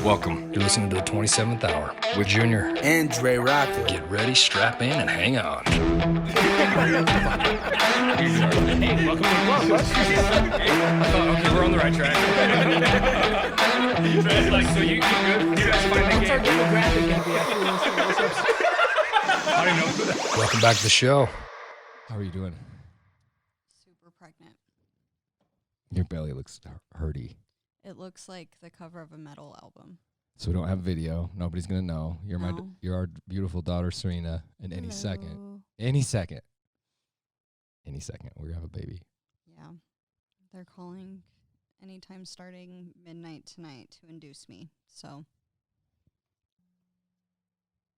Welcome. You're listening to the 27th Hour with Junior and Dre Rocker. Get ready, strap in, and hang on. Hey, welcome to the club. Okay, we're on the right track. So you good? You guys find the What's our game? demographic going to be after this episode? I don't know. Welcome back to the show. How are you doing? Super pregnant. Your belly looks hurty. It looks like the cover of a metal album. So we don't have video. Nobody's gonna know. You're No. you're our beautiful daughter Serina. And any second, Hello. any second, we're gonna have a baby. Yeah. They're calling anytime starting midnight tonight to induce me. So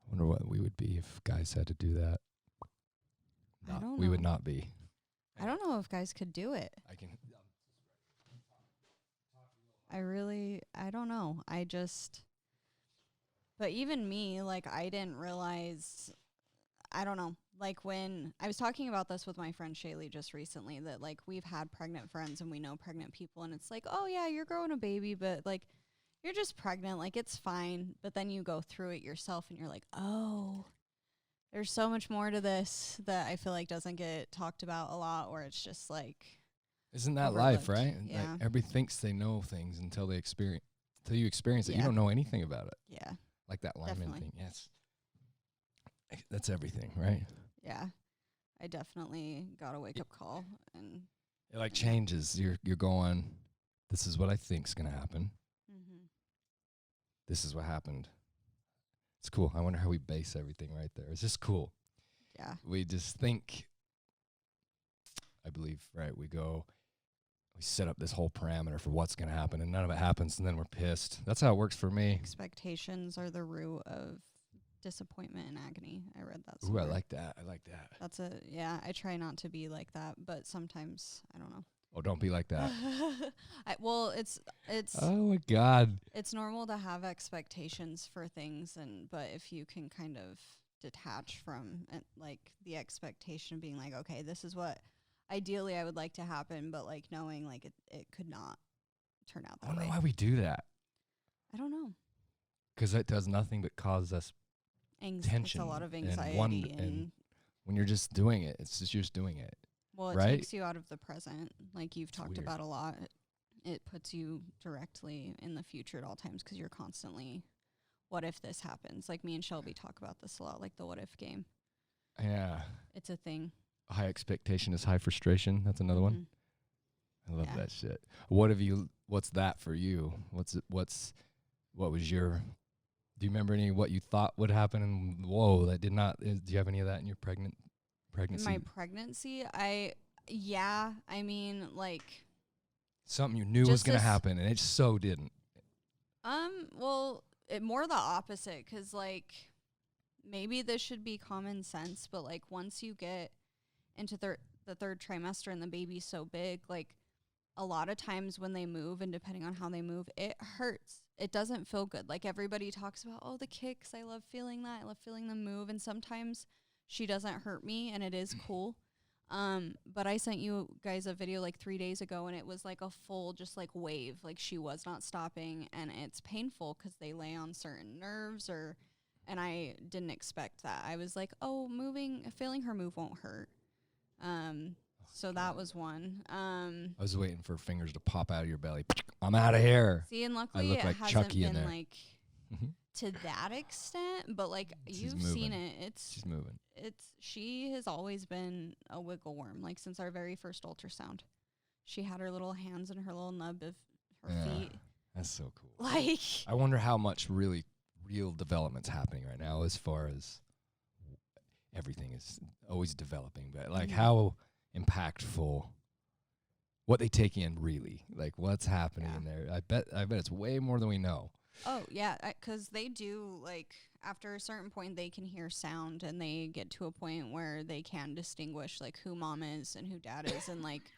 I wonder what we would be if guys had to do that. I don't We would know. not be. I don't know if guys could do it. I can. I don't know. But even me, like, I didn't realize, I don't know. Like, when I was talking about this with my friend Shaylee just recently, that, like, we've had pregnant friends and we know pregnant people, and it's like, oh, yeah, you're growing a baby, but, like, you're just pregnant. Like, it's fine. But then you go through it yourself and you're like, oh, there's so much more to this that I feel like doesn't get talked about a lot, where it's just like, Isn't that life, overlooked. right? Yeah. Like everybody thinks they know things until you experience it. You Yeah. don't know anything about it. yeah, Like that lineman Definitely. thing. Yes. That's everything, right? yeah. I definitely got a wake-up call. And It like changes. You're going, this is what I think's gonna happen. This is what happened. It's cool. I wonder how we base everything right there. It's just cool. yeah. We just think, I believe, right? We set up this whole parameter for what's going to happen, and none of it happens, and then we're pissed. That's how it works for me. Expectations are the root of disappointment and agony. I read that Ooh, somewhere. I like that. That's I try not to be like that, but sometimes, I don't know. Oh, don't be like that. It's Oh, my God. it's normal to have expectations for things, but if you can kind of detach from it, like the expectation being like, okay, this is what ideally I would like to happen, but like knowing like it could not turn out I that don't way. know why we do that, I don't know. because it does nothing but cause us tension. It's a lot of and anxiety and when you're just doing it, it's just you're just doing it. well, it right? takes you out of the present, like you've talked weird. about a lot. It puts you directly in the future at all times because you're constantly, what if this happens? Like me and Shelby talk about this a lot, like the what if game. Yeah. It's a thing. High expectation is high frustration. That's another one. Mhm. I love Yeah. that shit. What's that for you? What was your, do you remember any what you thought would happen and whoa, that did not, do you have any of that in your pregnancy? In my pregnancy, I mean, like, Something you knew was just going to this- happen and it so didn't. well, more the opposite, because, like, maybe this should be common sense, but, like, once you get into the third trimester and the baby's so big, like, a lot of times when they move, and depending on how they move, it hurts. It doesn't feel good. Like, everybody talks about, oh, the kicks, I love feeling that. I love feeling them move, and sometimes she doesn't hurt me, and it is cool. But I sent you guys a video like 3 days ago, and it was like a full just like wave. Like, she was not stopping, and it's painful because they lay on certain nerves, and I didn't expect that. I was like, oh, feeling her move won't hurt. So that was one. I was waiting for fingers to pop out of your belly. I'm out of here. See, and luckily look it like hasn't Chucky in been there. like Mhm. to that extent, but like She's you've seen moving. it. She's moving. She has always been a wiggle worm, like since our very first ultrasound. She had her little hands and her little nub of her Yeah. feet. That's so cool. Like, I wonder how much real development's happening right now as far as everything is always developing, but like Mhm. how impactful what they take in really, like what's happening Yeah. in there. I bet it's way more than we know. oh yeah, because they do, like, after a certain point they can hear sound, and they get to a point where they can distinguish like who mom is and who dad is, and like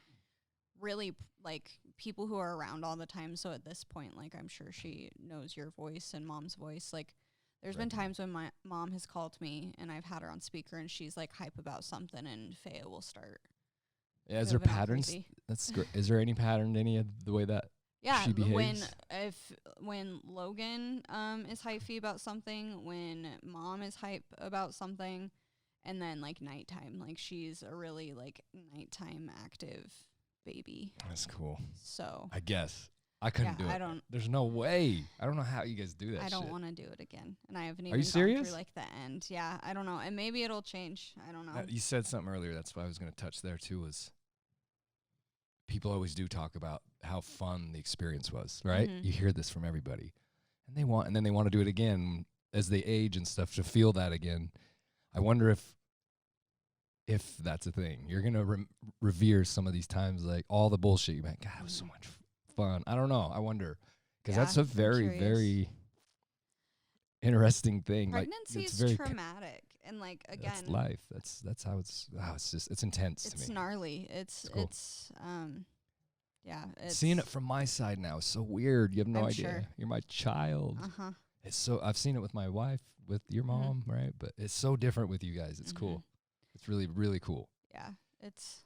really like people who are around all the time. So at this point, like, I'm sure she knows your voice and mom's voice. Like, there's been times when my mom has called me and I've had her on speaker and she's like hype about something, and Faeya will start. Yeah, is there moving all patterns? crazy. That's great. Is there any pattern to any of the way that Yeah, she behaves? when Logan is hypey about something, when mom is hype about something, and then like nighttime, like she's a really like nighttime active baby. That's cool. So I guess I couldn't do it. I don't. There's no way. I don't know how you guys do that. I don't shit. want to do it again, and I haven't Are even you gone serious? through like the end. Yeah, I don't know, and maybe it'll change. I don't know. You said something earlier. That's why I was going to touch there too. Was people always do talk about how fun the experience was, right? Mhm. You hear this from everybody, and then they want to do it again as they age and stuff to feel that again. I wonder if that's a thing. You're gonna revere some of these times, like all the bullshit. You're like, God, it was so much fun. I don't know. I wonder because that's a I'm very curious. very interesting thing. Pregnancy like, it's is very traumatic, and like again, that's life. That's how it's. It's just it's intense to it's me. gnarly. It's cool. yeah. It's Seeing it from my side now is so weird. You have no I'm idea. sure. You're my child. Uh-huh. It's so I've seen it with my wife, with your mom, right? But it's so different with you guys. It's cool. It's really really cool. Yeah, it's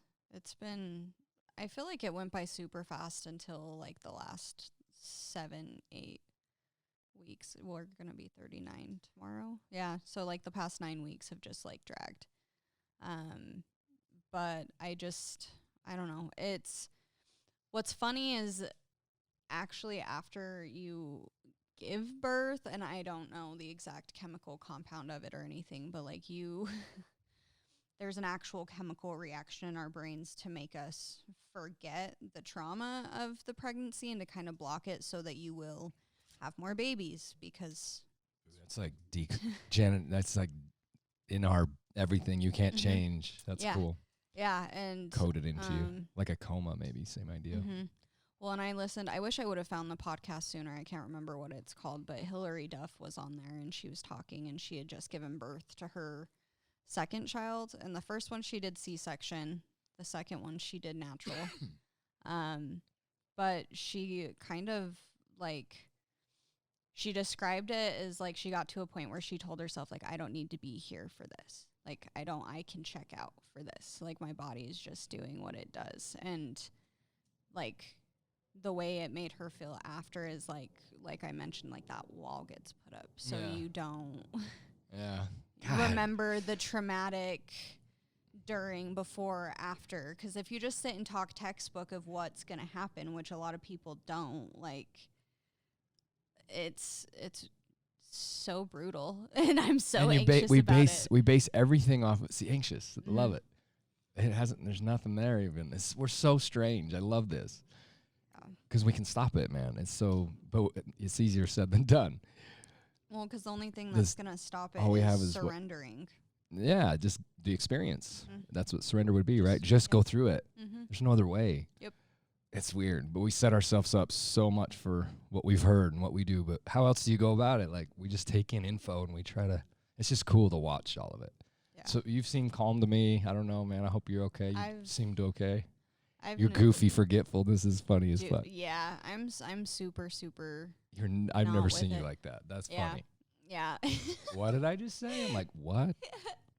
been. I feel like it went by super fast until like the last 7-8 weeks. We're gonna be 39 tomorrow. Yeah, so like the past 9 weeks have just like dragged. But I don't know. It's what's funny is actually after you give birth, and I don't know the exact chemical compound of it or anything, but like you there's an actual chemical reaction in our brains to make us forget the trauma of the pregnancy and to kind of block it so that you will have more babies, because It's like Janet. That's like in our everything. You can't change. That's cool. Yeah, and Coded into you like a coma, maybe same idea. Well, and I wish I would have found the podcast sooner. I can't remember what it's called, but Hillary Duff was on there and she was talking, and she had just given birth to her second child, and the first one she did C-section, the second one she did natural. But she kind of like, she described it as like she got to a point where she told herself like, I don't need to be here for this. Like I can check out for this. Like my body is just doing what it does. And like the way it made her feel after is like I mentioned, like that wall gets put up so you don't remember the traumatic during, before, after. Because if you just sit and talk textbook of what's going to happen, which a lot of people don't, like it's so brutal, and I'm so anxious about it. We base everything off of anxious. Love it. It hasn't. There's nothing there even. We're so strange. I love this because we can stop it, man. It's so, but it's easier said than done. Well, because the only thing that's gonna stop it all we have is is surrendering. Yeah, just the experience. That's what surrender would be, right? Just go through it. There's no other way. Yep. It's weird, but we set ourselves up so much for what we've heard and what we do. But how else do you go about it? Like, we just take in info and we try to. It's just cool to watch all of it. Yeah. So you've seemed calm to me. I don't know, man. I hope you're okay. You seemed okay. Your goofy forgetfulness is funny as fuck. Yeah, I'm super. I've never seen you like that. That's funny. Yeah. What did I just say? I'm like, what?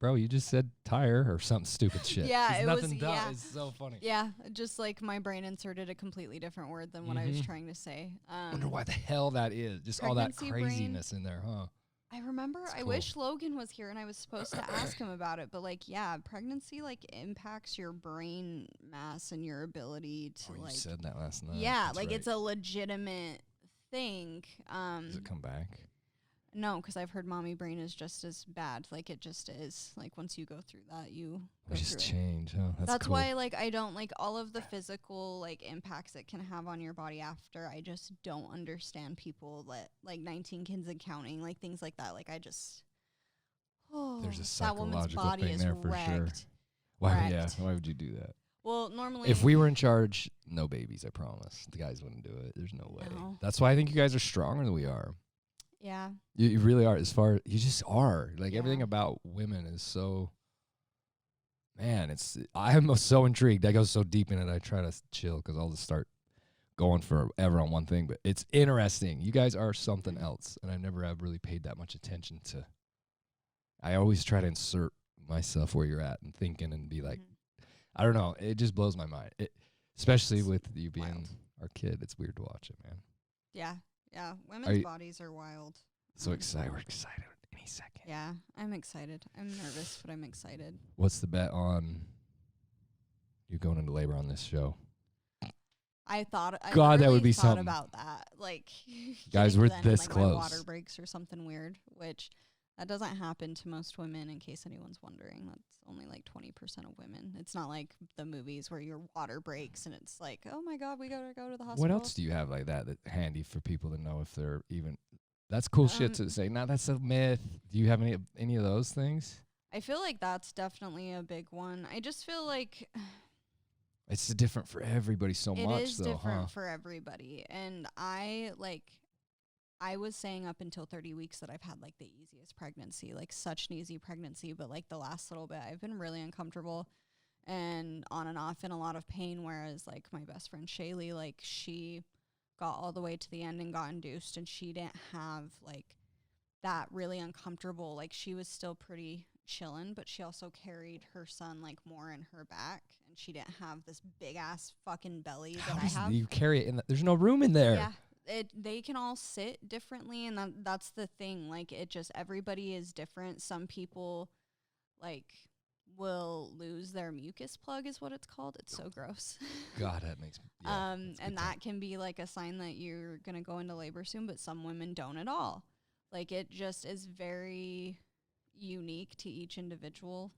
Bro, you just said tire or something stupid shit. Yeah, it's it nothing was. dumb. Yeah. It's so funny. Yeah, just like my brain inserted a completely different word than what I was trying to say. I wonder why the hell that is. Just all that craziness in there, huh? I remember. I wish Logan was here and I was supposed to ask him about it. But like, yeah, pregnancy like impacts your brain mass and your ability to you like. You said that last night. Yeah, that's like right. it's a legitimate thing. Does it come back? No, because I've heard mommy brain is just as bad. Like it just is. Like once you go through that, you go just through change. Huh? That's cool. why like I don't like all of the physical like impacts it can have on your body after. I just don't understand people that like 19 kids and counting, like things like that. Like I just there's a that woman's psychological body thing is there for wrecked. sure. Why? Yeah. Why would you do that? Well, normally if we were in charge, no babies. I promise. The guys wouldn't do it. There's no way. No. That's why I think you guys are stronger than we are. Yeah. You really are. You just are. Like everything about women is so. Man, I'm so intrigued. I go so deep in it. I try to chill because I'll just start going forever on one thing. But it's interesting. You guys are something else, and I never have really paid that much attention to. I always try to insert myself where you're at and thinking and be like, I don't know. It just blows my mind. Especially with you being our kid. It's weird to watch it, man. Yeah. Women's you- bodies are wild. So excited. We're excited any second. Yeah, I'm excited. I'm nervous, but I'm excited. What's the bet on you going into labor on this show? I God, that literally would be thought something. about that. Like, Guys, getting we're to then, this like, close. My water breaks or something weird, which that doesn't happen to most women. In case anyone's wondering, that's only like 20% of women. It's not like the movies where your water breaks and it's like, oh my God, we gotta go to the hospital. What else do you have like that handy for people to know if they're even? That's cool shit to say. No, that's a myth. Do you have any of those things? I feel like that's definitely a big one. I just feel like It's different for everybody so it much, is though, different huh? for everybody. And I was saying up until 30 weeks that I've had like the easiest pregnancy, like such an easy pregnancy. But like the last little bit, I've been really uncomfortable and on and off in a lot of pain. Whereas like my best friend Shaylee, like she got all the way to the end and got induced, and she didn't have like that really uncomfortable. Like she was still pretty chillin', but she also carried her son like more in her back, and she didn't have this big ass fucking belly that I have. You carry it in? There's no room in there. Yeah. They can all sit differently, and that's the thing. Like it just, everybody is different. Some people like will lose their mucus plug is what it's called. It's so gross. God, that makes and that can be like a sign that you're gonna go into labor soon, but some women don't at all. Like it just is very unique to each individual.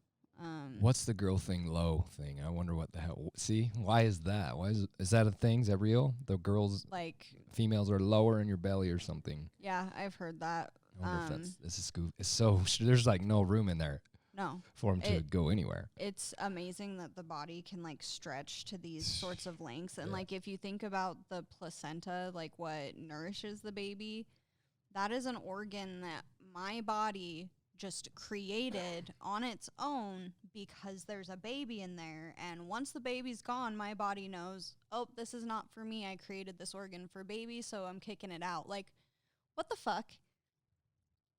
What's the girl thing, low thing? I wonder what the hell. See, why is that? Why is that a thing? Is that real? The girls, like females, are lower in your belly or something. Yeah, I've heard that. I wonder if this is scoop. It's so there's like no room in there. No, for them to go anywhere. It's amazing that the body can like stretch to these sorts of lengths. And like if you think about the placenta, like what nourishes the baby, that is an organ that my body just created on its own because there's a baby in there. And once the baby's gone, my body knows, oh, this is not for me. I created this organ for baby, so I'm kicking it out. Like, what the fuck?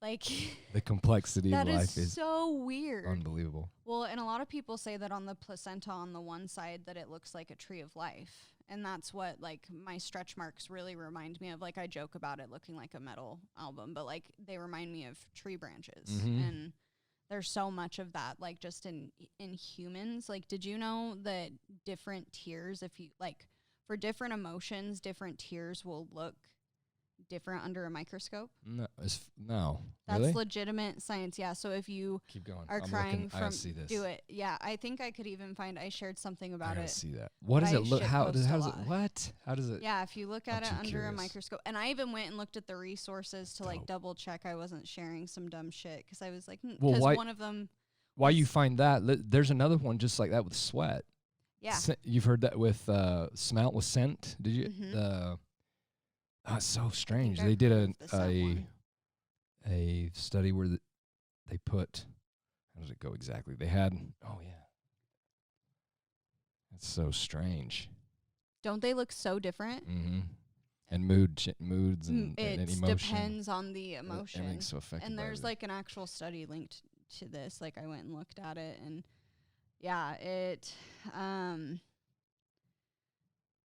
Like the complexity of life is so weird. Unbelievable. Well, and a lot of people say that on the placenta on the one side that it looks like a tree of life. And that's what like my stretch marks really remind me of. Like I joke about it looking like a metal album, but like they remind me of tree branches. Mm-hmm. And there's so much of that, like just in humans. Like, did you know that different tears, if you like for different emotions, different tears will look different under a microscope? No. That's really? legitimate science. Yeah. So if you keep going, are crying from, I see this. do it. Yeah. I think I could even find, I shared something about I it. see that. What does it look? How does it? What? How does it? Yeah. If you look at it under curious. a microscope, and I even went and looked at the resources to like Dope. double check I wasn't sharing some dumb shit, because I was like, Well, because why- one of them. Why you find that? There's another one just like that with sweat. Yeah. You've heard that with smell with scent. Did you? Mhm. It's so strange. I've They did heard of the scent one. a study where they put. How does it go exactly? They had. Oh yeah. It's so strange. Don't they look so different? Mm-hmm. And moods and It emotion. depends on the emotion. Everything's so affected. And by there's it. like an actual study linked to this. Like I went and looked at it, and yeah,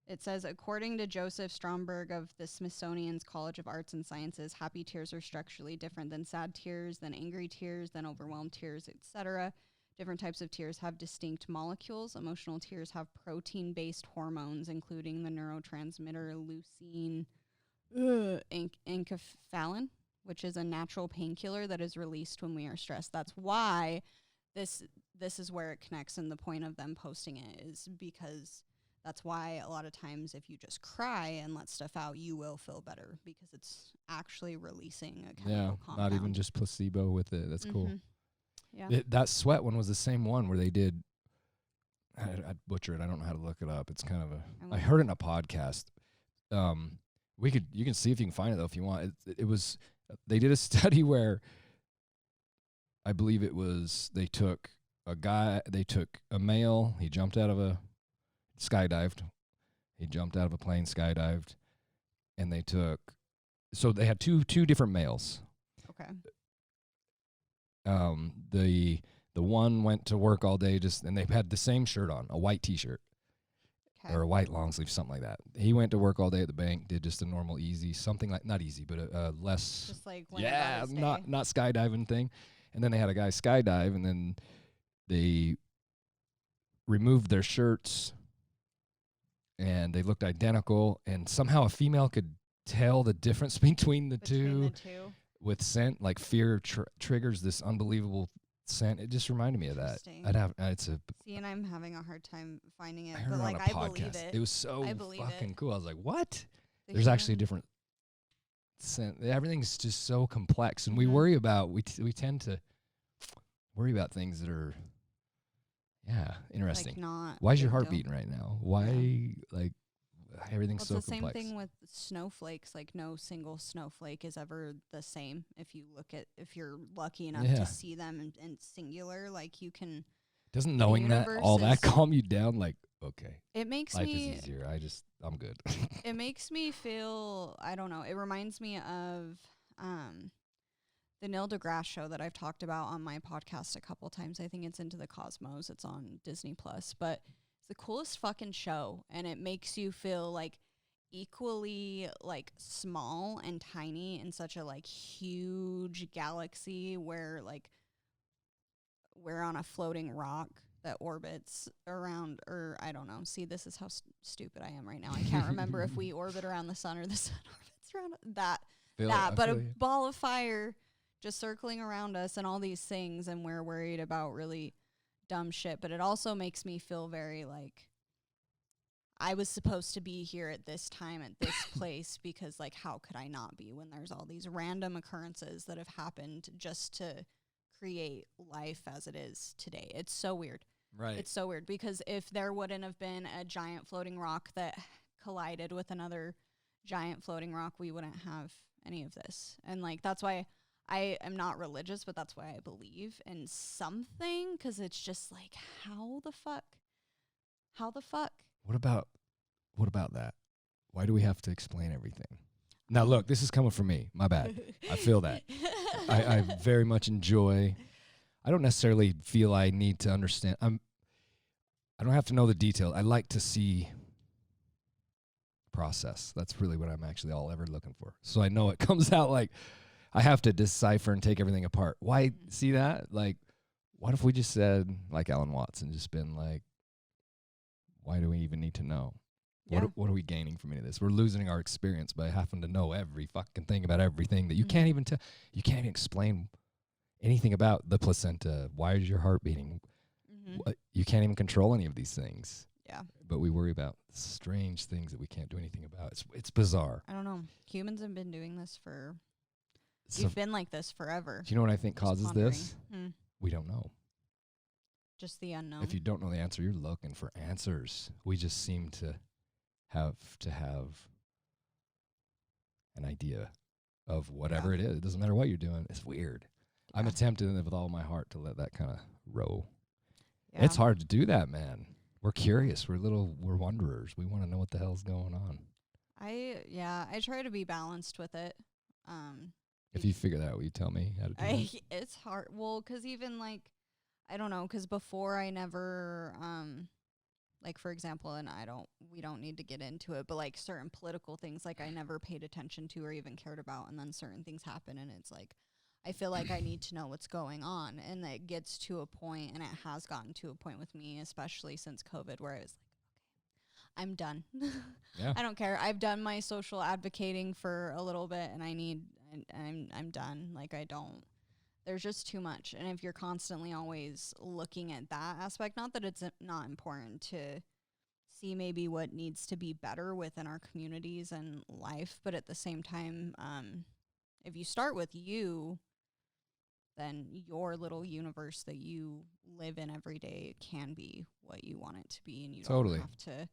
it says, according to Joseph Stromberg of the Smithsonian's College of Arts and Sciences, happy tears are structurally different than sad tears, than angry tears, than overwhelmed tears, etc. Different types of tears have distinct molecules. Emotional tears have protein-based hormones, including the neurotransmitter leucine, enkephalin, which is a natural painkiller that is released when we are stressed. That's why this is where it connects, and the point of them posting it is because that's why a lot of times if you just cry and let stuff out, you will feel better, because it's actually releasing a chemical compound. Not even just placebo with it. That's cool. Yeah. That sweat one was the same one where they did. I'd butcher it. I don't know how to look it up. It's kind of I heard it in a podcast. You can see if you can find it though if you want. It was they did a study where I believe it was they took a male. He jumped out of a skydived. He jumped out of a plane, skydived, and they had two different males. Okay. The one went to work all day and they had the same shirt on, a white T-shirt. or a white long sleeve, something like that. He went to work all day at the bank, did just a normal easy, something like, not easy, but a less, Just like went about his day. not skydiving thing. And then they had a guy skydive, and then they removed their shirts, and they looked identical, and somehow a female could tell the difference between the two with scent. Like fear triggers this unbelievable scent. It just reminded me of that. See, and I'm having a hard time finding it, I heard but it like on a I podcast. believe it. It was so I believe fucking it. cool. I was like, what? The There's actually a human- different scent. Everything's just so complex, and we Mhm. worry about we tend to worry about things that are interesting. Like not. Why is your big heart deal. beating right now? Why like everything's Well, so it's the complex? same thing with snowflakes. Like no single snowflake is ever the same. If you're lucky enough Yeah. to see them in singular, like you can. Doesn't knowing that all that universe is- calm you down? Like, okay, It makes life me. is easier. I'm good. It makes me feel. I don't know. It reminds me of the Neil deGrasse show that I've talked about on my podcast a couple times. I think it's Into the Cosmos. It's on Disney Plus, but it's the coolest fucking show, and it makes you feel like equally like small and tiny in such a like huge galaxy where like we're on a floating rock that orbits around, or I don't know. See, this is how stupid I am right now. I can't remember if we orbit around the sun or the sun orbits around but a ball of fire just circling around us and all these things, and we're worried about really dumb shit. But it also makes me feel very like I was supposed to be here at this time at this place, because like how could I not be when there's all these random occurrences that have happened just to create life as it is today. It's so weird. Right. It's so weird because if there wouldn't have been a giant floating rock that collided with another giant floating rock, we wouldn't have any of this. And like that's why I am not religious, but that's why I believe in something, because it's just like how the fuck? What about that? Why do we have to explain everything? Now, look, this is coming from me. My bad. I feel that. I very much enjoy. I don't necessarily feel I need to understand. I don't have to know the detail. I like to see process. That's really what I'm actually all ever looking for. So I know it comes out like I have to decipher and take everything apart. Why see that? Like, what if we just said, like Alan Watts, and just been like, why do we even need to know? Yeah. What are we gaining from any of this? We're losing our experience by having to know every fucking thing about everything that you can't even tell. You can't even explain anything about the placenta. Why is your heart beating? You can't even control any of these things. Yeah. But we worry about strange things that we can't do anything about. It's bizarre. I don't know. Humans have been doing this for. So, You've been like this forever. do you know what I think Just causes pondering. this? We don't know. Just the unknown. If you don't know the answer, you're looking for answers. We just seem to have an idea of whatever it is. It doesn't matter what you're doing. It's weird. I'm Yeah. attempting with all my heart to let that kind of roll. Yeah. It's hard to do that, man. We're curious. We're wanderers. We want to know what the hell's going on. I try to be balanced with it. If you figure that out, will you tell me how to do that? It's hard. Well, 'cause even like, I don't know, 'cause before I never, like for example, and we don't need to get into it, but like certain political things, like I never paid attention to or even cared about, and then certain things happen, and it's like, I feel like I need to know what's going on, and it gets to a point, and it has gotten to a point with me, especially since COVID, where I was like, okay, I'm done. Yeah. I don't care. I've done my social advocating for a little bit, and I'm done. Like there's just too much. And if you're constantly always looking at that aspect, not that it's not important to see maybe what needs to be better within our communities and life, but at the same time, if you start with you, then your little universe that you live in every day can be what you want it to be, and you Totally. don't have to.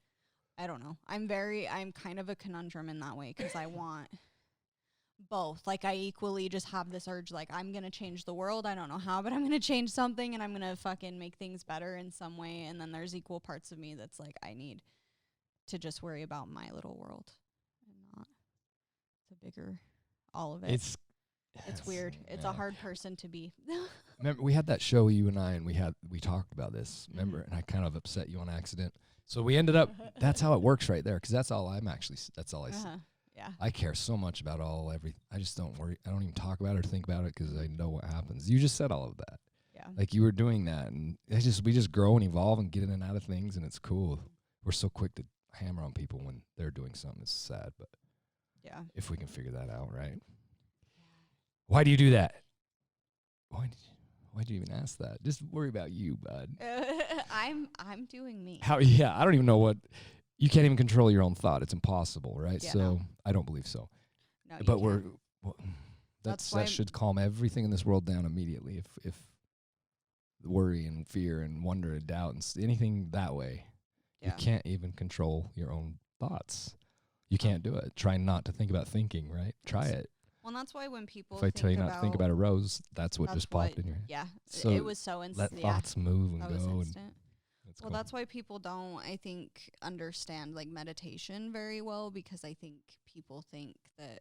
I don't know. I'm kind of a conundrum in that way, 'cause I want both. Like I equally just have this urge, like I'm going to change the world. I don't know how, but I'm going to change something, and I'm going to fucking make things better in some way. And then there's equal parts of me that's like, I need to just worry about my little world and not the bigger, all of it. It's weird. It's a hard person to be. Remember, we had that show, you and I, and we talked about this. Remember, and I kind of upset you on accident. So we ended up. That's how it works right there, because that's all I'm actually. That's all I see. Yeah. I care so much about everything. I just don't worry. I don't even talk about it or think about it because I know what happens. You just said all of that. Yeah. Like you were doing that, and we just grow and evolve and get in and out of things, and it's cool. We're so quick to hammer on people when they're doing something. It's sad, but Yeah. if we can figure that out, right? Why do you do that? Why'd you even ask that? Just worry about you, bud. I'm doing me. Yeah, I don't even know what. You can't even control your own thought. It's impossible, right? Yeah, so no. I don't believe so. No, But you can't. that why should calm everything in this world down immediately. If worry and fear and wonder and doubt and anything that way, you can't even control your own thoughts. You can't do it. Try not to think about thinking, right? Try it. Well, that's why when people If I tell you not to think about a rose, that's what just popped in your head. Yeah. So it was so instant. let thoughts move and That go. was And instant. Well, that's why people don't, I think, understand like meditation very well, because I think people think that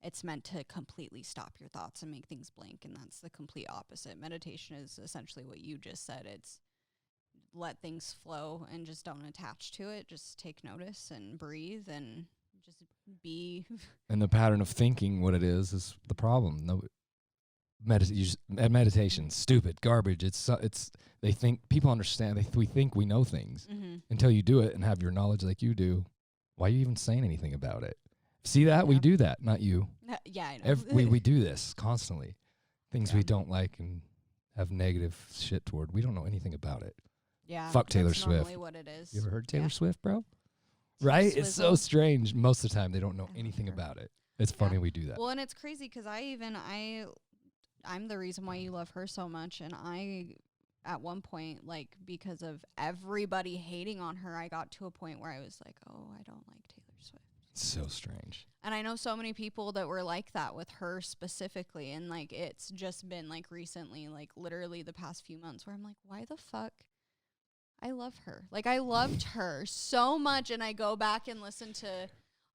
it's meant to completely stop your thoughts and make things blank, and that's the complete opposite. Meditation is essentially what you just said. It's let things flow and just don't attach to it. Just take notice and breathe and just be. And the pattern of thinking, what it is the problem. No, meditation, stupid, garbage. They think people understand. We think we know things until you do it and have your knowledge like you do. Why are you even saying anything about it? See that? We do that, not you. Yeah, I know. We do this constantly. Things we don't like and have negative shit toward. We don't know anything about it. Yeah. Fuck Taylor that's Swift. normally what it is. You ever heard Taylor Swift, bro? Right? It's so strange. Most of the time, they don't know anything about it. It's funny we do that. Well, and it's crazy because I'm the reason why you love her so much, and I, at one point, like, because of everybody hating on her, I got to a point where I was like, oh, I don't like Taylor Swift. It's so strange. And I know so many people that were like that with her specifically, and, like, it's just been, like, recently, like, literally the past few months where I'm like, why the fuck? I love her. Like, I loved her so much, and I go back and listen to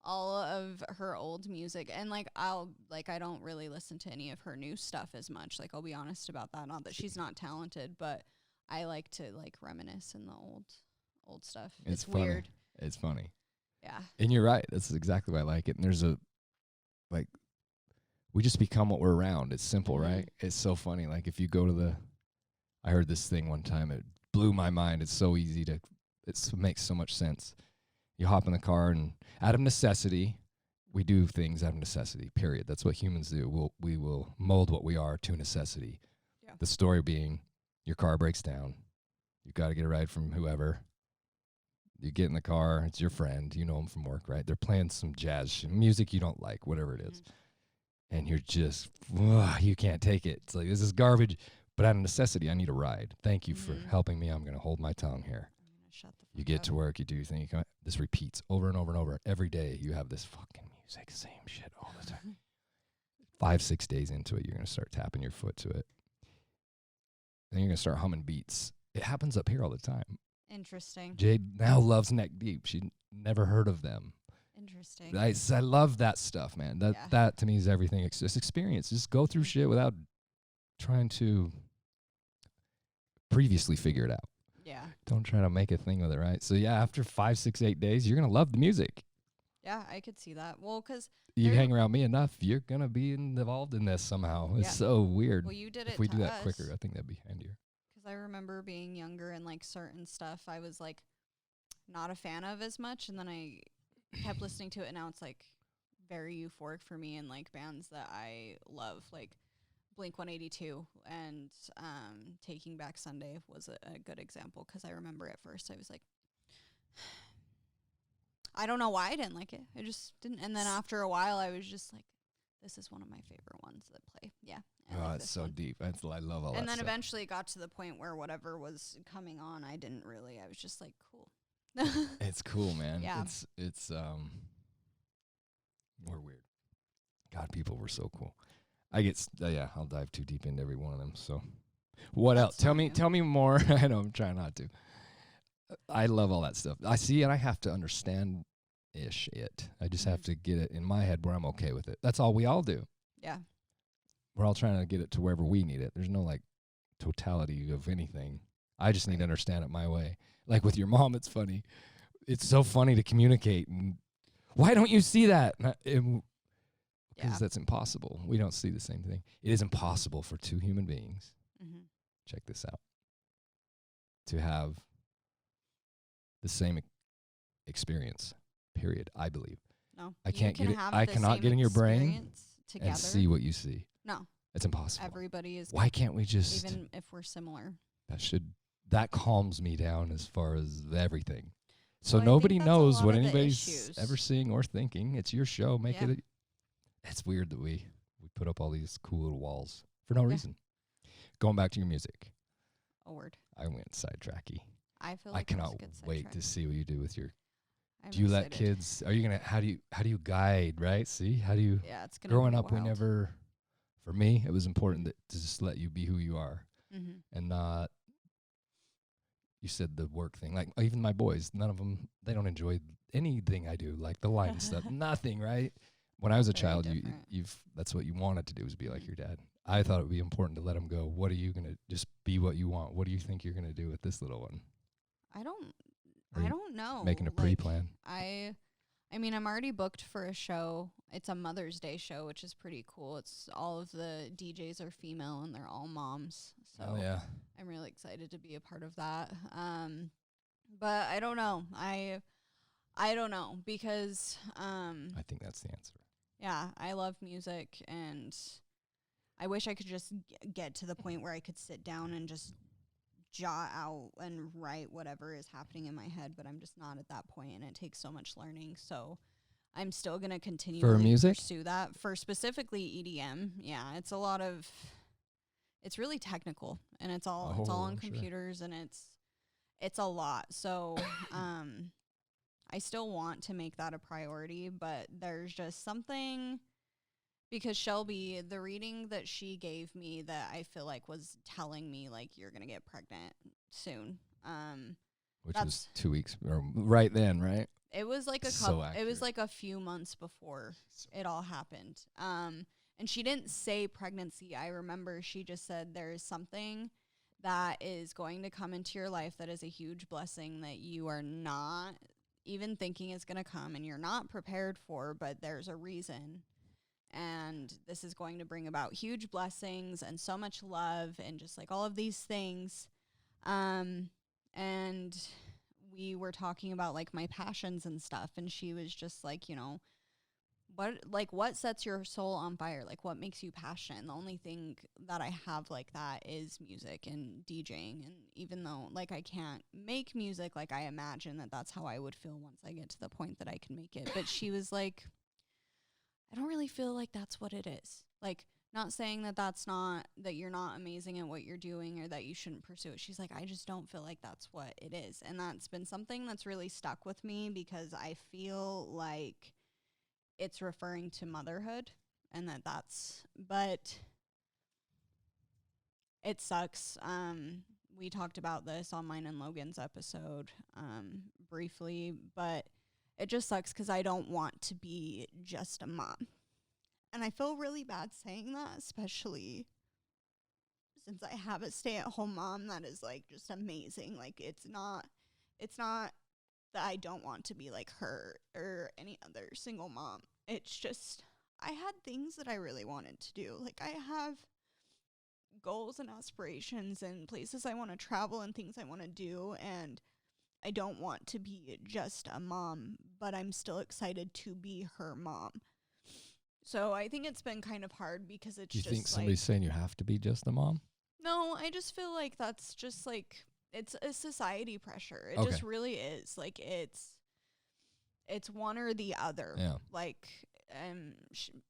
all of her old music, and I don't really listen to any of her new stuff as much. Like, I'll be honest about that. Not that she's not talented, but I like to like reminisce in the old stuff. It's funny. weird. It's funny. Yeah. And you're right. That's exactly why I like it. And there's we just become what we're around. It's simple, right? It's so funny. Like if you go to I heard this thing one time. It blew my mind. It's so easy it makes so much sense. You hop in the car, and out of necessity, we do things out of necessity, period. That's what humans do. We will mold what we are to necessity. Yeah. The story being, your car breaks down. You've got to get a ride from whoever. You get in the car. It's your friend. You know them from work, right? They're playing some jazz music you don't like, whatever it is. And you're just, you can't take it. It's like, this is garbage. But out of necessity, I need a ride. Thank you for helping me. I'm going to hold my tongue here. Shut the fuck You get up. to work, you do your thing. This repeats over and over and over. Every day you have this fucking music, same shit all the time. 5-6 days into it, you're going to start tapping your foot to it. Then you're going to start humming beats. It happens up here all the time. Interesting. Jade now loves Neck Deep. She never heard of them. Interesting. I love that stuff, man. That to me is everything. It's just experience. Just go through shit without trying to previously figure it out. Yeah. Don't try to make a thing with it, right? So, yeah, after 5, 6, 8 days, you're going to love the music. Yeah, I could see that. Well, because you hang around me enough, you're going to be involved in this somehow. It's so weird. Well, you did it if we to do that us. quicker, I think that'd be handier. Because I remember being younger and, like, certain stuff I was, like, not a fan of as much. And then I kept listening to it, and now it's, like, very euphoric for me, and, like, bands that I love, like Blink-182 and Taking Back Sunday was a good example, because I remember at first I was like, I don't know why I didn't like it. I just didn't. And then after a while, I was just like, this is one of my favorite ones that play. Yeah. Oh, it's so deep. I love all that And then stuff. eventually it got to the point where whatever was coming on, I was just like, cool. It's cool, man. Yeah. It's we're weird. God, people were so cool. I'll dive too deep into every one of them. So, what else? Tell me more. I know I'm trying not to. I love all that stuff. I see it. I have to understand it. I just have to get it in my head where I'm okay with it. That's all we all do. Yeah. we're all trying to get it to wherever we need it. There's no like totality of anything. I just need to understand it my way. Like with your mom, it's funny. It's so funny to communicate. And why don't you see that? Because that's impossible. We don't see the same thing. It is impossible for two human beings. Mm-hmm. Check this out. To have the same experience. Period. I believe. No, I can't can get it. have I the cannot same get in your brain experience together. and see what you see. No, It's impossible. everybody is. Why can't we just? Even if we're similar. That calms me down as far as everything. So Well, I nobody think that's a knows lot what of the anybody's issues. ever seeing or thinking. It's your show. Make Yeah. it. It's weird that we put up all these cool little walls for no reason. Going back to your music, A word. I went sidetracky. I feel I like it was cannot a good wait sidetrack. to see what you do with your. I'm Do you let excited. kids? Are you gonna? How do you guide? Right? See, how do you? Yeah, it's gonna. Growing be up, we wild. never. For me, it was important to just let you be who you are Mm-hmm. and not. You said the work thing, like even my boys, none of them, they don't enjoy anything I do, like the line stuff, nothing, right? When I was a Very child, different. that's what you wanted to do, was be like your dad. I thought it would be important to let them go. What are you gonna just be what you want? What do you think you're gonna do with this little one? I don't. Are I you don't know. making a Like, pre-plan? I mean, I'm already booked for a show. It's a Mother's Day show, which is pretty cool. It's all of the DJs are female and they're all moms. So Oh yeah, I'm really excited to be a part of that. But I don't know. I don't know because I think that's the answer. yeah, I love music and I wish I could just get to the point where I could sit down and just jot out and write whatever is happening in my head, but I'm just not at that point and it takes so much learning. So I'm still going to continue to music? pursue that for specifically EDM. Yeah, it's a lot of it's really technical and it's all on sure. computers and it's a lot. So I still want to make that a priority, but there's just something because Shelby, the reading that she gave me that I feel like was telling me like you're going to get pregnant soon. Which was 2 weeks or right then, right? It was like a So couple. It accurate. was like a few months before it all happened. And she didn't say pregnancy. I remember she just said there is something that is going to come into your life that is a huge blessing that you are not even thinking is going to come and you're not prepared for, but there's a reason. And this is going to bring about huge blessings and so much love and just like all of these things. And we were talking about like my passions and stuff. And she was just like, you know, what sets your soul on fire? Like what makes you passionate? The only thing that I have like that is music and DJing. And even though like I can't make music, like I imagine that that's how I would feel once I get to the point that I can make it. But she was like, I don't really feel like that's what it is. Like, not saying that that's not, that you're not amazing at what you're doing or that you shouldn't pursue it. She's like, I just don't feel like that's what it is. And that's been something that's really stuck with me because I feel like it's referring to motherhood and but it sucks. We talked about this on mine and Logan's episode briefly, but it just sucks because I don't want to be just a mom. And I feel really bad saying that, especially since I have a stay-at-home mom that is, like, just amazing. Like, it's not that I don't want to be like her or any other single mom. It's just I had things that I really wanted to do. Like, I have goals and aspirations and places I want to travel and things I want to do, and I don't want to be just a mom, but I'm still excited to be her mom. So I think it's been kind of hard because it's Do you just think somebody's saying you have to be just a mom? no, I just feel like that's just like it's a society pressure. It Okay. just really is. Like it's one or the other. Yeah. Like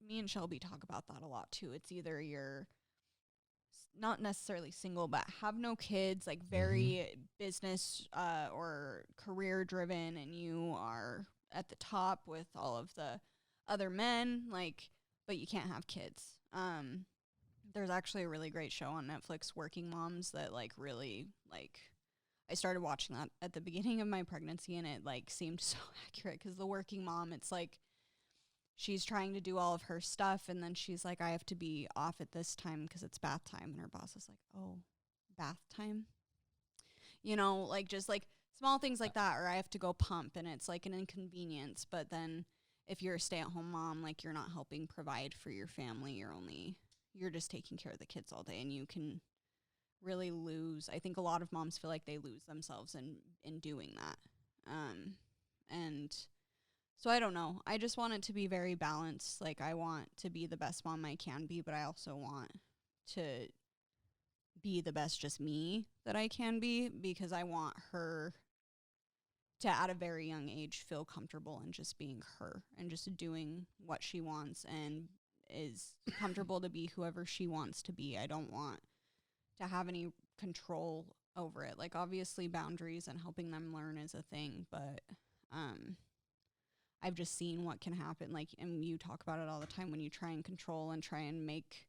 me and Shelby talk about that a lot too. It's either you're not necessarily single, but have no kids, like very business or career driven, and you are at the top with all of the other men, like, but you can't have kids. There's actually a really great show on Netflix, Working Moms, that like really like I started watching that at the beginning of my pregnancy, and it like seemed so accurate because the working mom, it's like she's trying to do all of her stuff, and then she's like, I have to be off at this time because it's bath time. And her boss is like, oh, bath time? You know, like just like small things like that, or I have to go pump, and it's like an inconvenience. But then if you're a stay-at-home mom, like you're not helping provide for your family. You're just taking care of the kids all day, and you can really lose. I think a lot of moms feel like they lose themselves in doing that. And so I don't know. I just want it to be very balanced. Like I want to be the best mom I can be, but I also want to be the best just me that I can be, because I want her to, at a very young age, feel comfortable in just being her and just doing what she wants and is comfortable to be whoever she wants to be. I don't want to have any control over it. Like obviously boundaries and helping them learn is a thing, but I've just seen what can happen. Like, and you talk about it all the time, when you try and control and try and make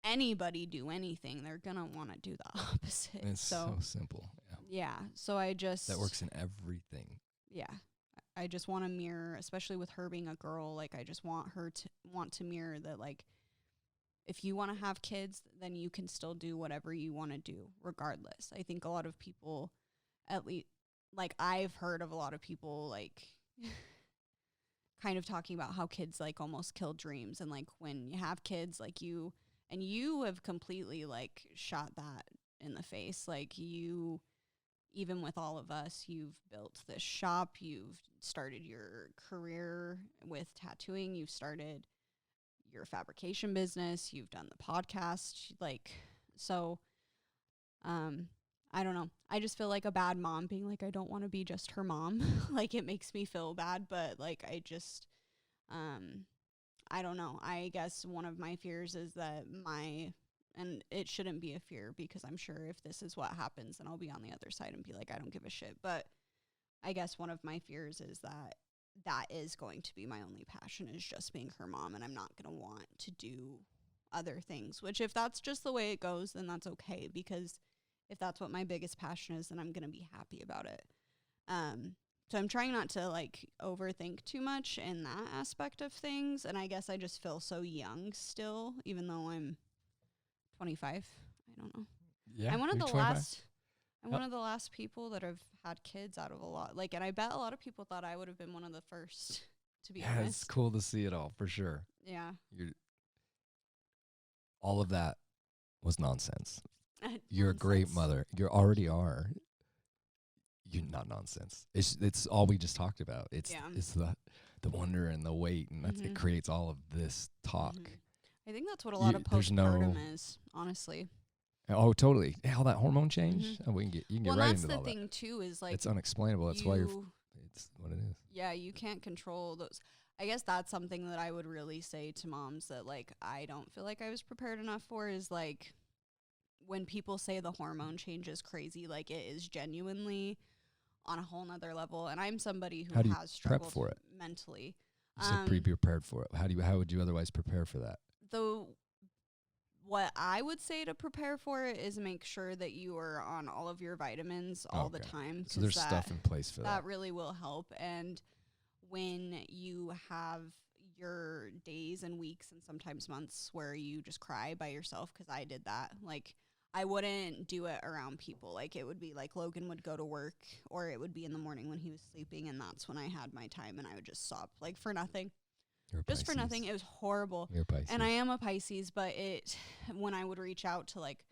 anybody do anything, they're gonna want to do the opposite. It's so simple. Yeah. So I just, That works in everything. yeah, I just want to mirror, especially with her being a girl. Like I just want her to want to mirror that, like, if you want to have kids, then you can still do whatever you want to do regardless. I think a lot of people, at least, like I've heard of a lot of people like kind of talking about how kids like almost kill dreams. And like when you have kids, like you have completely like shot that in the face. Like you, even with all of us, you've built this shop, you've started your career with tattooing, you've started your fabrication business, you've done the podcast, like, so I don't know. I just feel like a bad mom being like, I don't want to be just her mom. Like it makes me feel bad, but like I just I don't know. I guess one of my fears is that and it shouldn't be a fear, because I'm sure if this is what happens, then I'll be on the other side and be like, I don't give a shit. But I guess one of my fears is that is going to be my only passion, is just being her mom, and I'm not going to want to do other things, which if that's just the way it goes, then that's okay, because if that's what my biggest passion is, then I'm going to be happy about it. So I'm trying not to like overthink too much in that aspect of things. And I guess I just feel so young still, even though I'm 25. I don't know. Yeah. I'm one of you're the 25? last. I'm one of the last people that have had kids out of a lot. Like, and I bet a lot of people thought I would have been one of the first, to be Yeah, honest. it's cool to see it all for sure. Yeah. All of that was nonsense. You're a great Nonsense. mother. You already are. You're not nonsense. It's all we just talked about. It's the wonder and the weight, and that's, it creates all of this talk. I think that's what a lot of there's postpartum is, honestly. Oh, totally. All that hormone change. Oh, you can get right into all that. Well, that's the thing too. Is like it's unexplainable. That's why it's what it is. Yeah, you can't control those. I guess that's something that I would really say to moms that like I don't feel like I was prepared enough for, is like when people say the hormone change is crazy, like it is genuinely on a whole nother level. And I'm somebody who has struggled for it? mentally. You said pre-prepared for it. How would you otherwise prepare for that? What I would say to prepare for it is make sure that you are on all of your vitamins all the time. So there's stuff in place for that. That really will help. And when you have your days and weeks and sometimes months where you just cry by yourself, because I did that, like I wouldn't do it around people. Like it would be like Logan would go to work, or it would be in the morning when he was sleeping, and that's when I had my time, and I would just sob like for nothing. Just for nothing. It was horrible. You're a Pisces. And I am a Pisces, but when I would reach out to like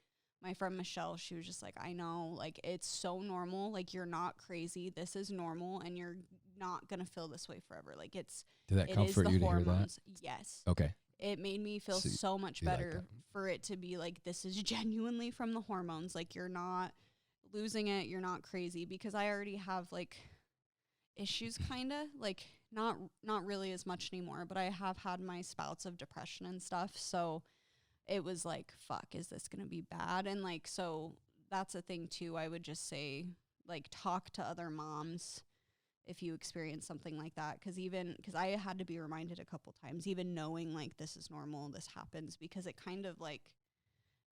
my friend Michelle, she was just like, I know, like it's so normal. Like you're not crazy. This is normal, and you're not gonna feel this way forever. Like Did that comfort you to hear that? Yes. Okay. It made me feel so much better for it to be like, this is genuinely from the hormones. Like you're not losing it. You're not crazy, because I already have like issues, kind of like not really as much anymore, but I have had my spouts of depression and stuff. So it was like, fuck, is this going to be bad? And like, so that's a thing too. I would just say, like, talk to other moms if you experience something like that. Cause I had to be reminded a couple times, even knowing like this is normal, this happens, because it kind of like,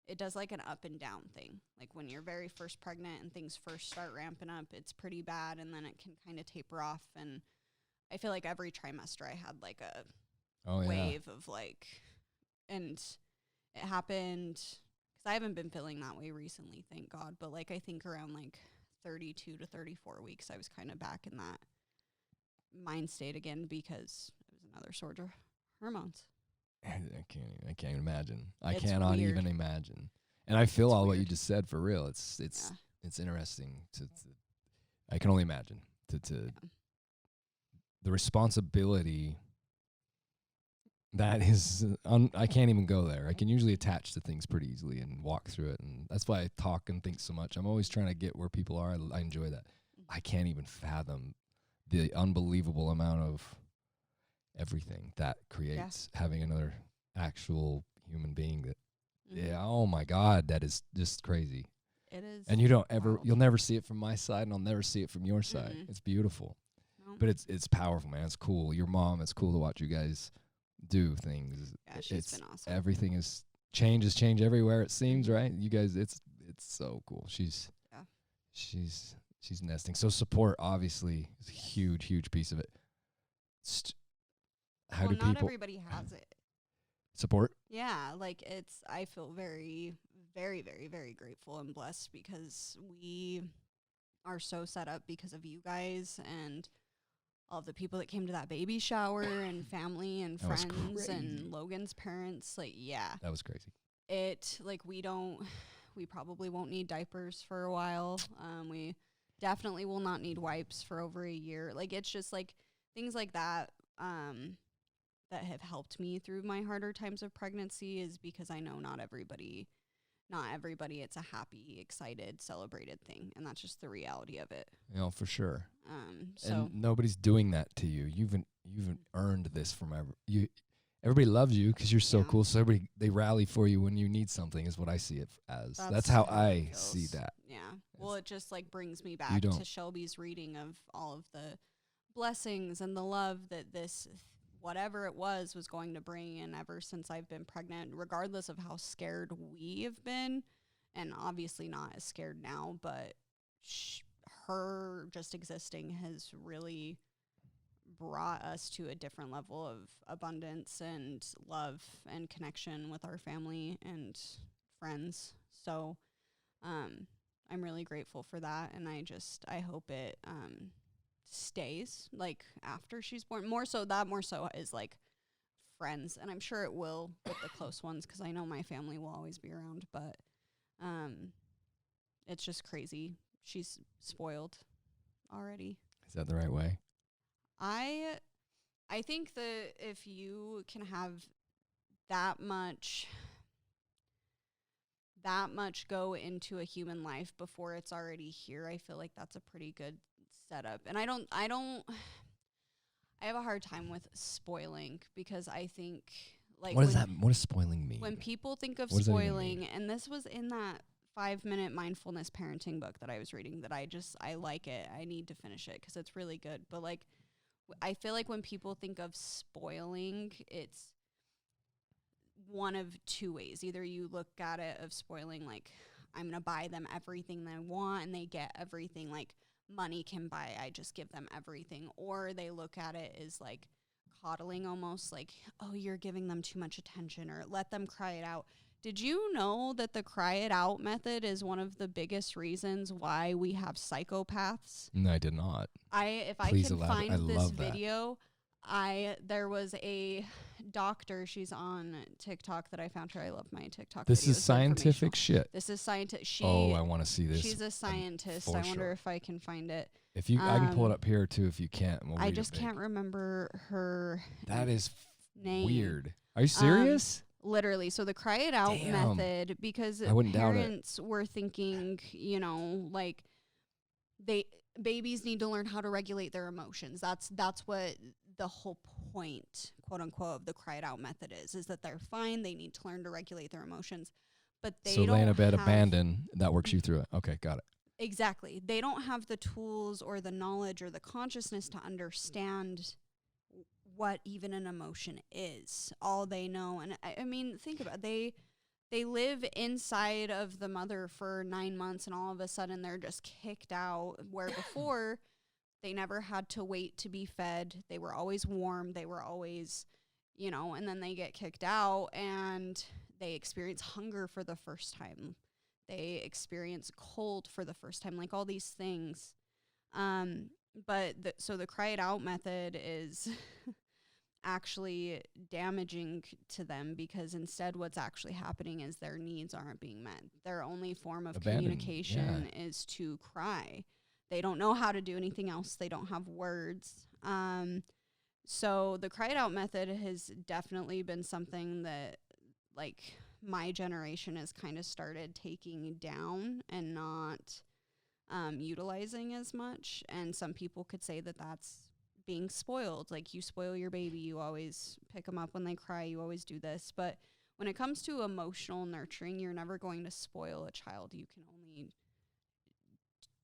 it does like an up and down thing. Like when you're very first pregnant and things first start ramping up, it's pretty bad. And then it can kind of taper off. And I feel like every trimester I had like a Oh yeah. wave of like, and it happened because I haven't been feeling that way recently, thank God. But like, I think around like 32 to 34 weeks, I was kind of back in that mind state again because it was another sort of hormones. I can't imagine. I It's cannot weird. even imagine. And I feel It's all what you weird. just said for real. It's interesting to I can only imagine to the responsibility that is I can't even go there. I can usually attach to things pretty easily and walk through it, and that's why I talk and think so much. I'm always trying to get where people are. I enjoy that. I can't even fathom the unbelievable amount of everything that creates having another actual human being that oh my God, that is just crazy. It is. And you don't wild. you'll never see it from my side, and I'll never see it from your side. It's beautiful. No. But it's powerful, man. It's cool. Your mom, it's cool to watch you guys do things. Yeah, she's been awesome. Everything is change everywhere, it seems, right? You guys, it's so cool. She's nesting. So support obviously is a huge piece of it. How do not people everybody has it. support? Yeah, like I feel very, very, very, very grateful and blessed because we are so set up because of you guys and all of the people that came to that baby shower and family and That was friends crazy. and Logan's parents. Like, yeah, That was crazy. we probably won't need diapers for a while. We definitely will not need wipes for over a year. Like, it's just like things like that. That have helped me through my harder times of pregnancy is because I know not everybody it's a happy, excited, celebrated thing, and that's just the reality of it. You know, for sure. So And nobody's doing that to you. You've earned this from you. Everybody loves you because you're so Yeah. cool. So everybody, they rally for you when you need something is what I see it as. That's how I it see feels. that. Yeah. Well, it just like brings me back don't. to Shelby's reading of all of the blessings and the love that this whatever it was going to bring. And ever since I've been pregnant, regardless of how scared we have been, and obviously not as scared now, but her just existing has really brought us to a different level of abundance and love and connection with our family and friends. So I'm really grateful for that, and I hope it stays like after she's born. More so is like friends, and I'm sure it will with the close ones because I know my family will always be around, but it's just crazy. She's spoiled already. Is that the right way? I think that if you can have that much go into a human life before it's already here, I feel like that's a pretty good setup. And I have a hard time with spoiling because I think like What does spoiling mean? when people think of What does that even spoiling, mean? and this was in that 5-minute mindfulness parenting book that I was reading that I like it. I need to finish it because it's really good. But like, I feel like when people think of spoiling, it's one of two ways. Either you look at it of spoiling like I'm going to buy them everything they want and they get everything like money can buy. I just give them everything. Or they look at it as like coddling, almost like, oh, you're giving them too much attention, or let them cry it out. Did you know that the cry it out method is one of the biggest reasons why we have psychopaths? No, I did not. If Please I can elaborate. find I this love that. video, there was a doctor, she's on TikTok that I found her. I love my TikTok. This videos, is scientific shit. This is scientific. I want to see this. She's a scientist. for I wonder sure. if I can find it. If you, I can pull it up here too. If you can't, and we'll I read it just big. can't remember her That is name. weird. Are you serious? Literally. So the cry it out Damn. method, because I wouldn't doubt it. parents were thinking, like babies need to learn how to regulate their emotions. That's what the whole point, quote unquote, of the cry it out method is that they're fine. They need to learn to regulate their emotions, but they So don't lay in a bed, have, abandon. That works you through it. Okay, got it. Exactly. They don't have the tools or the knowledge or the consciousness to understand what even an emotion is. All they know, and I mean, think about it. They live inside of the mother for 9 months, and all of a sudden they're just kicked out, where before they never had to wait to be fed. They were always warm. They were always you know, and then they get kicked out and they experience hunger for the first time. They experience cold for the first time, like all these things. So the cry it out method is actually damaging to them, because instead what's actually happening is their needs aren't being met. Their only form of communication is to cry. They don't know how to do anything else. They don't have words. So the cry it out method has definitely been something that, like, my generation has kind of started taking down and not utilizing as much. And some people could say that that's being spoiled. Like, you spoil your baby, you always pick them up when they cry, you always do this. But when it comes to emotional nurturing, you're never going to spoil a child. You can only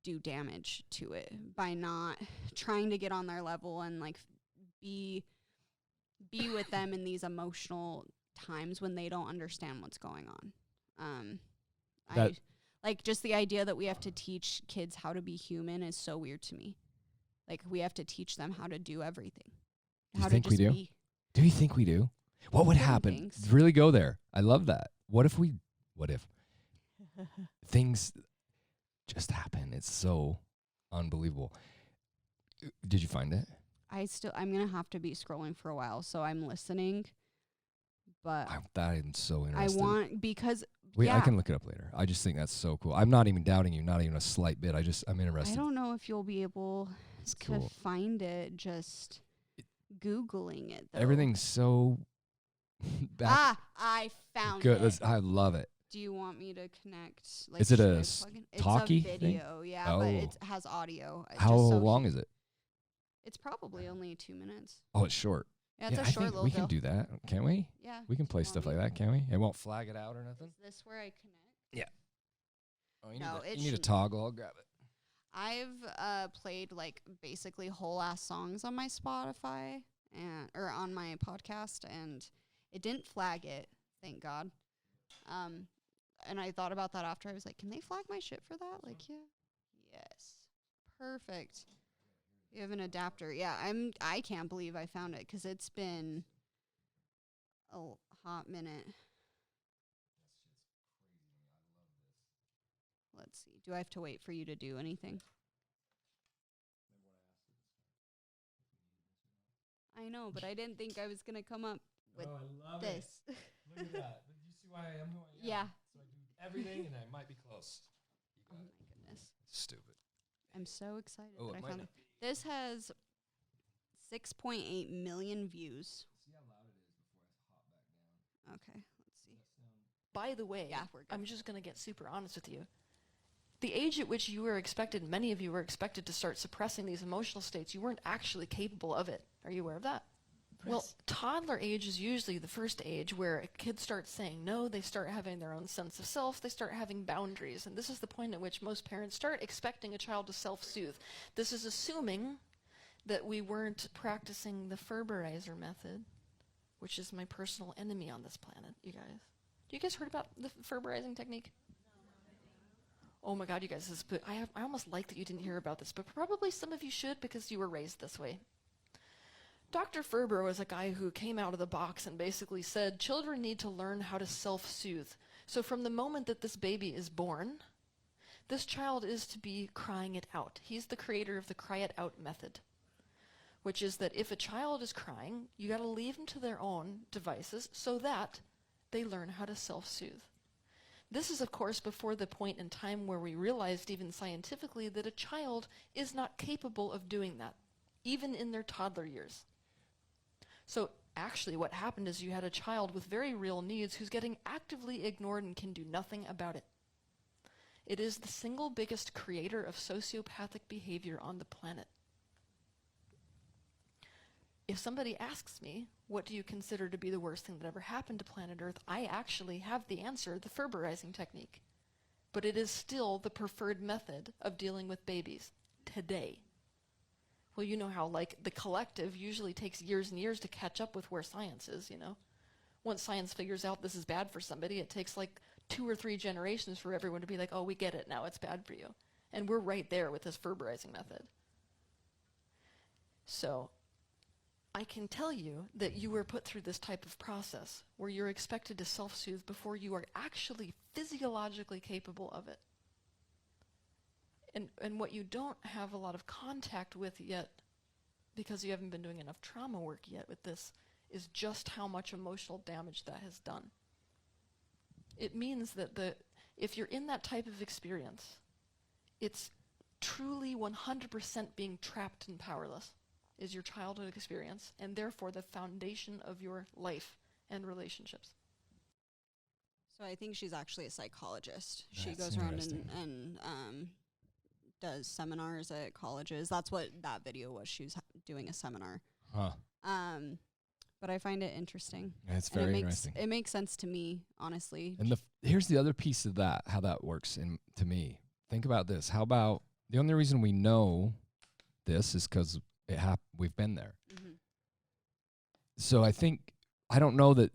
do damage to it by not trying to get on their level and, like, be with them in these emotional times when they don't understand what's going on. Like, just the idea that we have to teach kids how to be human is so weird to me. Like, we have to teach them how to do everything. Do you think we do? Do you think we do? What would happen? Really go there. I love that. What if things just happen? It's so unbelievable. Did you find it? I'm going to have to be scrolling for a while, so I'm listening. But I'm so interested. Because I can look it up later. I just think that's so cool. I'm not even doubting you, not even a slight bit. I'm interested. I don't know if you'll be able to find it just Googling it, though. Everything's so I found good. it. I love it. Do you want me to connect? Like, is it a talkie video? Thing? Yeah, but it has audio. How long is it? It's probably only 2 minutes. Oh, it's short. Yeah, it's a short little we can do that, can't we? Yeah. We can play stuff like that, can't we? It won't flag it out or nothing? Is this where I connect? Yeah. Oh, you need a toggle. I'll grab it. I've played, like, basically whole ass songs on my Spotify or on my podcast, and it didn't flag it, thank God. And I thought about that after. I was like, can they flag my shit for that? Like, yeah. Yes. Perfect. You have an adapter. Yeah, I can't believe I found it, because it's been a hot minute. Let's see. Do I have to wait for you to do anything? I know, but I didn't think I was going to come up with this. Look at that. Did you see why I am who I am? Yeah. So I do everything, and I might be close. Oh, my goodness. Stupid. I'm so excited that I found it. This has 6.8 million views. See how loud it is before I hop back down. Okay, let's see. By the way, Yeah, we're good. I'm just going to get super honest with you. The age at which you were expected, many of you were expected to start suppressing these emotional states, you weren't actually capable of it. Are you aware of that? Well, toddler age is usually the first age where kids start saying no, they start having their own sense of self, they start having boundaries, and this is the point at which most parents start expecting a child to self-soothe. This is assuming that we weren't practicing the Ferberizer method, which is my personal enemy on this planet, you guys. You guys heard about the Ferberizing technique? Oh my God, you guys, I almost like that you didn't hear about this, but probably some of you should, because you were raised this way. Dr. Ferber was a guy who came out of the box and basically said children need to learn how to self-soothe. So from the moment that this baby is born, this child is to be crying it out. He's the creator of the cry it out method, which is that if a child is crying, you got to leave them to their own devices so that they learn how to self-soothe. This is, of course, before the point in time where we realized even scientifically that a child is not capable of doing that, even in their toddler years. So actually what happened is you had a child with very real needs who's getting actively ignored and can do nothing about it. It is the single biggest creator of sociopathic behavior on the planet. If somebody asks me, what do you consider to be the worst thing that ever happened to planet Earth, I actually have the answer, the Ferberizing technique. But it is still the preferred method of dealing with babies today. Well, you know how, like, the collective usually takes years and years to catch up with where science is, you know? Once science figures out this is bad for somebody, it takes like 2 or 3 generations for everyone to be like, oh, we get it now, it's bad for you. And we're right there with this Ferberizing method. So I can tell you that you were put through this type of process where you're expected to self-soothe before you are actually physiologically capable of it. And what you don't have a lot of contact with yet, because you haven't been doing enough trauma work yet with this, is just how much emotional damage that has done. It means that if you're in that type of experience, it's truly 100% being trapped and powerless is your childhood experience, and therefore the foundation of your life and relationships. So I think she's actually a psychologist. She That's goes around interesting. and does seminars at colleges. That's what that video was. She was doing a seminar. Huh. But I find it interesting. Yeah, it's And very it interesting. It makes sense to me, honestly. And here's the other piece of that, how that works to me. Think about this. How about the only reason we know this is because we've been there. Mm-hmm. So I don't know that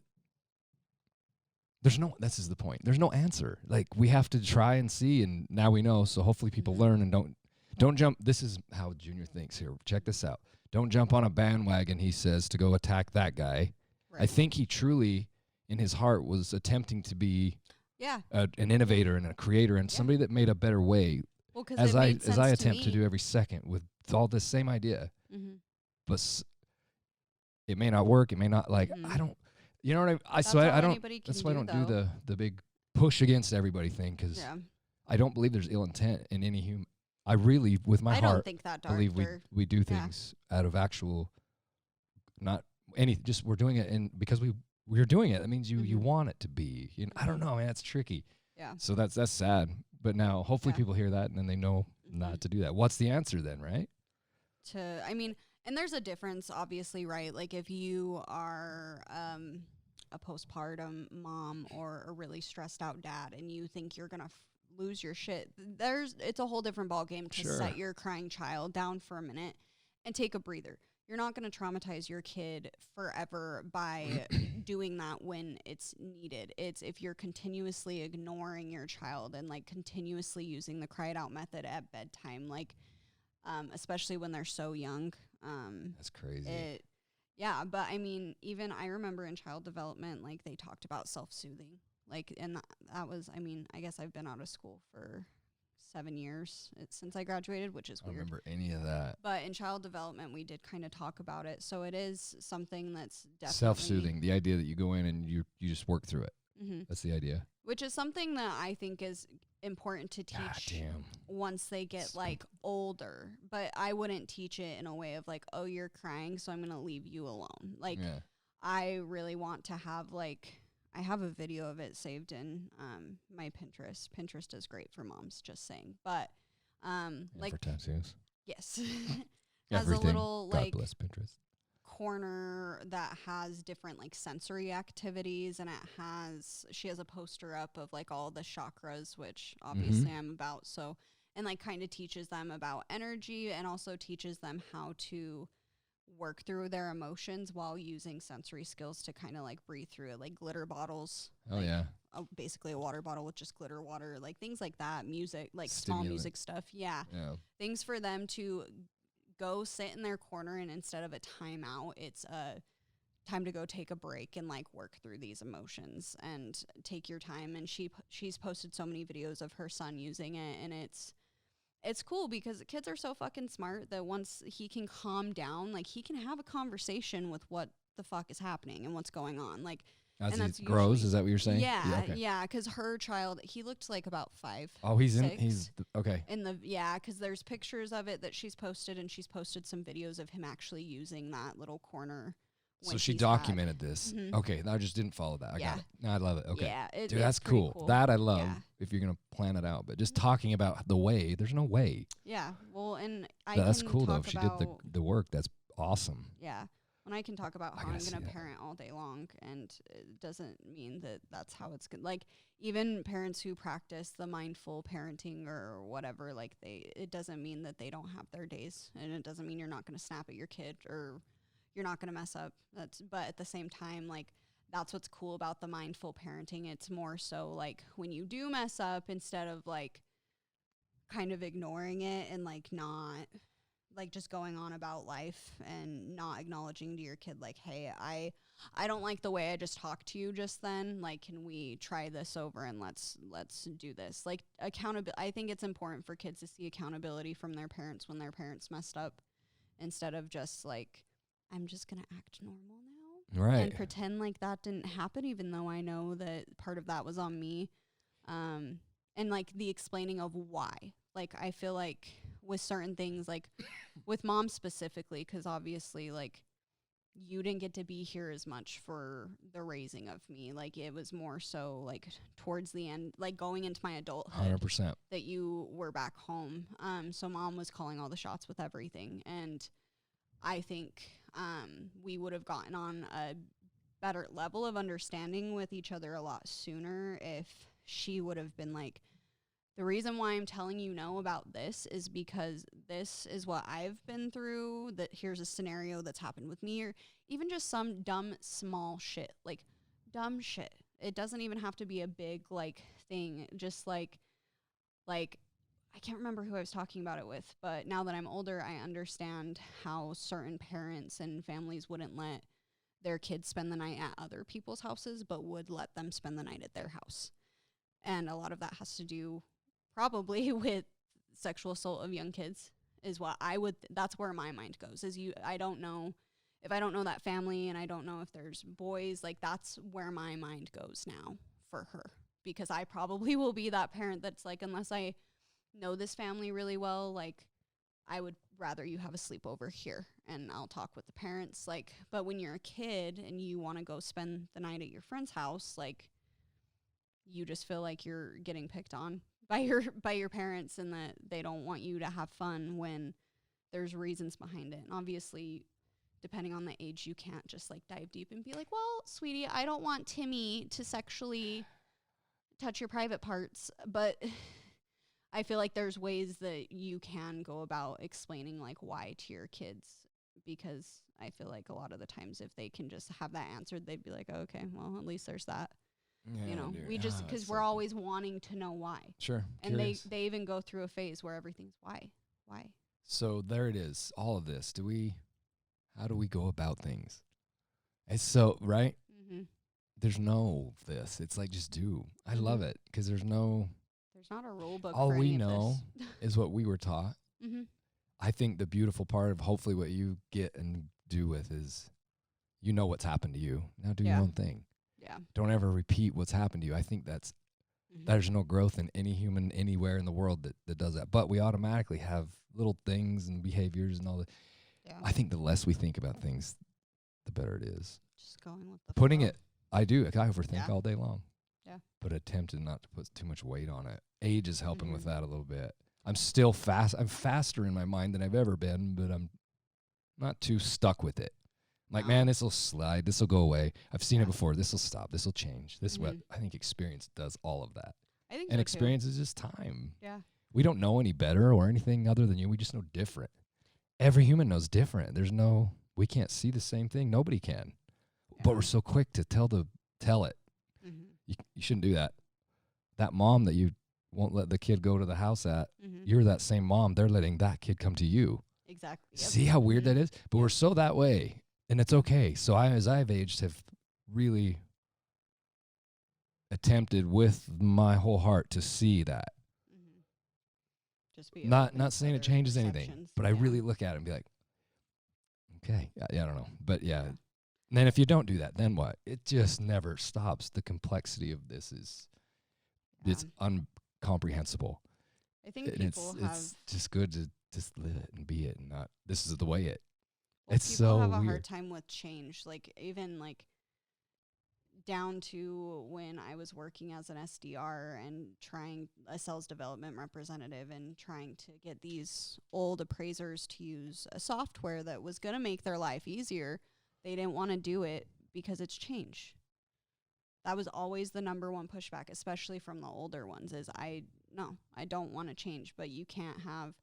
this is the point. There's no answer. Like, we have to try and see, and now we know. So hopefully people Mm-hmm. learn and don't jump. This is how Junior thinks here. Check this out. Don't jump on a bandwagon, he says, to go attack that guy. Right. I think he truly, in his heart, was attempting to be Yeah. an innovator and a creator and somebody that made a better way, Well, because as I attempt to do every second with all this same idea. Mm-hmm. But it may not work. It may not, like, Mhm. I don't, you know what I That's all don't, anybody can that's why I don't do though. the big push against everybody thing, because Yeah. I don't believe there's ill intent in any human. I really, with my I don't heart, think that dark. believe we do yeah. things out of actual, not any, just we're doing it because we're doing it. That means you Mhm. want it to be. You know, I don't know, man. It's tricky. Yeah. So that's sad. But now hopefully Yeah. people hear that and then they know Mhm. not to do that. What's the answer then, right? And there's a difference, obviously, right? Like, if you are a postpartum mom or a really stressed out dad and you think you're gonna lose your shit, it's a whole different ballgame to Sure. set your crying child down for a minute and take a breather. You're not going to traumatize your kid forever by doing that when it's needed. It's if you're continuously ignoring your child and like continuously using the cry it out method at bedtime, like especially when they're so young. That's crazy. But I mean, even I remember in child development, like they talked about self-soothing, like, and that was, I mean, I guess I've been out of school for 7 years since I graduated, which is I don't weird. remember any of that. But in child development, we did kind of talk about it. So it is something that's definitely Self-soothing, the idea that you go in and you just work through it. Mm-hmm. That's the idea. Which is something that I think is important to God teach damn. once they get like older. But I wouldn't teach it in a way of like, oh, you're crying, so I'm going to leave you alone. Like, Yeah. I really want to have like, I have a video of it saved in my Pinterest. Pinterest is great for moms, just saying. But And like, for tattoos. yes, has Everything. a little God like bless Pinterest. corner that has different like sensory activities, and she has a poster up of like all the chakras, which obviously I'm about. So, and like kind of teaches them about energy and also teaches them how to work through their emotions while using sensory skills to kind of like breathe through it, like glitter bottles. Oh, like yeah. basically a water bottle with just glitter water, like things like that. Music, like small Stimulant. music stuff. Yeah. Things for them to go sit in their corner, and instead of a timeout, it's a time to go take a break and like work through these emotions and take your time. And she's posted so many videos of her son using it, and it's cool because the kids are so fucking smart that once he can calm down, like he can have a conversation with what the fuck is happening and what's going on. Like, As and that's he grows, usually- is that what you're saying? yeah, okay. yeah, because her child, he looked like about 5. Oh, he's six. okay. Because there's pictures of it that she's posted, and she's posted some videos of him actually using that little corner. So she documented this. Mhm. Okay, I just didn't follow that. I Yeah. got it. No, I love it. Okay. Yeah, Dude, it's that's pretty cool. That I love Yeah. if you're going to plan it out. But just Mhm. talking about the way, there's no way. Yeah, well, and That's can cool, though. talk If she did about, the work, that's awesome. Yeah, when I can talk about I how gotta I'm see going to that. parent all day long, and it doesn't mean that that's how it's good. Like, even parents who practice the mindful parenting or whatever, like it doesn't mean that they don't have their days, and it doesn't mean you're not going to snap at your kid or you're not going to mess up. But at the same time, like, that's what's cool about the mindful parenting. It's more so like when you do mess up, instead of like kind of ignoring it and like not like just going on about life and not acknowledging to your kid like, hey, I don't like the way I just talked to you just then. Like, can we try this over and let's do this? Like, accountability. I think it's important for kids to see accountability from their parents when their parents messed up, instead of just like, I'm just gonna act normal now, Right. and pretend like that didn't happen, even though I know that part of that was on me. And like the explaining of why. Like, I feel like with certain things, like with mom specifically, because obviously, like, you didn't get to be here as much for the raising of me. Like, it was more so like towards the end, like going into my adulthood, 100%. that you were back home. So mom was calling all the shots with everything. And I think we would have gotten on a better level of understanding with each other a lot sooner if she would have been like, the reason why I'm telling you no about this is because this is what I've been through, that here's a scenario that's happened with me, or even just some dumb, small shit, like dumb shit. It doesn't even have to be a big, like, thing. Just like, I can't remember who I was talking about it with, but now that I'm older, I understand how certain parents and families wouldn't let their kids spend the night at other people's houses, but would let them spend the night at their house. And a lot of that has to do probably with sexual assault of young kids, is what I would, that's where my mind goes, is I don't know, if I don't know that family and I don't know if there's boys, like, that's where my mind goes now for her, because I probably will be that parent that's like, unless I know this family really well, like, I would rather you have a sleepover here and I'll talk with the parents. Like, but when you're a kid and you want to go spend the night at your friend's house, like, you just feel like you're getting picked on by your parents, and that they don't want you to have fun when there's reasons behind it. And obviously, depending on the age, you can't just like dive deep and be like, well, sweetie, I don't want Timmy to sexually touch your private parts. But I feel like there's ways that you can go about explaining like why to your kids, because I feel like a lot of the times if they can just have that answered, they'd be like, oh, okay, well, at least there's that. Yeah, You know, dude. we just, because we're always wanting to know why. Sure. And Curious. they even go through a phase where everything's why. So there it is. All of this. How do we go about things? It's so, right? Mm-hmm. There's no this. It's like, just do. I love it because there's not a rule book. all for we any of know this. is what we were taught. Mm-hmm. I think the beautiful part of hopefully what you get and do with is, you know what's happened to you. Now do your own thing. Yeah. Don't ever repeat what's happened to you. I think there's no growth in any human anywhere in the world that does that. But we automatically have little things and behaviors and all that. Yeah. I think the less we think about things, the better it is. Just going with the Putting flow. it, I do. I overthink Yeah. all day long. Yeah. But attempted not to put too much weight on it. Age is helping with that a little bit. I'm still fast. I'm faster in my mind than I've ever been, but I'm not too stuck with it. Like, man, this will slide. This will go away. I've seen it before. This will stop. This will change. This is what I think experience does all of that. I think And so experience is just time. too. Yeah. We don't know any better or anything other than you. We just know different. Every human knows different. We can't see the same thing. Nobody can. But we're so quick to tell it. Mm-hmm. You shouldn't do that. That mom that you won't let the kid go to the house at, Mm-hmm. you're that same mom. They're letting that kid come to you. Exactly. Yep. See how weird that is? But we're so that way. And it's okay. So as I've aged, have really attempted with my whole heart to see that. Mm-hmm. Just be Not saying it changes anything, but I Yeah. really look at it and be like, okay, yeah, I don't know. But yeah. And then if you don't do that, then what? It just never stops. The complexity of this it's incomprehensible. I think And people have it's just good to just live it and be it and not, this is the way it. well, It's people so have a weird. hard time with change. Like, even like down to when I was working as an SDR and trying a sales development representative and trying to get these old appraisers to use a software that was going to make their life easier. They didn't want to do it because it's change. That was always the number one pushback, especially from the older ones, is I don't want to change, but you can't have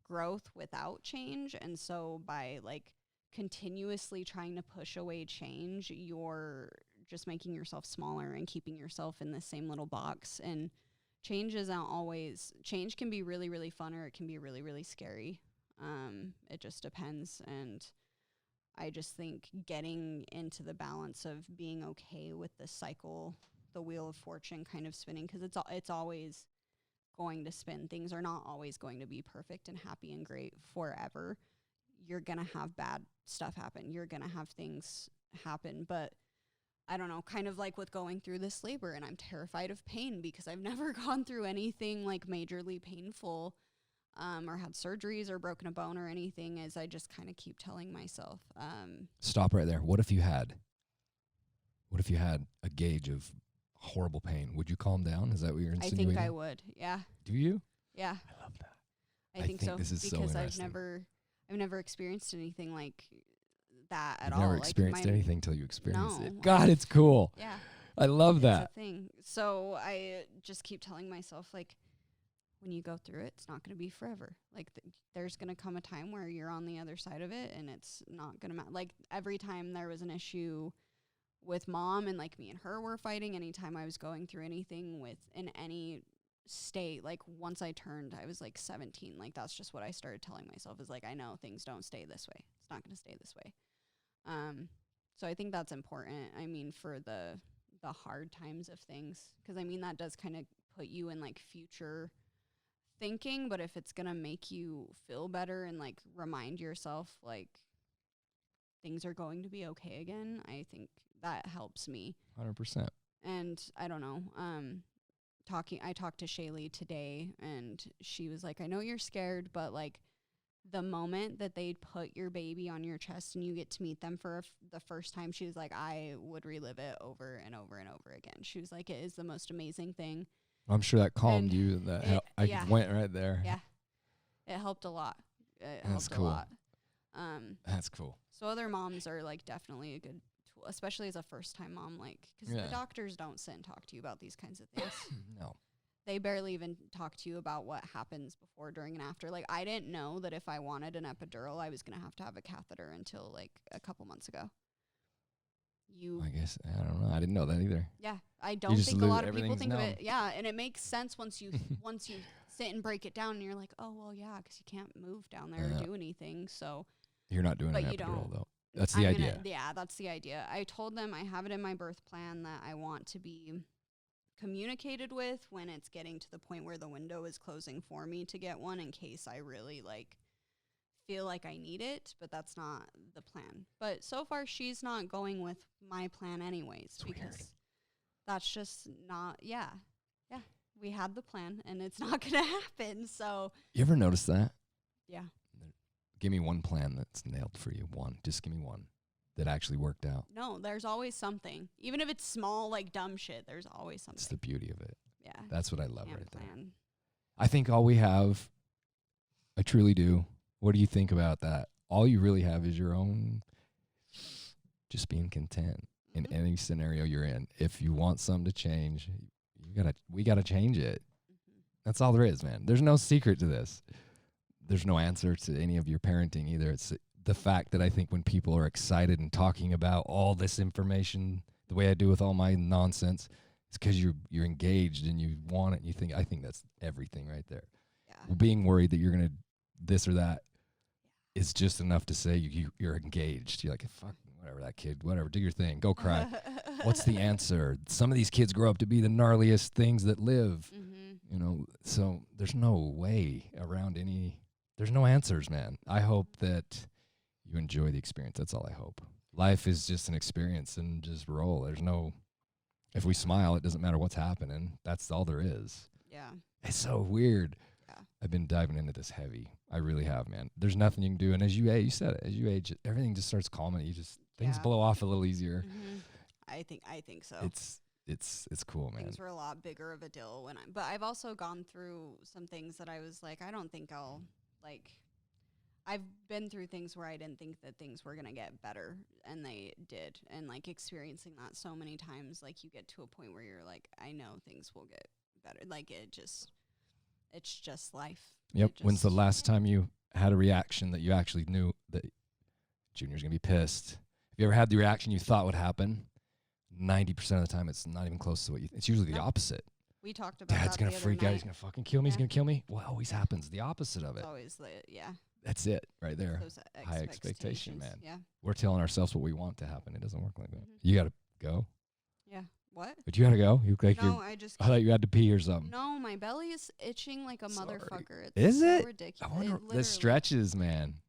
growth without change. And so by like continuously trying to push away change, you're just making yourself smaller and keeping yourself in the same little box. And change can be really, really fun, or it can be really, really scary. It just depends. And I just think getting into the balance of being okay with the cycle, the wheel of fortune kind of spinning, because it's always going to spin. Things are not always going to be perfect and happy and great forever. You're going to have bad stuff happen. You're going to have things happen. But I don't know, kind of like with going through this labor, and I'm terrified of pain because I've never gone through anything like majorly painful, or had surgeries or broken a bone or anything, as I just kind of keep telling myself. Stop right there. What if you had a gauge of horrible pain? Would you calm down? Is that what you're I insinuating? think I would. Yeah. Do you? Yeah. I love that. I think so. This is so because interesting. I've never experienced anything like that at You've all. never Like experienced my- anything till you experience No, it. God, it's cool. Yeah. I love It's that. a thing. So I just keep telling myself, like, when you go through it, it's not going to be forever. Like, there's going to come a time where you're on the other side of it, and it's not going to matter. Like, every time there was an issue with mom, and like me and her were fighting, anytime I was going through anything in any state, like once I turned, I was like 17. Like, that's just what I started telling myself, is like, I know things don't stay this way. It's not going to stay this way. So I think that's important. I mean, for the hard times of things, because I mean, that does kind of put you in like future thinking, but if it's going to make you feel better and like remind yourself like things are going to be okay again, I think that helps me. 100%. And I don't know, I talked to Shaylee today, and she was like, I know you're scared, but like the moment that they put your baby on your chest and you get to meet them for the first time, she was like, I would relive it over and over and over again. She was like, it is the most amazing thing. I'm sure that calmed And you. I went right there. Yeah. It helped a lot. It That's helped cool. a lot. That's cool. So other moms are like definitely a good tool, especially as a first time mom, like, because Yeah. the doctors don't sit and talk to you about these kinds of things. No. They barely even talk to you about what happens before, during, and after. Like, I didn't know that if I wanted an epidural, I was going to have a catheter until like a couple months ago. I guess, I don't know. I didn't know that either. Yeah, I don't just think a live- lot of people everything's think of known. it. Yeah, and it makes sense once you once you sit and break it down, and you're like, oh well, yeah, because you can't move down there Yeah. or do anything. So You're not doing But an you epidural, don't. though. That's the idea. Yeah, that's the idea. I told them I have it in my birth plan that I want to be communicated with when it's getting to the point where the window is closing for me to get one, in case I really like feel like I need it, but that's not the plan. But so far she's not going with my plan anyways, It's because weird. that's just not, yeah. We had the plan and it's not going to happen. So You ever notice that? yeah. Give me one plan that's nailed for you. One. Just give me one that actually worked out. No, there's always something. Even if it's small, like dumb shit, there's always something. It's the beauty of it. Yeah. That's what I love Can't right there. plan. I think all we have, I truly do. What do you think about that? All you really have is your own, just being content in Mhm. any scenario you're in. If you want something to change, we gotta change it. Mhm. That's all there is, man. There's no secret to this. There's no answer to any of your parenting either. It's the fact that I think when people are excited and talking about all this information the way I do with all my nonsense, it's because you're engaged and you want it. And you think, I think that's everything right there. Yeah. Being worried that you're gonna this or that is just enough to say you're engaged. You're like, fuck, whatever, that kid, whatever, do your thing, go cry. What's the answer? Some of these kids grow up to be the gnarliest things that live. You know, so there's no way around there's no answers, man. I hope that you enjoy the experience. That's all I hope. Life is just an experience, and just roll. If we smile, it doesn't matter what's happening. That's all there is. Yeah. It's so weird. Yeah. I've been diving into this heavy. I really have, man. There's nothing you can do. And as you age, you said it, as you age, everything just starts calming. Things Yeah. blow off a little easier. I think so. It's cool, man. Things were a lot bigger of a deal but I've also gone through some things that I was like, I don't think I'll like. I've been through things where I didn't think that things were going to get better, and they did. And like experiencing that so many times, like you get to a point where you're like, I know things will get better. Like it's just life. Yep. It When's the just- last time you had a reaction that you actually knew that Junior's going to be pissed? Have you ever had the reaction you thought would happen? 90% of the time, it's not even close to what you it's usually the No. opposite. We talked about Dad's that going the to other freak out. night. He's going to fucking kill me. He's Yeah. going to kill me. What always happens? The opposite of it. It's always yeah. That's it right there. Those High expectation, expectations. man. Yeah. We're telling ourselves what we want to happen. It doesn't work like that. Mhm. You got to go. Yeah. What? But you got to go. You like No, I just. I thought you had to pee or something. No, my belly is itching like a Sorry. motherfucker. It's Is so it? ridiculous. I wonder It the literally- stretches, man.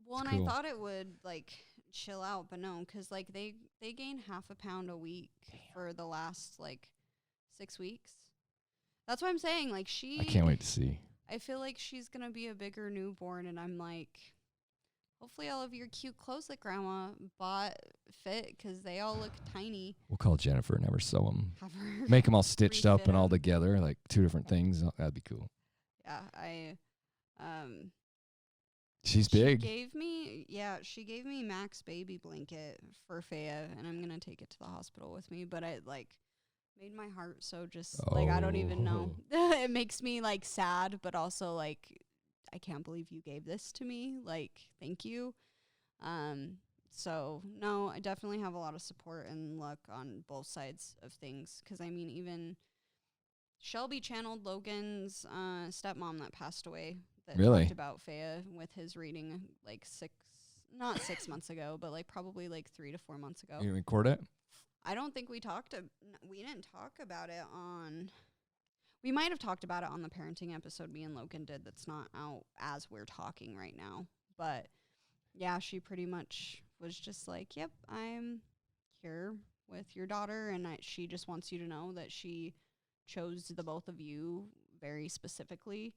Well, and cool. I thought it would like chill out, but no, because like they gain half a pound a week for the last like 6 weeks. That's what I'm saying. Like I can't wait to see. I feel like she's gonna be a bigger newborn, and I'm like, hopefully all of your cute clothes that Grandma bought fit, because they all look tiny. We'll call Jennifer and never sew them. Have her Make them all stitched up refit and all 'em. together, like 2 different things. That'd be cool. Yeah, She's She big. gave me Mac's baby blanket for Faeya, and I'm gonna take it to the hospital with me. But it like made my heart so just like I don't even know. It makes me like sad, but also like I can't believe you gave this to me. Like thank you. So no, I definitely have a lot of support and luck on both sides of things. 'Cause I mean, even Shelby channeled Logan's stepmom that passed away. That Really? talked about Faeya with his reading like not 6 months ago, but like probably like 3 to 4 months ago. You record it? I don't think we didn't talk about it on. We might have talked about it on the parenting episode me and Logan did. That's not out as we're talking right now. But yeah, she pretty much was just like, "Yep, I'm here with your daughter, and she just wants you to know that she chose the both of you very specifically,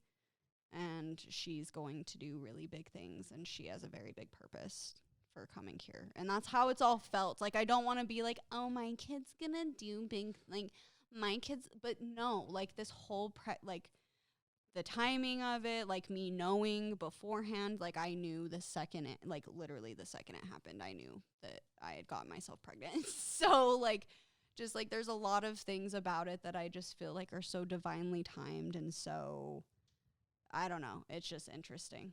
and she's going to do really big things, and she has a very big purpose for coming here." And that's how it's all felt. Like, I don't want to be like, oh, my kid's gonna do big, like, my kids, but no, like, this whole, like, the timing of it, like, me knowing beforehand, like, I knew the second it, like, literally the second it happened, I knew that I had gotten myself pregnant. So, like, just, like, there's a lot of things about it that I just feel like are so divinely timed, and so I don't know. It's just interesting.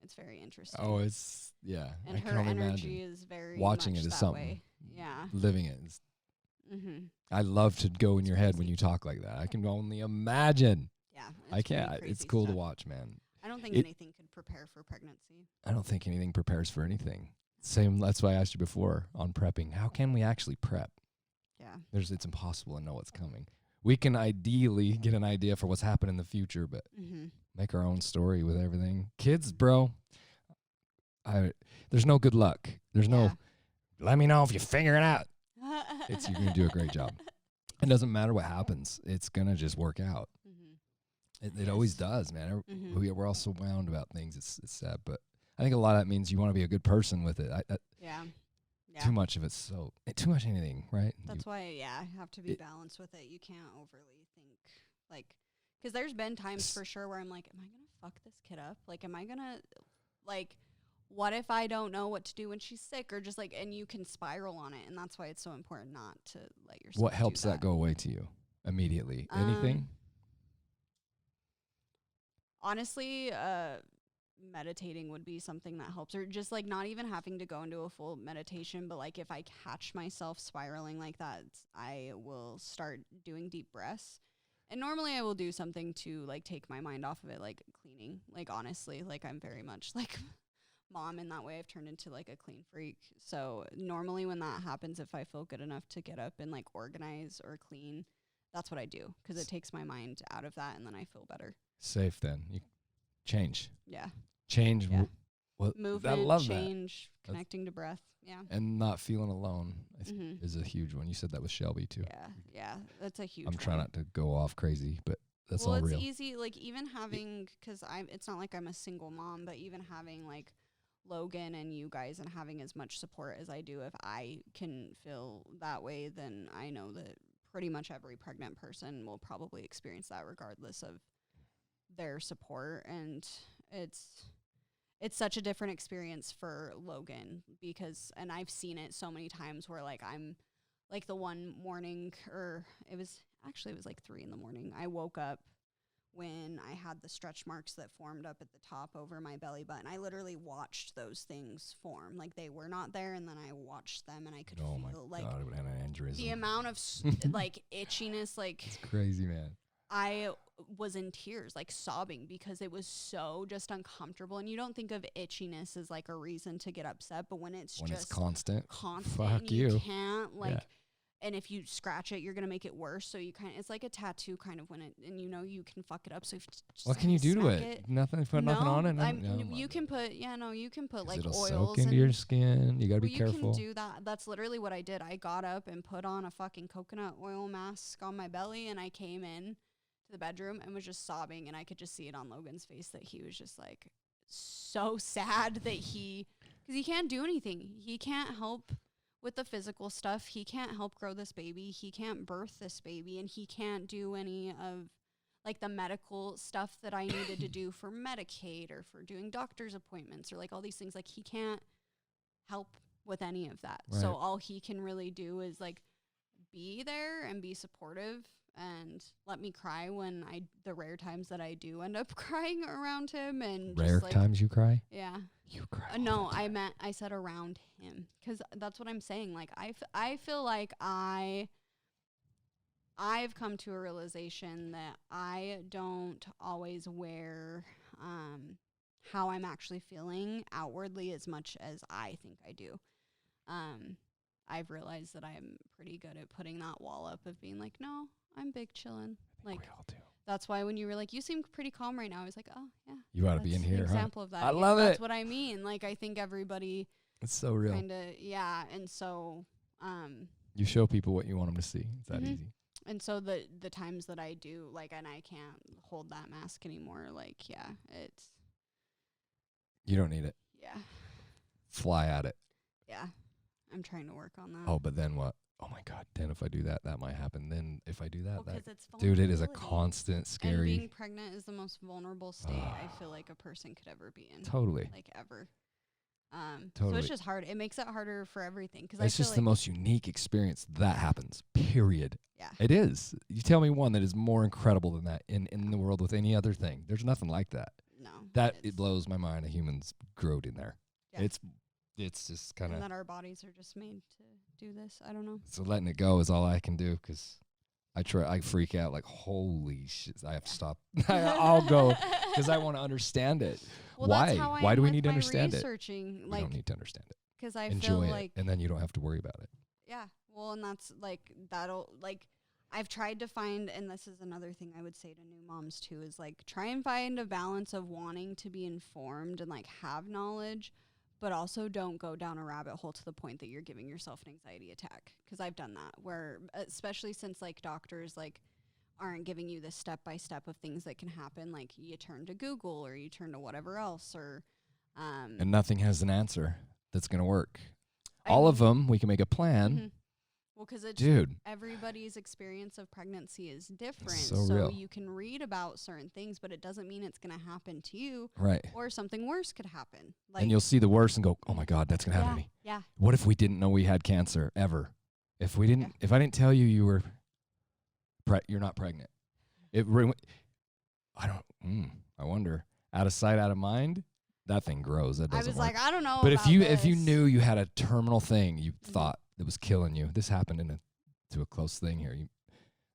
It's very interesting. Oh, it's yeah. And I her can only energy imagine. is very Watching much it is that something. way. Yeah. Living it is. Mm-hmm. I love to go in It's your head when crazy. you talk like that. I can only imagine. Yeah. I it's pretty can't. It's crazy cool to stuff. watch, man. I don't think It- anything could prepare for pregnancy. I don't think anything prepares for anything. Same. That's why I asked you before on prepping. How can we actually prep? Yeah. It's impossible to know what's coming. We can ideally get an idea for what's happening in the future, but Mm-hmm. make our own story with everything. Kids, bro. There's no good luck. There's no. Let me know if you figure it out. You're gonna do a great job. It doesn't matter what happens. It's gonna just work out. Mm-hmm. It always does, man. Mhm. We're all so wound about things. It's sad, but I think a lot of that means you want to be a good person with it. Yeah. Yeah. Too much of it's too much anything, right? That's why, yeah, I have to be It- balanced with it. You can't overly think, like, because there's been times for sure where I'm like, am I going to fuck this kid up? Like, am I going to, like, what if I don't know what to do when she's sick? Or just, like, and you can spiral on it. And that's why it's so important not to let yourself What do helps that go away to you immediately? Um, Anything? Honestly, meditating would be something that helps, or just like not even having to go into a full meditation, but like if I catch myself spiraling like that, I will start doing deep breaths. And normally I will do something to like take my mind off of it, like cleaning. Like honestly, like I'm very much like mom in that way. I've turned into like a clean freak. So normally when that happens, if I feel good enough to get up and like organize or clean, that's what I do, because it takes my mind out of that and then I feel better. Safe then. You change. Yeah. Change. Yeah. Well, Movement, I love change, That's- connecting to breath. Yeah. that. And not feeling alone Mhm. is a huge one. You said that with Shelby too. Yeah. Yeah. That's a huge I'm trying one. not to go off crazy, but that's well, all it's real. easy, like even having, because it's not like I'm a single mom, but even having like Logan and you guys and having as much support as I do, if I can feel that way, then I know that pretty much every pregnant person will probably experience that regardless of their support. And it's such a different experience for Logan because, and I've seen it so many times where like I'm like the one morning, or it was like 3 a.m. I woke up when I had the stretch marks that formed up at the top over my belly button. I literally watched those things form. Like they were not there, and then I watched them and I could Oh my feel like God, it would have an aneurysm. the amount of like itchiness, like It's crazy, man. I was in tears, like sobbing, because it was so just uncomfortable. And you don't think of itchiness as like a reason to get upset, but when it's When just it's constant, and fuck you you. can't like, Yeah. and if you scratch it, you're gonna make it worse. So you it's like a tattoo kind of when it, and you know you can fuck it up. So if you just What can you do to smack it? Nothing. Put nothing on it. Nothing? you can put you can put 'Cause like it'll oils soak into and your skin. You gotta be you careful. can do that. That's literally what I did. I got up and put on a fucking coconut oil mask on my belly, and I came in to the bedroom and was just sobbing, and I could just see it on Logan's face that he was just like so sad that because he can't do anything. He can't help with the physical stuff. He can't help grow this baby. He can't birth this baby, and he can't do any of like the medical stuff that I needed to do for Medicaid or for doing doctor's appointments or like all these things. Like he can't help with any of that. So Right. all he can really do is like be there and be supportive and let me cry when the rare times that I do end up crying around him, and Rare just like, times you cry. yeah. You cry. all No, the time. I said around him, because that's what I'm saying. Like I feel like I've come to a realization that I don't always wear how I'm actually feeling outwardly as much as I think I do. I've realized that I'm pretty good at putting that wall up of being like, no, I'm big chillin'. Like We all do. that's why when you were like, you seem pretty calm right now, I was like, oh yeah. You ought to be in That's an here, huh? example of that. I Yeah, love That's it. what I mean. Like I think everybody It's so real. kind of, yeah. And so, You show people what you want them to see. It's that Mhm. easy. and so the times that I do, like, and I can't hold that mask anymore, like, yeah, it's, You don't need it. yeah, Fly at it. yeah. I'm trying to work on that. Oh, but then what? Oh my God. Then if I do that, that might happen. Then if I do that, Well, that 'cause it's dude, it is a vulnerability. constant And scary. being pregnant is the most vulnerable state I feel like a person could ever be in. Totally. Like, ever. So Totally. it's just hard. It makes it harder for everything. Because It's I feel just like, the most unique experience that happens. Period. yeah. It is. You tell me one that is more incredible than that in the world with any other thing. There's nothing like that. No. That it's- it blows my mind. A human's growed in there. Yeah. It's just kind and of that our bodies are just made to do this. I don't know. so letting it go is all I can do because I freak out like holy shit. I have to stop. I'll go because I want to understand it. Well, Why? That's how I Why am do we with need to my understand it? researching, You like, don't need to understand it. because I Enjoy feel it, like, and then you don't have to worry about it. yeah. Well, and that's like that'll like. I've tried to find, and this is another thing I would say to new moms too, is like try and find a balance of wanting to be informed and like have knowledge, but also don't go down a rabbit hole to the point that you're giving yourself an anxiety attack. Because I've done that, where especially since like doctors like aren't giving you the step by step of things that can happen, like you turn to Google or you turn to whatever else, or And nothing has an answer that's gonna work. I All mean- of them, we can make a plan, Mhm. Well, because it's dude. everybody's experience of pregnancy is different. so real. You can read about certain things, but it doesn't mean it's going to happen to you, Right. or something worse could happen. Like, And you'll see the worst and go, oh my God, that's gonna happen to me. yeah. What if we didn't know we had cancer ever? If we didn't, Yeah. if I didn't tell you you were, you're not pregnant. I don't. I wonder. Out of sight, out of mind. That thing grows. That I doesn't was work. like, I don't know. But if about you this. knew you had a terminal thing you Mhm. thought that was killing you, this happened to a close thing here.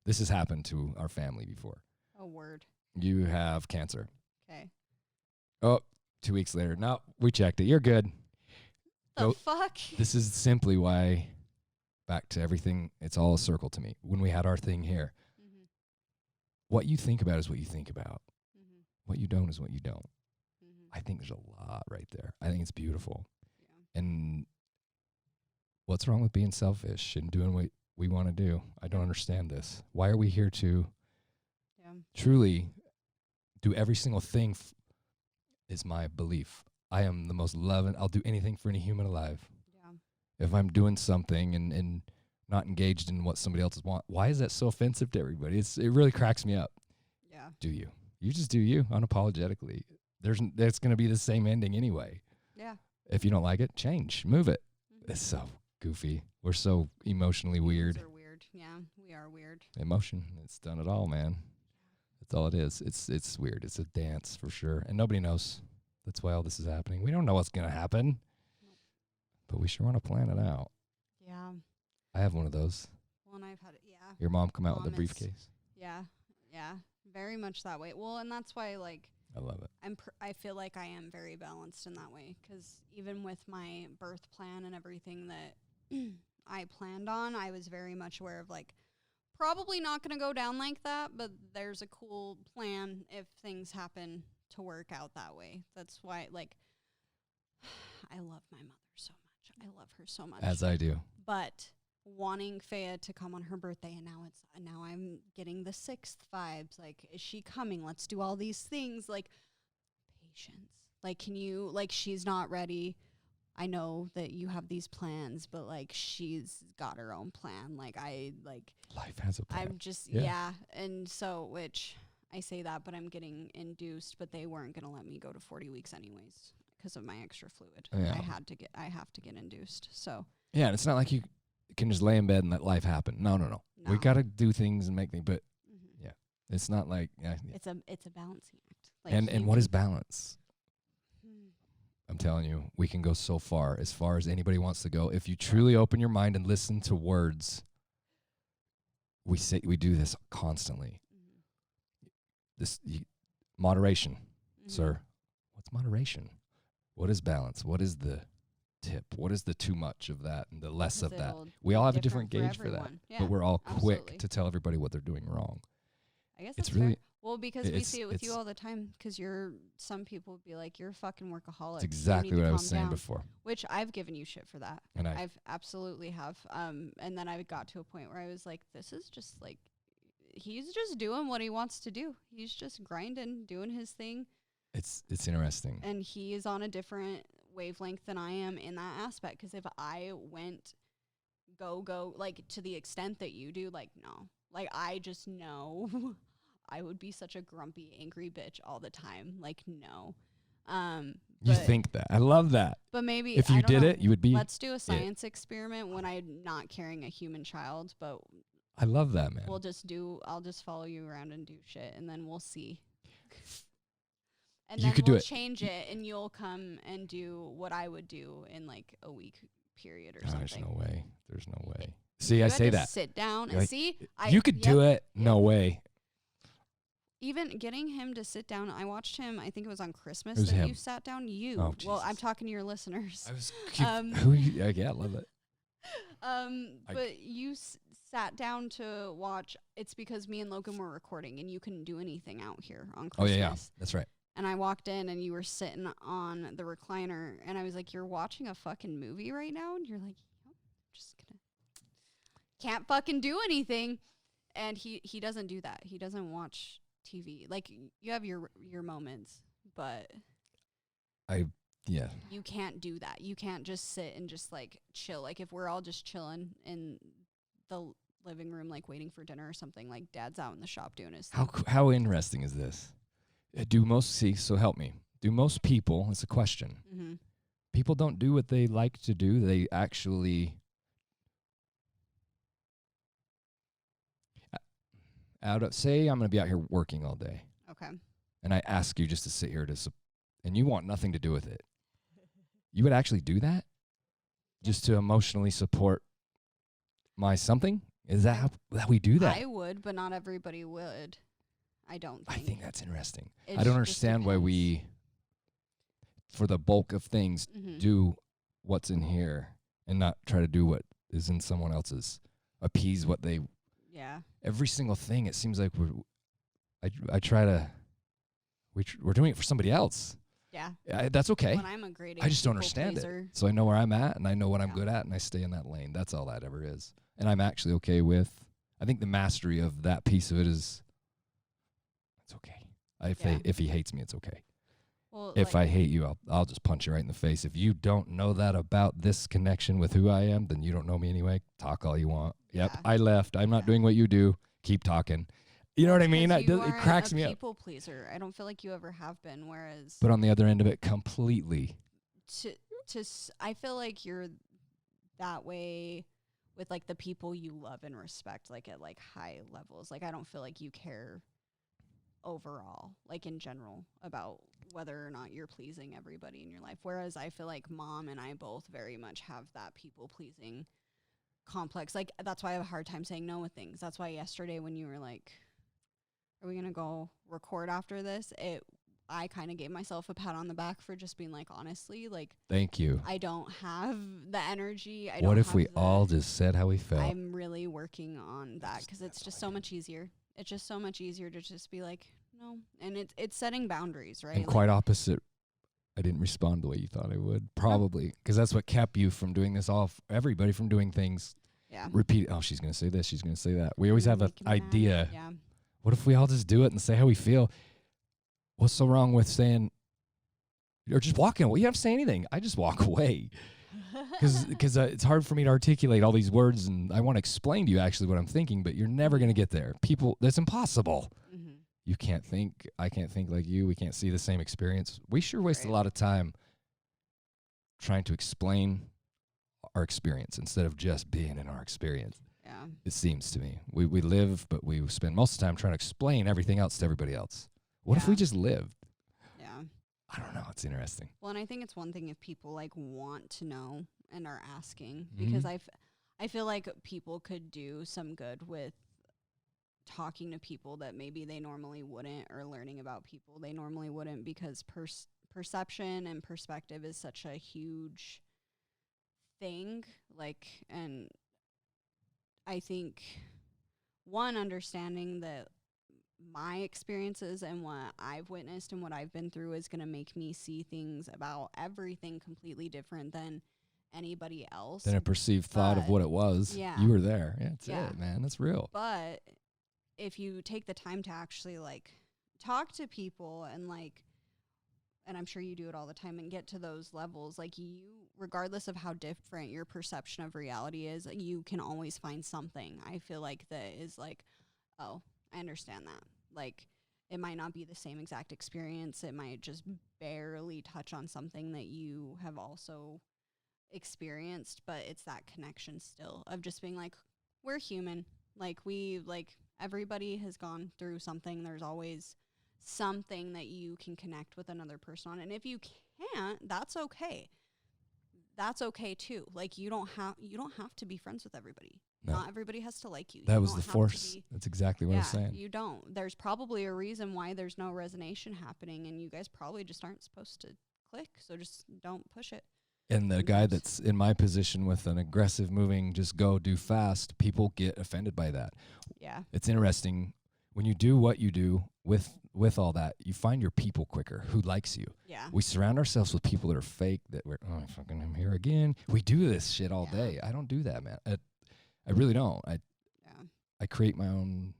This has happened to our family before. A word. You have cancer. Okay. Oh, 2 weeks later. No, we checked it. You're good. The Go- fuck? This is simply why, back to everything, it's all a circle to me. When we had our thing here, Mhm. what you think about is what you think about. Mhm. What you don't is what you don't. Mhm. I think there's a lot right there. I think it's beautiful. Yeah. And what's wrong with being selfish and doing what we want to do? I don't Yeah. understand this. Why are we here to Yeah. truly do every single thing? Is my belief. I am the most loving. I'll do anything for any human alive. Yeah. If I'm doing something and not engaged in what somebody else wants, why is that so offensive to everybody? It really cracks me up. Yeah. Do you? You just do you unapologetically. There's going to be the same ending anyway. Yeah. If you don't like it, change, move it. Mhm. It's so goofy. We're so emotionally weird. Humans are weird. Yeah. We are weird. Emotion, it's done it all, man. That's all it is. It's weird. It's a dance for sure, and nobody knows. That's why all this is happening. We don't know what's gonna happen, but we sure want to plan it out. Yeah. I have one of those. Well, and I've had it. Yeah. Your mom come out with a Mom is- briefcase. Yeah. Yeah. very much that way. Well, and that's why, like, I love it. I feel like I am very balanced in that way, because even with my birth plan and everything that I planned on, I was very much aware of, like, probably not going to go down like that, but there's a cool plan if things happen to work out that way. That's why, like, I love my mother so much. I love her so much. As I do. But wanting Faeya to come on her birthday, and now I'm getting the 6th vibes. Like, is she coming? Let's do all these things. Like, patience. Like, can you, like, she's not ready. I know that you have these plans, but, like, she's got her own plan. Like, Life has a plan. I'm just, yeah. And so, which I say that, but I'm getting induced, but they weren't going to let me go to 40 weeks anyways because of my extra fluid. Yeah. I have to get induced. So. Yeah, and it's not like you can just lay in bed and let life happen. No. We got to do things and make things, but yeah, it's not like, It's a balancing act. Like, and what is balance? I'm telling you, we can go so far as anybody wants to go. If you truly open your mind and listen to words, we do this constantly. Moderation, sir. What's moderation? What is balance? What is the tip? What is the too much of that and the less of that? We all have a different gauge for that, but we're all quick to tell everybody what they're doing wrong. I guess it's that's really fair. Well, because we see it with you all the time, because some people would be like, you're a fucking workaholic. That's exactly what I was saying before. Which I've given you shit for that. And I've absolutely have. And then I got to a point where I was like, this is just like, he's just doing what he wants to do. He's just grinding, doing his thing. It's interesting. And he is on a different wavelength than I am in that aspect. Because if I went go, like, to the extent that you do, like, no. Like, I just know I would be such a grumpy, angry bitch all the time. Like, no. You think that. I love that. But maybe if you did it, you would be. Let's do a science experiment when I'm not carrying a human child, but I love that, man. I'll just follow you around and do shit, and then we'll see. And you then could we'll do it. change it, and you'll come and do what I would do in, like, a week period or something. There's no way. See, I say that. Sit down You're and like, see. You could do it. Yep. No way. Even getting him to sit down, I watched him, I think it was on Christmas Who's that him? you sat down. Oh, well, I'm Jesus. talking to your listeners. I was. Yeah, I love it. But you sat down to watch. It's because me and Logan were recording, and you couldn't do anything out here on Christmas. Oh yeah, that's right. And I walked in, and you were sitting on the recliner, and I was like, "You're watching a fucking movie right now?" And you're like, "Yep, I'm just gonna can't fucking do anything." And he doesn't do that. He doesn't watch TV. Like, you have your moments, but you can't do that. You can't just sit and just, like, chill. Like, if we're all just chilling in the living room, like, waiting for dinner or something, like, Dad's out in the shop doing his thing. How interesting is this? So help me. Do most people, it's a question. Mm-hmm. People don't do what they like to do. They actually say I'm going to be out here working all day. Okay. And I ask you just to sit here and you want nothing to do with it. You would actually do that? Just to emotionally support my something? Is that how we do that? I would, but not everybody would. I don't think. I think that's interesting. It I don't just understand why we, for the bulk of things, do what's in here and not try to do what is in someone else's. Appease what they. Yeah. Every single thing, it seems like we're doing it for somebody else. Yeah. That's okay. When I'm a great I just don't people understand pleaser. it. So I know where I'm at, and I know what I'm good at, and I stay in that lane. That's all that ever is. And I'm actually okay with. I think the mastery of that piece of it is. It's okay. If he hates me, it's okay. Well, if I hate you, I'll just punch you right in the face. If you don't know that about this connection with who I am, then you don't know me anyway. Talk all you want. Yep, I left. I'm not doing what you do. Keep talking. You know what I mean? It cracks me up. People pleaser. I don't feel like you ever have been. Whereas, but on the other end of it, completely. I feel like you're that way with, like, the people you love and respect, like, at, like, high levels. Like, I don't feel like you care overall, like, in general, about whether or not you're pleasing everybody in your life. Whereas I feel like Mom and I both very much have that people pleasing complex. Like, that's why I have a hard time saying no with things. That's why yesterday when you were like, are we gonna go record after this? I kind of gave myself a pat on the back for just being like, honestly, like, Thank you. I don't have the energy. What if we all just said how we felt? I'm really working on that because it's just so much easier. It's just so much easier to just be like, no. And it's setting boundaries, right? And quite opposite. I didn't respond the way you thought I would, probably, because that's what kept you from doing this everybody from doing things. Yeah. Repeat, oh, she's going to say this, she's going to say that. We always have an Make 'em mad. idea. Yeah. What if we all just do it and say how we feel? What's so wrong with saying, or just walking away? You don't have to say anything. I just walk away. Because it's hard for me to articulate all these words, and I want to explain to you actually what I'm thinking, but you're never going to get there. People, that's impossible. Mm-hmm. You can't think. I can't think like you. We can't see the same experience. We sure waste a lot of time trying to explain our experience instead of just being in our experience. Yeah. It seems to me. We live, but we spend most of the time trying to explain everything else to everybody else. What if we just lived? Yeah. I don't know. It's interesting. Well, and I think it's one thing if people like want to know and are asking, Mhm. because I feel like people could do some good with talking to people that maybe they normally wouldn't, or learning about people they normally wouldn't, because perception and perspective is such a huge thing. Like, and I think one, understanding that my experiences and what I've witnessed and what I've been through is going to make me see things about everything completely different than anybody else. Then a perceived thought of But- what it was. Yeah. You were there. Yeah, that's Yeah. it, man. That's real. But if you take the time to actually like talk to people and like, and I'm sure you do it all the time, and get to those levels, like, you, regardless of how different your perception of reality is, you can always find something, I feel like, that is like, oh, I understand that. Like, it might not be the same exact experience. It might just barely touch on something that you have also experienced, but it's that connection still of just being like, we're human. Like, everybody has gone through something. There's always something that you can connect with another person on. And if you can't, that's okay. That's okay too. Like, you don't have to be friends with everybody. No. Not everybody has to like you. That You was don't the have to force. be- That's exactly what I was saying. You don't. There's probably a reason why there's no resonation happening, and you guys probably just aren't supposed to click. So just don't push it. And the guy Sometimes. that's in my position with an aggressive moving, just go do fast, people get offended by that. Yeah. It's interesting when you do what you do with all that, you find your people quicker who likes you. Yeah. We surround ourselves with people that are fake, that we're, oh, fucking, I'm here again. We do this shit all Yeah. day. I don't do that, man. I really don't. Yeah. I create my own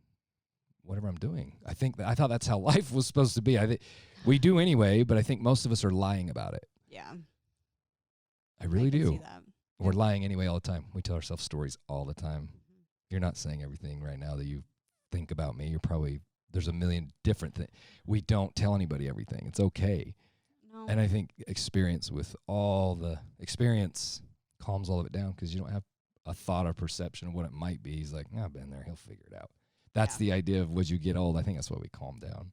whatever I'm doing. I thought that's how life was supposed to be. I think we do anyway, but I think most of us are lying about it. Yeah. I really can do. see that. We're lying anyway all the time. We tell ourselves stories all the time. You're not saying everything right now that you think about me. You're probably, there's a million different things. We don't tell anybody everything. It's okay. No. And I think experience calms all of it down, because you don't have a thought or perception of what it might be. He's like, I've been there. He'll figure it out. That's Yeah. the idea of as you get old. I think that's why we calm down.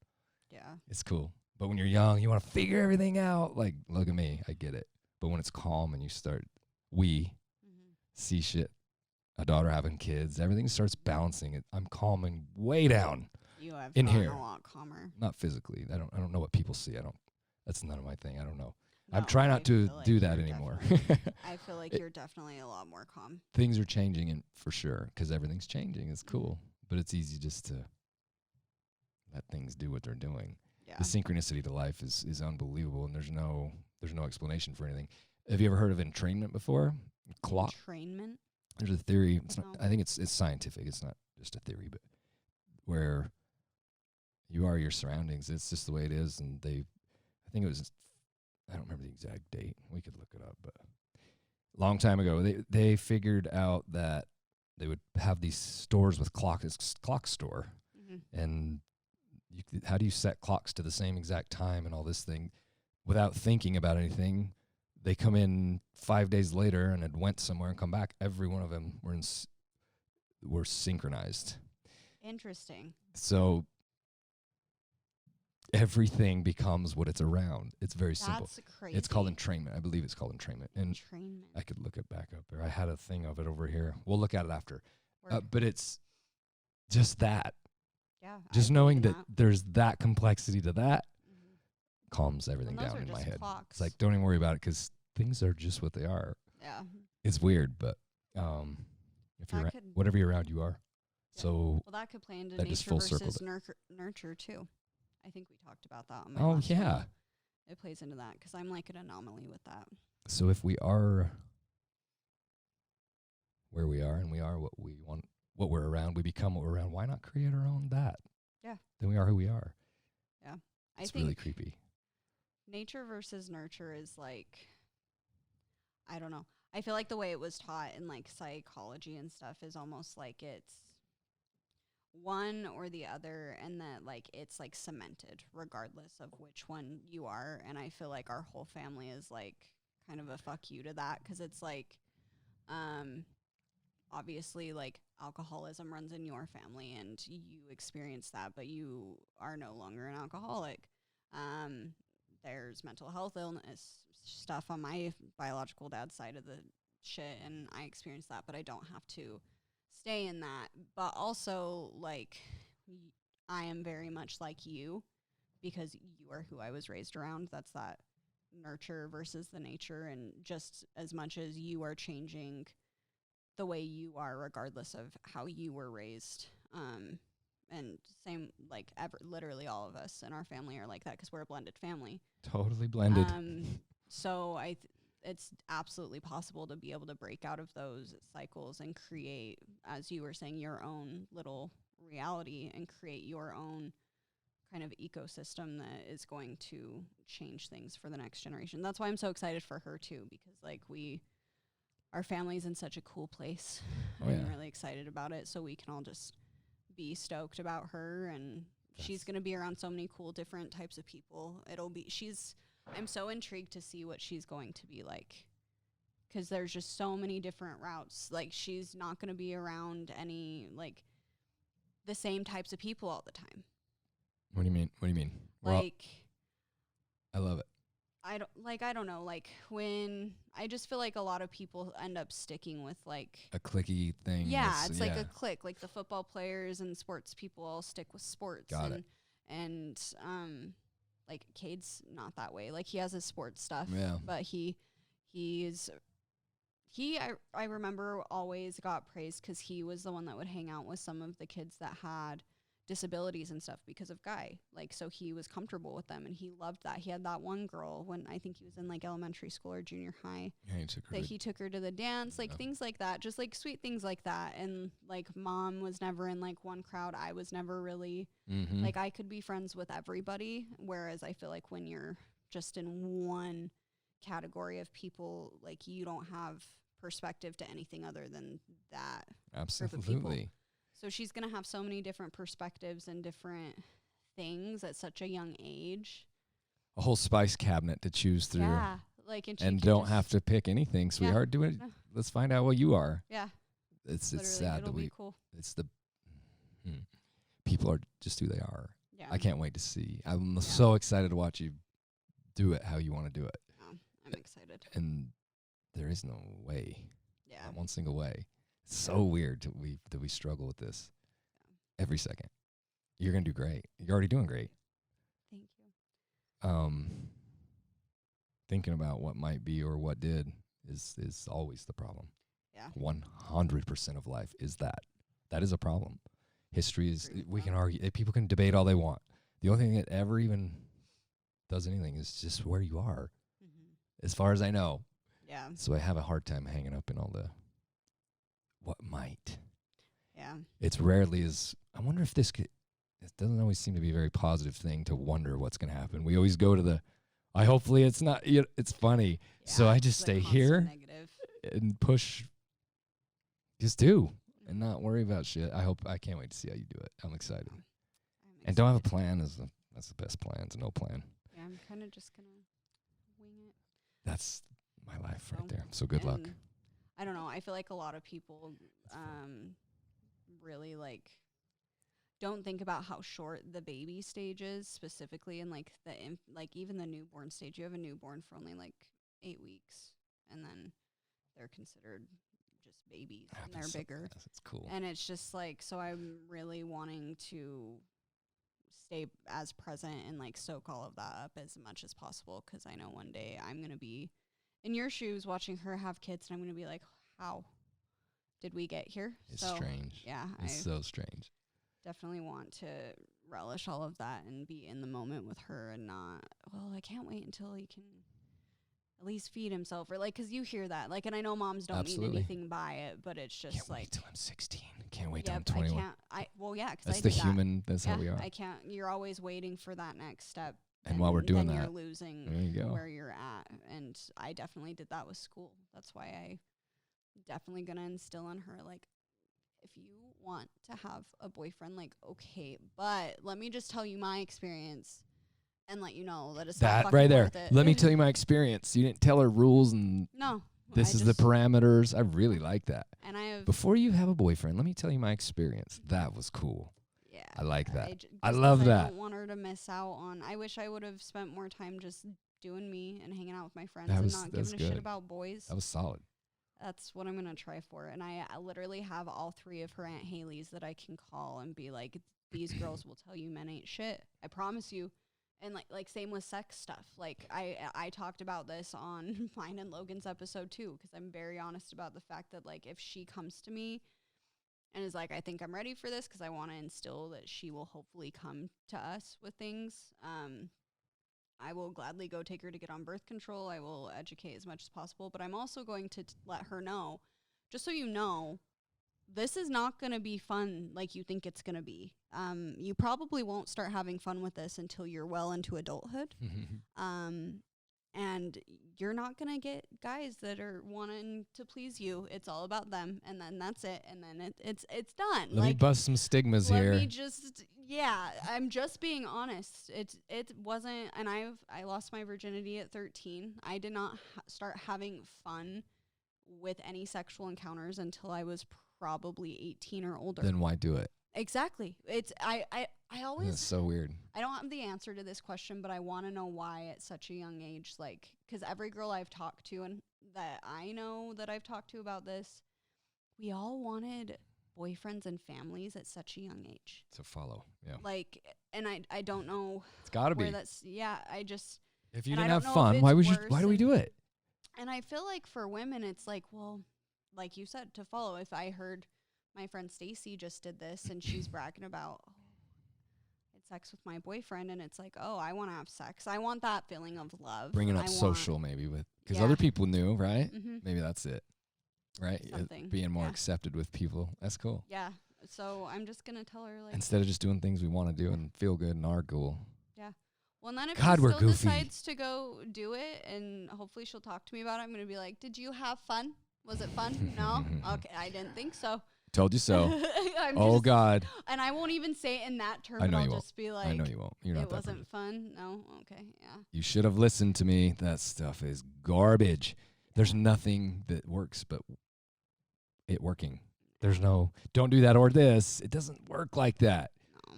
Yeah. It's cool. But when you're young, you want to figure everything out. Like, look at me. I get it. But when it's calm and you start, see shit, a daughter having kids, everything starts balancing it. I'm calming way down. You have In gotten here. a lot calmer. Not physically. I don't know what people see. That's none of my thing. I don't know. I'm No, trying I not to feel like do that you're anymore. definitely- I feel like It- you're definitely a lot more calm. Things are changing, and for sure, because everything's changing. It's cool, but it's easy just to let things do what they're doing. Yeah. The synchronicity to life is unbelievable, and there's no explanation for anything. Have you ever heard of entrainment before? Clock. Entrainment. There's a theory. It's not. No. I think it's scientific. It's not just a theory, but where you are your surroundings. It's just the way it is, and I think it was. I don't remember the exact date. We could look it up, but a long time ago, they figured out that they would have these stores with clock. It's clock store, and how do you set clocks to the same exact time and all this thing without thinking about anything? They come in 5 days later and had went somewhere and come back. Every one of them were synchronized. Interesting. So everything becomes what it's around. It's very simple. That's crazy. It's called entrainment. I believe it's called entrainment. And entrainment. I could look it back up there. I had a thing of it over here. We'll look at it after. Word. But it's just that. Yeah. Just I knowing believe that in there's that complexity to that Mhm. calms everything And those down are in my just head. clocks. It's like, don't even worry about it because things are just what they are. Yeah. It's weird, but if you're That could, whatever you're around, you are. Yeah. So well, that could play into that just nature full circled versus it. nurture too. I think we talked about that on my Oh last yeah. one. It plays into that because I'm like an anomaly with that. So if we are where we are and we are what we want, what we're around, we become what we're around. Why not create our own that? Yeah. Then we are who we are. I It's think really creepy. nature versus nurture is like, I don't know. I feel like the way it was taught in like psychology and stuff is almost like it's one or the other, and that like it's like cemented regardless of which one you are. And I feel like our whole family is like kind of a fuck you to that, because it's like obviously like alcoholism runs in your family and you experience that, but you are no longer an alcoholic. There's mental health illness stuff on my biological dad's side of the shit, and I experienced that, but I don't have to stay in that. But also, like, I am very much like you because you are who I was raised around. That's that nurture versus the nature. And just as much as you are changing the way you are, regardless of how you were raised. And same, like, literally all of us in our family are like that because we're a blended family. Totally blended. So it's absolutely possible to be able to break out of those cycles and create, as you were saying, your own little reality and create your own kind of ecosystem that is going to change things for the next generation. That's why I'm so excited for her too, because like our family's in such a cool place. I'm really excited about it. So we can all just be stoked about her, and she's going to be around so many cool different types of people. I'm so intrigued to see what she's going to be like, because there's just so many different routes. Like, she's not going to be around any like the same types of people all the time. What do you mean? What do you mean? Like, well, I love it. I don't know, like, when I just feel like a lot of people end up sticking with like A clicky thing. yeah, it's like a clique, like the football players and sports people all stick with sports. Got it. And like Cade's not that way. Like, he has his sports stuff, Yeah. but I remember always got praised because he was the one that would hang out with some of the kids that had disabilities and stuff because of Guy. Like, so he was comfortable with them and he loved that. He had that one girl when I think he was in like elementary school or junior high he took her to the dance, like things like that, just like sweet things like that. And like, mom was never in like one crowd. I was never really like, I could be friends with everybody. Whereas I feel like when you're just in one category of people, like, you don't have perspective to anything other than that group of people. Absolutely. So she's going to have so many different perspectives and different things at such a young age. A whole spice cabinet to choose through. Yeah. Like, and don't have to pick anything, sweetheart. Do it. No. Let's find out what you are. Yeah. It's Literally, sad that be cool. it's the people are just who they are. Yeah. I can't wait to see. I'm so excited to watch you do it how you want to do it. Yeah, I'm excited. And there is no way. Yeah. Not one single way. It's so weird that we struggle with this every second. You're gonna do great. You're already doing great. Thank you. Thinking about what might be or what did is always the problem. Yeah. 100% of life is that. That is a problem. History is, Agree with we that. can argue, people can debate all they want. The only thing that ever even does anything is just where you are, as far as I know. Yeah. So I have a hard time hanging up in all the what might. Yeah. It's rarely is, I wonder if this could, it doesn't always seem to be a very positive thing to wonder what's going to happen. We always go to the, hopefully it's not, it's funny. So I just stay here negative. and push, just do and not worry about shit. I can't wait to see how you do it. I'm excited. And don't have a plan that's the best plan. It's no plan. Yeah, I'm kind of just going to wing it. That's my life right So, there. So good luck. and I don't know. I feel like a lot of people really like don't think about how short the baby stage is specifically, and like like even the newborn stage. You have a newborn for only like 8 weeks, and then they're considered just babies and they're bigger. It's cool. And it's just like, so I'm really wanting to stay as present and like soak all of that up as much as possible, because I know one day I'm going to be in your shoes watching her have kids, and I'm going to be like, how did we get here? It's so, strange. Yeah. It's so strange. Definitely want to relish all of that and be in the moment with her and not, well, I can't wait until he can at least feed himself, or like, because you hear that, like, and I know moms don't mean anything by it, but it's just can't like, wait till I'm 16. Can't wait till I'm 21. Because that's I the did human. That's that. how we are. I can't. You're always waiting for that next step, And while we're doing then that, you're losing there you go. where you're at. And I definitely did that with school. That's why I definitely gonna instill in her, like, if you want to have a boyfriend, like, okay, but let me just tell you my experience and let you know that it's not That fucking right there. worth it. Let me tell you my experience. You didn't tell her rules and No. this is the parameters. I really like that. And I have. Before you have a boyfriend, let me tell you my experience. That was cool. Yeah. I like that. just I love 'cause that. I don't want her to miss out on. I wish I would have spent more time just doing me and hanging out with my friends That and was- not that's giving a shit good. about boys. That was solid. That's what I'm going to try for. And I literally have all 3 of her Aunt Haley's that I can call and be like, these girls will tell you men ain't shit. I promise you. And like same with sex stuff. Like I talked about this on mine and Logan's episode too, because I'm very honest about the fact that, like, if she comes to me and is like, I think I'm ready for this, because I want to instill that she will hopefully come to us with things. I will gladly go take her to get on birth control. I will educate as much as possible, but I'm also going to let her know, just so you know, this is not going to be fun like you think it's going to be. You probably won't start having fun with this until you're well into adulthood. And you're not going to get guys that are wanting to please you. It's all about them, and then that's it. And then it's done. Let me bust some stigmas here. Let me just, I'm just being honest. It wasn't, and I lost my virginity at 13. I did not start having fun with any sexual encounters until I was probably 18 or older. Then why do it? Exactly. It's I always. That's so weird. I don't have the answer to this question, but I want to know why at such a young age. Like, because every girl I've talked to and that I know that I've talked to about this, we all wanted boyfriends and families at such a young age. To follow, yeah. Like, and I don't know. It's got to be. I just. If you and didn't I have don't know fun, if why it's would you? Why do we worse do it? And I feel like for women, it's like, well, like you said, to follow. If I heard my friend Stacy just did this and she's bragging about, oh, I had sex with my boyfriend, and it's like, oh, I want to have sex. I want that feeling of love. Bringing up social maybe with, because other people knew, right? Mm-hmm. Maybe that's it, right? Being more accepted with people. That's cool. Yeah. So I'm just going to tell her, like, instead of just doing things we want to do and feel good and are cool. Yeah. Well, and then if God, she we're still goofy. decides to go do it, and hopefully she'll talk to me about it, I'm going to be like, did you have fun? Was it fun? No? Okay. I didn't think so. Told you so. Oh, God. And I won't even say it in that term. I know I'll you won't. just be like, I know you won't. You're not it that wasn't person. fun. No? Okay. Yeah. You should have listened to me. That stuff is garbage. There's nothing that works but it working. There's no, don't do that or this. It doesn't work like that. No.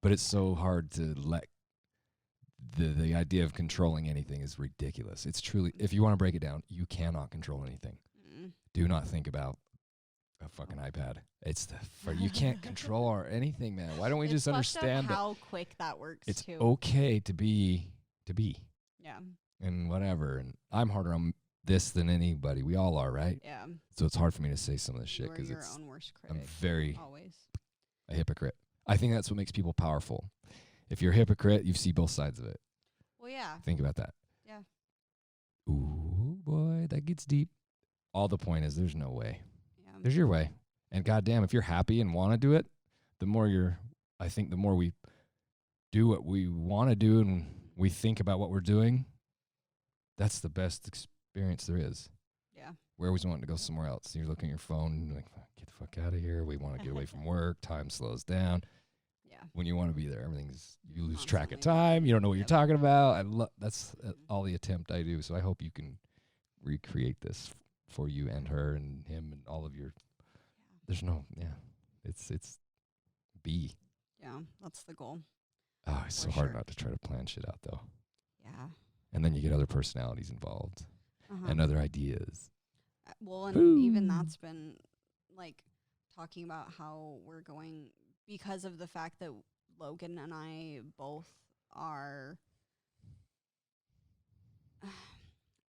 But it's so hard to let the idea of controlling anything is ridiculous. It's truly, if you want to break it down, you cannot control anything. Do not think about a fucking iPad. It's you can't control or anything, man. Why don't we just understand how quick that works? It's too. okay to be, Yeah. and whatever. And I'm harder on this than anybody. We all are, right? Yeah. So it's hard for me to say some of this shit You are because your it's own worst critic. I'm very always a hypocrite. I think that's what makes people powerful. If you're a hypocrite, you see both sides of it. Well, yeah. Think about that. Yeah. Ooh, boy, that gets deep. All the point is there's no way. Yeah. There's your way. And goddamn, if you're happy and want to do it, the more we do what we want to do and we think about what we're doing, that's the best experience there is. Yeah. We're always wanting to go somewhere else. You're looking at your phone and you're like, get the fuck out of here. We want to get away from work. Time slows down. Yeah. When you want to be there, you lose track of Constantly. time. You don't know what you're talking about. That's all the attempt I do. So I hope you can recreate this for you and her and him and all of your. There's no, it's be. Yeah, that's the goal. Oh, it's so For hard sure. not to try to plan shit out though. Yeah. And then you get other personalities involved Uh-huh. and other ideas. Well, and Boom. even that's been like talking about how we're going because of the fact that Logan and I both are.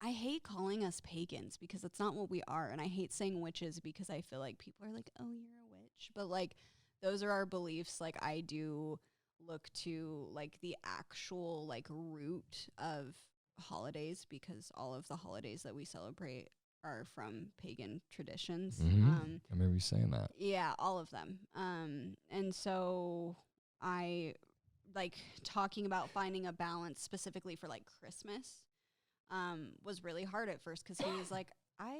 I hate calling us pagans because it's not what we are, and I hate saying witches because I feel like people are like, "Oh, you're a witch," but like those are our beliefs. Like I do look to like the actual like root of holidays because all of the holidays that we celebrate are from pagan traditions. I remember you saying that. Yeah, all of them. And so I like talking about finding a balance specifically for like Christmas was really hard at first because he was like, I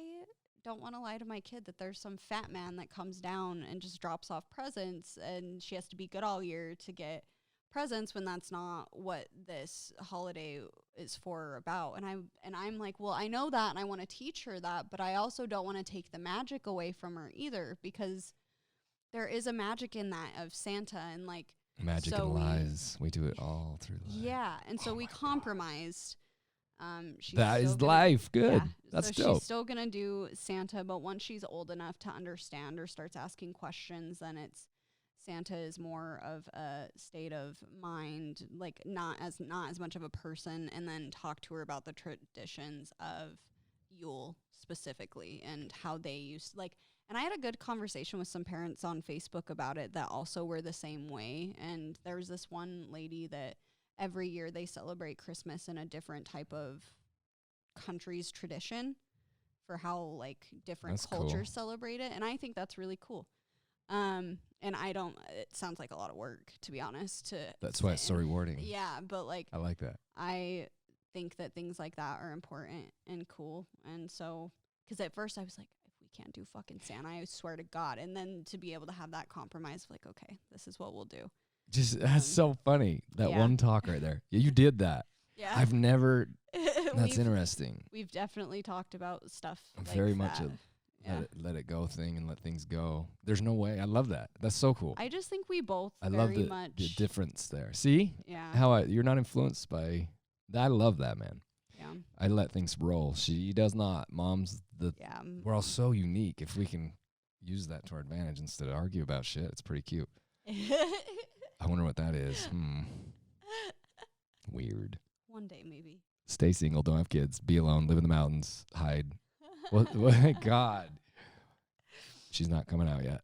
don't want to lie to my kid that there's some fat man that comes down and just drops off presents and she has to be good all year to get presents when that's not what this holiday is for or about. And I'm like, well, I know that and I want to teach her that, but I also don't want to take the magic away from her either because there is a magic in that of Santa and like Magic so and we- lies. We do it all through life. yeah, and so Oh we my God. compromised. That still is gonna- life. Good. Yeah, That's so dope. she's still gonna do Santa, but once she's old enough to understand or starts asking questions, then it's Santa is more of a state of mind, like not as much of a person, and then talk to her about the traditions of Yule specifically and how they used like. And I had a good conversation with some parents on Facebook about it that also were the same way. And there was this one lady that every year they celebrate Christmas in a different type of country's tradition for how like different That's cool. cultures celebrate it. And I think that's really cool. And it sounds like a lot of work, to be honest. That's why it's so rewarding. Yeah, but like I like that. I think that things like that are important and cool. And so, because at first I was like, if we can't do fucking Santa, I swear to God. And then to be able to have that compromise, of like, okay, this is what we'll do. Just that's so funny. That yeah. one talk right there. Yeah, you did that. Yeah. I've never. That's interesting. We've definitely talked about stuff. Like Very much that. Yeah. let it go thing and let things go. There's no way. I love that. That's so cool. I just think we both I very love the much. difference there. See Yeah. how you're not influenced by. I love that, man. Yeah. I let things roll. She does not. Mom's the. Yeah. We're all so unique. If we can use that to our advantage instead of argue about shit, it's pretty cute. I wonder what that is. Weird. One day, maybe. Stay single. Don't have kids. Be alone. Live in the mountains. Hide. What? God. She's not coming out yet.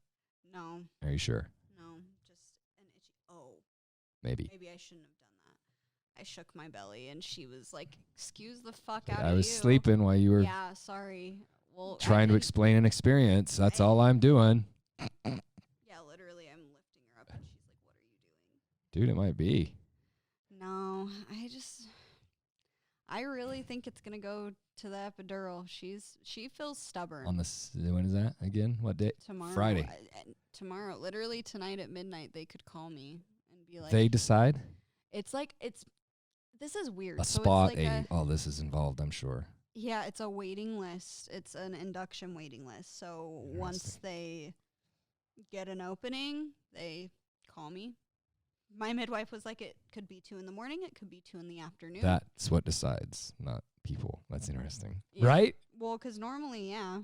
No. Are you sure? No. Just an itchy. Oh. Maybe. Maybe I shouldn't have done that. I shook my belly and she was like, excuse the fuck out of you. I was sleeping while you were Yeah, sorry. Well, trying to explain an experience. That's all I'm doing. Yeah, literally, I'm lifting her up and she's like, what are you doing? Dude, it might be. No, I really think it's going to go to the epidural. She feels stubborn. On when is that again? What day? Tomorrow. Friday. Tomorrow. Literally tonight at midnight, they could call me and be like, They decide? this is weird. A So spot, it's like oh, this is involved, I'm sure. yeah, it's a waiting list. It's an induction waiting list. So once they get an opening, they call me. My midwife was like, it could be 2 a.m, it could be 2 p.m. That's what decides, not people. That's interesting. Yeah. Right? Well, because normally, yeah.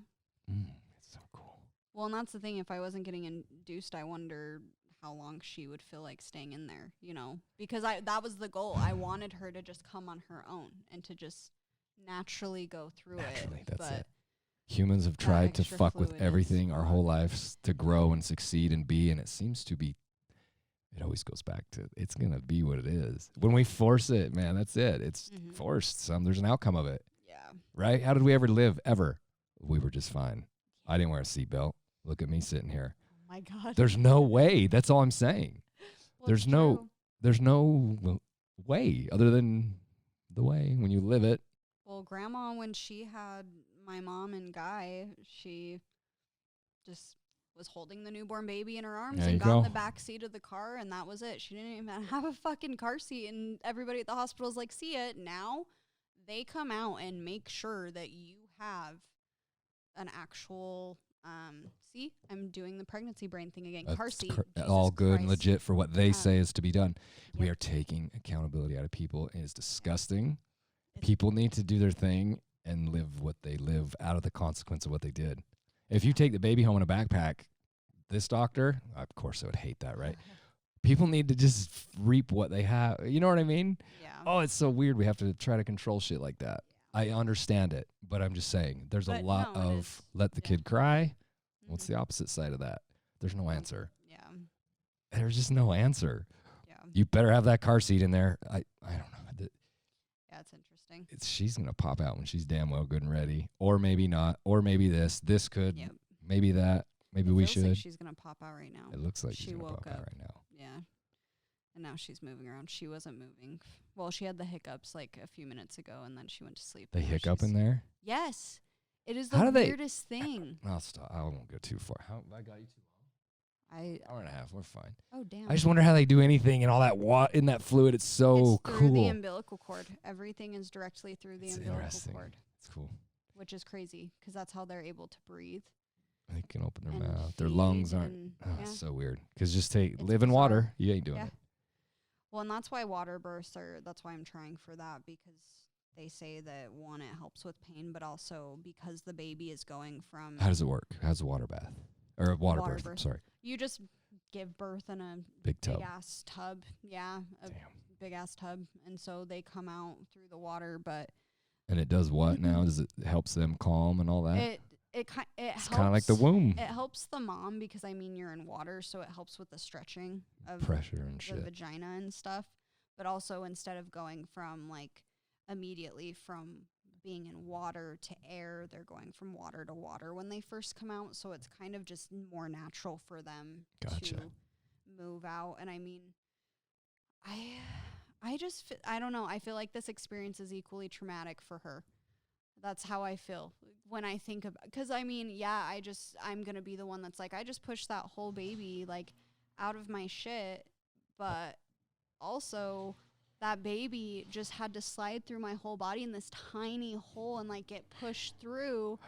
It's so cool. Well, and that's the thing. If I wasn't getting induced, I wonder how long she would feel like staying in there, because that was the goal. I wanted her to just come on her own and to just naturally go through Naturally, it. that's but it. Humans have tried to extra fuck fluid with is everything our not- whole lives to grow and succeed and be, and it seems to be. It always goes back to it's gonna be what it is. When we force it, man, that's it. It's Mhm. forced. There's an outcome of it, Yeah. right? How did we ever live ever? We were just fine. I didn't wear a seatbelt. Look at me sitting here. Oh my God. There's no way. That's all I'm saying. Well, there's it's no- true. There's no way other than the way when you live it. Well, Grandma, when she had my mom and Guy, she just was holding the newborn baby in her arms There and you got in go. the back seat of the car, and that was it. She didn't even have a fucking car seat, and everybody at the hospital's like, see it. Now they come out and make sure that you have an actual, see, I'm doing the pregnancy brain thing again, car That's seat. all Jesus good and Christ. legit for what they Yeah. say is to be done. We Yep. are taking accountability out of people, and it's disgusting. It's- People need to do their thing and live what they live out of the consequence of what they did. If you take the baby home in a backpack, this doctor, of course I would hate that, right? People need to just reap what they have. You know what I mean? Yeah. Oh, it's so weird. We have to try to control shit like that. I understand it, but I'm just saying there's a But lot no, it of is. let the Yeah. kid cry. What's Mhm. the opposite side of that? There's no answer. Yeah. There's just no answer. Yeah. You better have that car seat in there. I don't know. Yeah, it's interesting. She's going to pop out when she's damn well good and ready. Or maybe not. Or maybe this. This could. Yep. Maybe that. Maybe It we feels should. like she's gonna pop out right now. It looks like she's She going to woke pop out up. right now. Yeah. And now she's moving around. She wasn't moving. Well, she had the hiccups like a few minutes ago, and then she went to sleep. They and now hiccup she's- in there? Yes. It is How the do they- weirdest thing. I'll stop. I won't go too far. How I got you too I hour and a half. We're fine. oh damn. I just wonder how they do anything and all that in that fluid. It's so it's through the cool. umbilical cord. Everything is directly through the It's umbilical interesting. cord, It's cool. which is crazy because that's how they're able to breathe. They can open their and mouth. Their lungs feed aren't. and- Oh, yeah. it's so weird. Because just live in bizarre. water. You ain't doing Yeah. it. Well, and that's why water births are. That's why I'm trying for that because they say that one, it helps with pain, but also because the baby is going from. How does it work? How's a water bath? Or a water birth. birth. Sorry. You just give birth in a Big tub. big ass tub. Yeah, a Damn. big ass tub, and so they come out through the water, but And it does what now? Does it helps them calm and all that? it it's helps. kind of like the womb. It helps the mom because I mean you're in water, so it helps with the stretching of Pressure and the shit. vagina and stuff. But also instead of going from like immediately from being in water to air, they're going from water to water when they first come out. So it's kind of just more natural for them Gotcha. to move out. And I mean, I just I don't know. I feel like this experience is equally traumatic for her. That's how I feel when I think about, because I mean, yeah, I'm going to be the one that's like, I just pushed that whole baby like out of my shit. But also that baby just had to slide through my whole body in this tiny hole and like get pushed through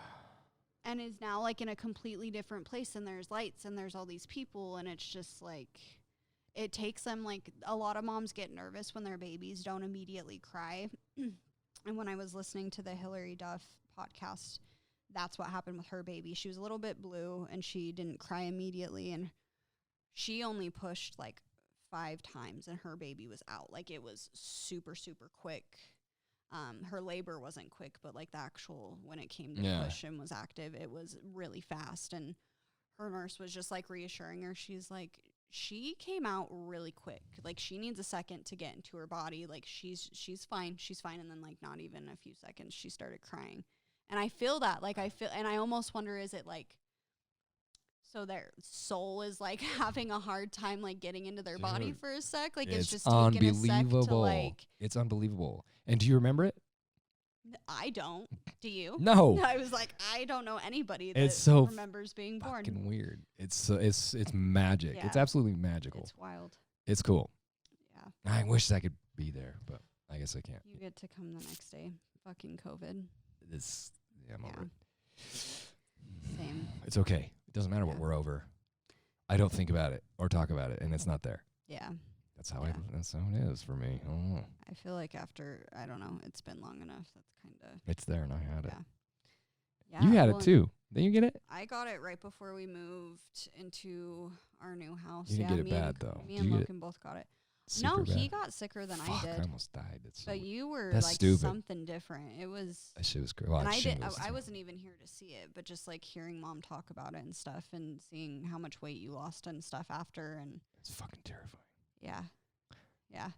and is now like in a completely different place. And there's lights and there's all these people. And it's just like, it takes them like a lot of moms get nervous when their babies don't immediately cry. And when I was listening to the Hillary Duff podcast, that's what happened with her baby. She was a little bit blue and she didn't cry immediately. And she only pushed like 5 times and her baby was out. Like it was super, super quick. Her labor wasn't quick, but like the actual, when it came to push and was active, it was really fast. And her nurse was just like reassuring her. She's like, she came out really quick. Like she needs a second to get into her body. Like she's fine. She's fine. And then like not even a few seconds, she started crying. And I feel that, like and I almost wonder, is it like, so their soul is like having a hard time like getting into their body Dude, for a sec? Like it's just taking a sec unbelievable. to like, It's unbelievable. And do you remember it? I don't. Do you? No. I was like, I don't know anybody that It's so remembers being born. Fucking weird. It's magic. It's Yeah. absolutely magical. It's wild. It's cool. Yeah. I wish I could be there, but I guess I can't. You get to come the next day. Fucking COVID. I'm over Yeah. it. Same. It's okay. It doesn't matter what Yeah. we're over. I don't think about it or talk about it, and it's not there. Yeah. That's how Yeah. that's how it is for me. I don't know. I feel like after, I don't know, it's been long enough. That's kind of, It's there, and I had it. yeah. Yeah. You had well, it too. Didn't you get it? I got it right before we moved into our new house. You didn't yeah, get it me bad, and, though. Me Did and you get it Logan both got it. Super No, bad? he got sicker than Fuck, I I did. almost died. That's But you were That's like stupid. something different. It was, that shit was great. Well, and it's I did. shingles, I too. wasn't even here to see it, but just like hearing Mom talk about it and stuff, and seeing how much weight you lost and stuff after, and It's fucking terrifying. yeah, yeah.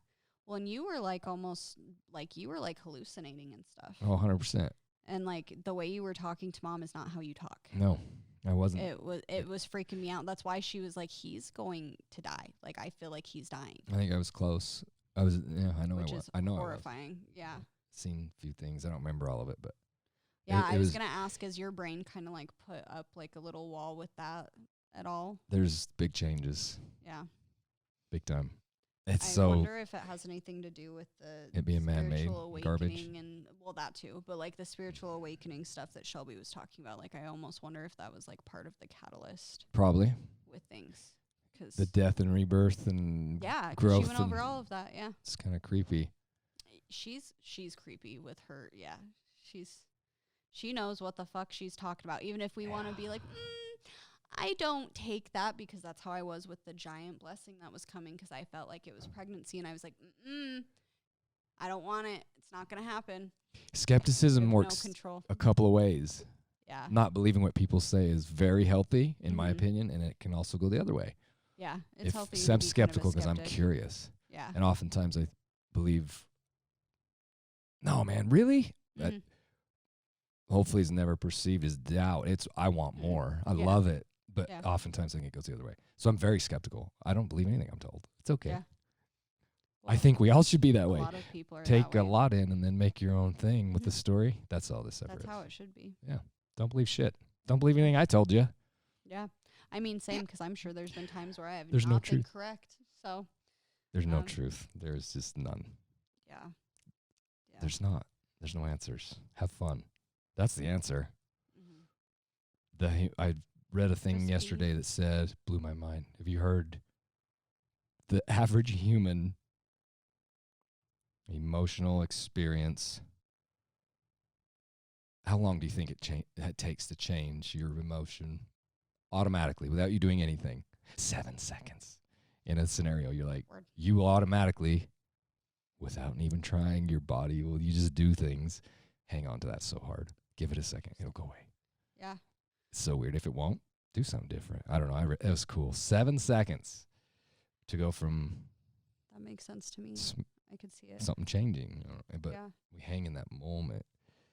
Well, and you were like almost like you were like hallucinating and stuff, Oh, 100%. and like the way you were talking to Mom is not how you talk. No, I wasn't. It was freaking me out. That's why she was like, he's going to die. Like I feel like he's dying, I think I was close. I was. Yeah, I know which I was. is I know I was. horrifying. Yeah. Seen a few things. I don't remember all of it, but Yeah, it I was was- gonna ask, is your brain kind of like put up like a little wall with that at all? there's big changes, Yeah. big time. It's I so wonder if it has anything to do with the It being man-made spiritual garbage. awakening and well that too, but like the spiritual awakening stuff that Shelby was talking about. Like I almost wonder if that was like part of the catalyst probably with things, because the death and rebirth and yeah, 'cause growth she went over and- all of that. Yeah, it's kind of creepy. she's creepy with her. Yeah, she's she knows what the fuck she's talking about. Even if we want to be like, I don't take that, because that's how I was with the giant blessing that was coming, because I felt like it was pregnancy, and I was like, I don't want it. It's not going to happen. Skepticism No works control. a couple of ways. Yeah. Not believing what people say is very healthy, in my opinion, and it can also go the other way. Yeah, it's healthy. I'm skeptical because I'm skeptic. curious. Yeah. And oftentimes I believe, no, man, really? That hopefully is never perceived as doubt. It's, I want more. I love it. But oftentimes I think it goes the other way. So I'm very skeptical. I don't believe anything I'm told. It's okay. Yeah. I think we all should be that way. A lot of people are Take that a way. lot in and then make your own thing with the story. That's all this ever That's is. how it should be. Yeah. Don't believe shit. Don't believe anything I told you. Yeah. I mean, same, because I'm sure there's been times where I have There's not no been truth. correct. So. There's no truth. There's just none. Yeah. There's not. There's no answers. Have fun. That's the answer. I read a thing Just yesterday that said, blew my mind. Have you heard the average human emotional experience? How long do you think it takes to change your emotion automatically without you doing anything? 7 seconds. In a scenario, you're like, you will automatically, without even trying, your body will, you just do things. Hang on to that so hard. Give it a second. It'll go away. Yeah. It's so weird. If it won't, do something different. I don't know. It was cool. 7 seconds to go from That makes sense to me. I could see it. something changing. But Yeah. we hang in that moment.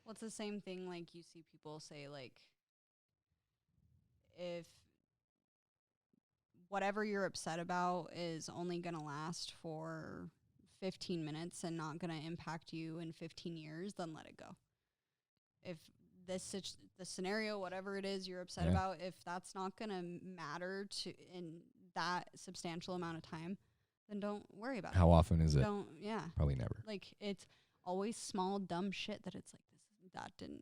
Well, it's the same thing, like, you see people say, like, if whatever you're upset about is only going to last for 15 minutes and not going to impact you in 15 years, then let it go. If the scenario, whatever it is you're upset about, if that's not going to matter to in that substantial amount of time, then don't worry about it. How often is it? Probably never. Like, it's always small, dumb shit that it's like, that didn't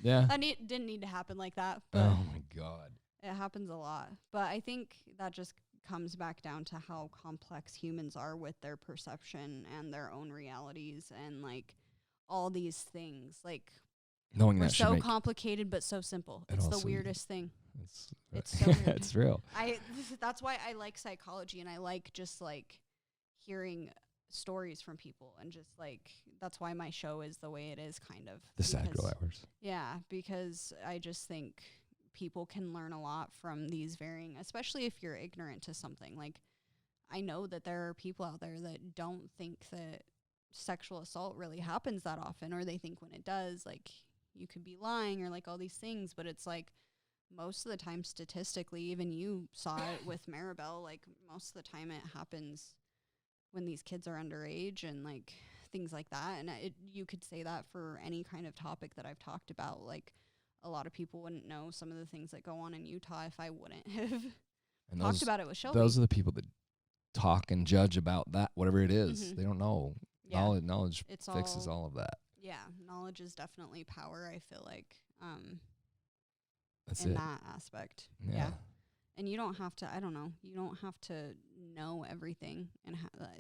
Yeah. didn't need to happen like that. But Oh, my God. it happens a lot. But I think that just comes back down to how complex humans are with their perception and their own realities and, like, all these things. Like, Knowing we're that should so make complicated but so simple. it It's the also- weirdest thing. It's so weird. it's real. That's why I like psychology, and I like just, like, hearing stories from people, and just, like, that's why my show is the way it is, kind of. The Sad Girl Hours. Yeah, because I just think people can learn a lot from these varying, especially if you're ignorant to something. Like, I know that there are people out there that don't think that sexual assault really happens that often, or they think when it does, like, you could be lying, or, like, all these things. But it's like, most of the time, statistically, even you saw it with Maribel, like, most of the time it happens when these kids are underage and, like, things like that. And you could say that for any kind of topic that I've talked about. Like, a lot of people wouldn't know some of the things that go on in Utah if I wouldn't have talked about it with Shelby. Those are the people that talk and judge about that, whatever it is. They don't know. Yeah. Knowledge It's fixes all of that. Yeah, knowledge is definitely power, I feel like, That's in it. that aspect. Yeah. And you don't have to, I don't know, you don't have to know everything, and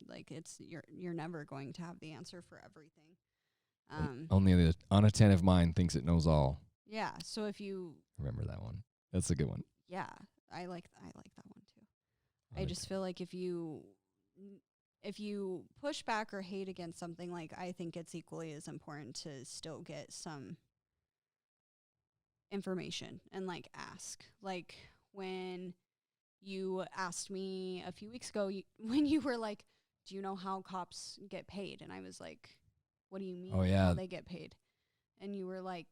like, it's, you're never going to have the answer for everything. Only the unattentive mind thinks it knows all. Yeah. So if you Remember that one. That's a good one. Yeah, I like that one too. I just feel like if you push back or hate against something, like, I think it's equally as important to still get some information and, like, ask. Like, when you asked me a few weeks ago, when you were like, do you know how cops get paid? And I was like, what do you mean? Oh, yeah. How they get paid? And you were like,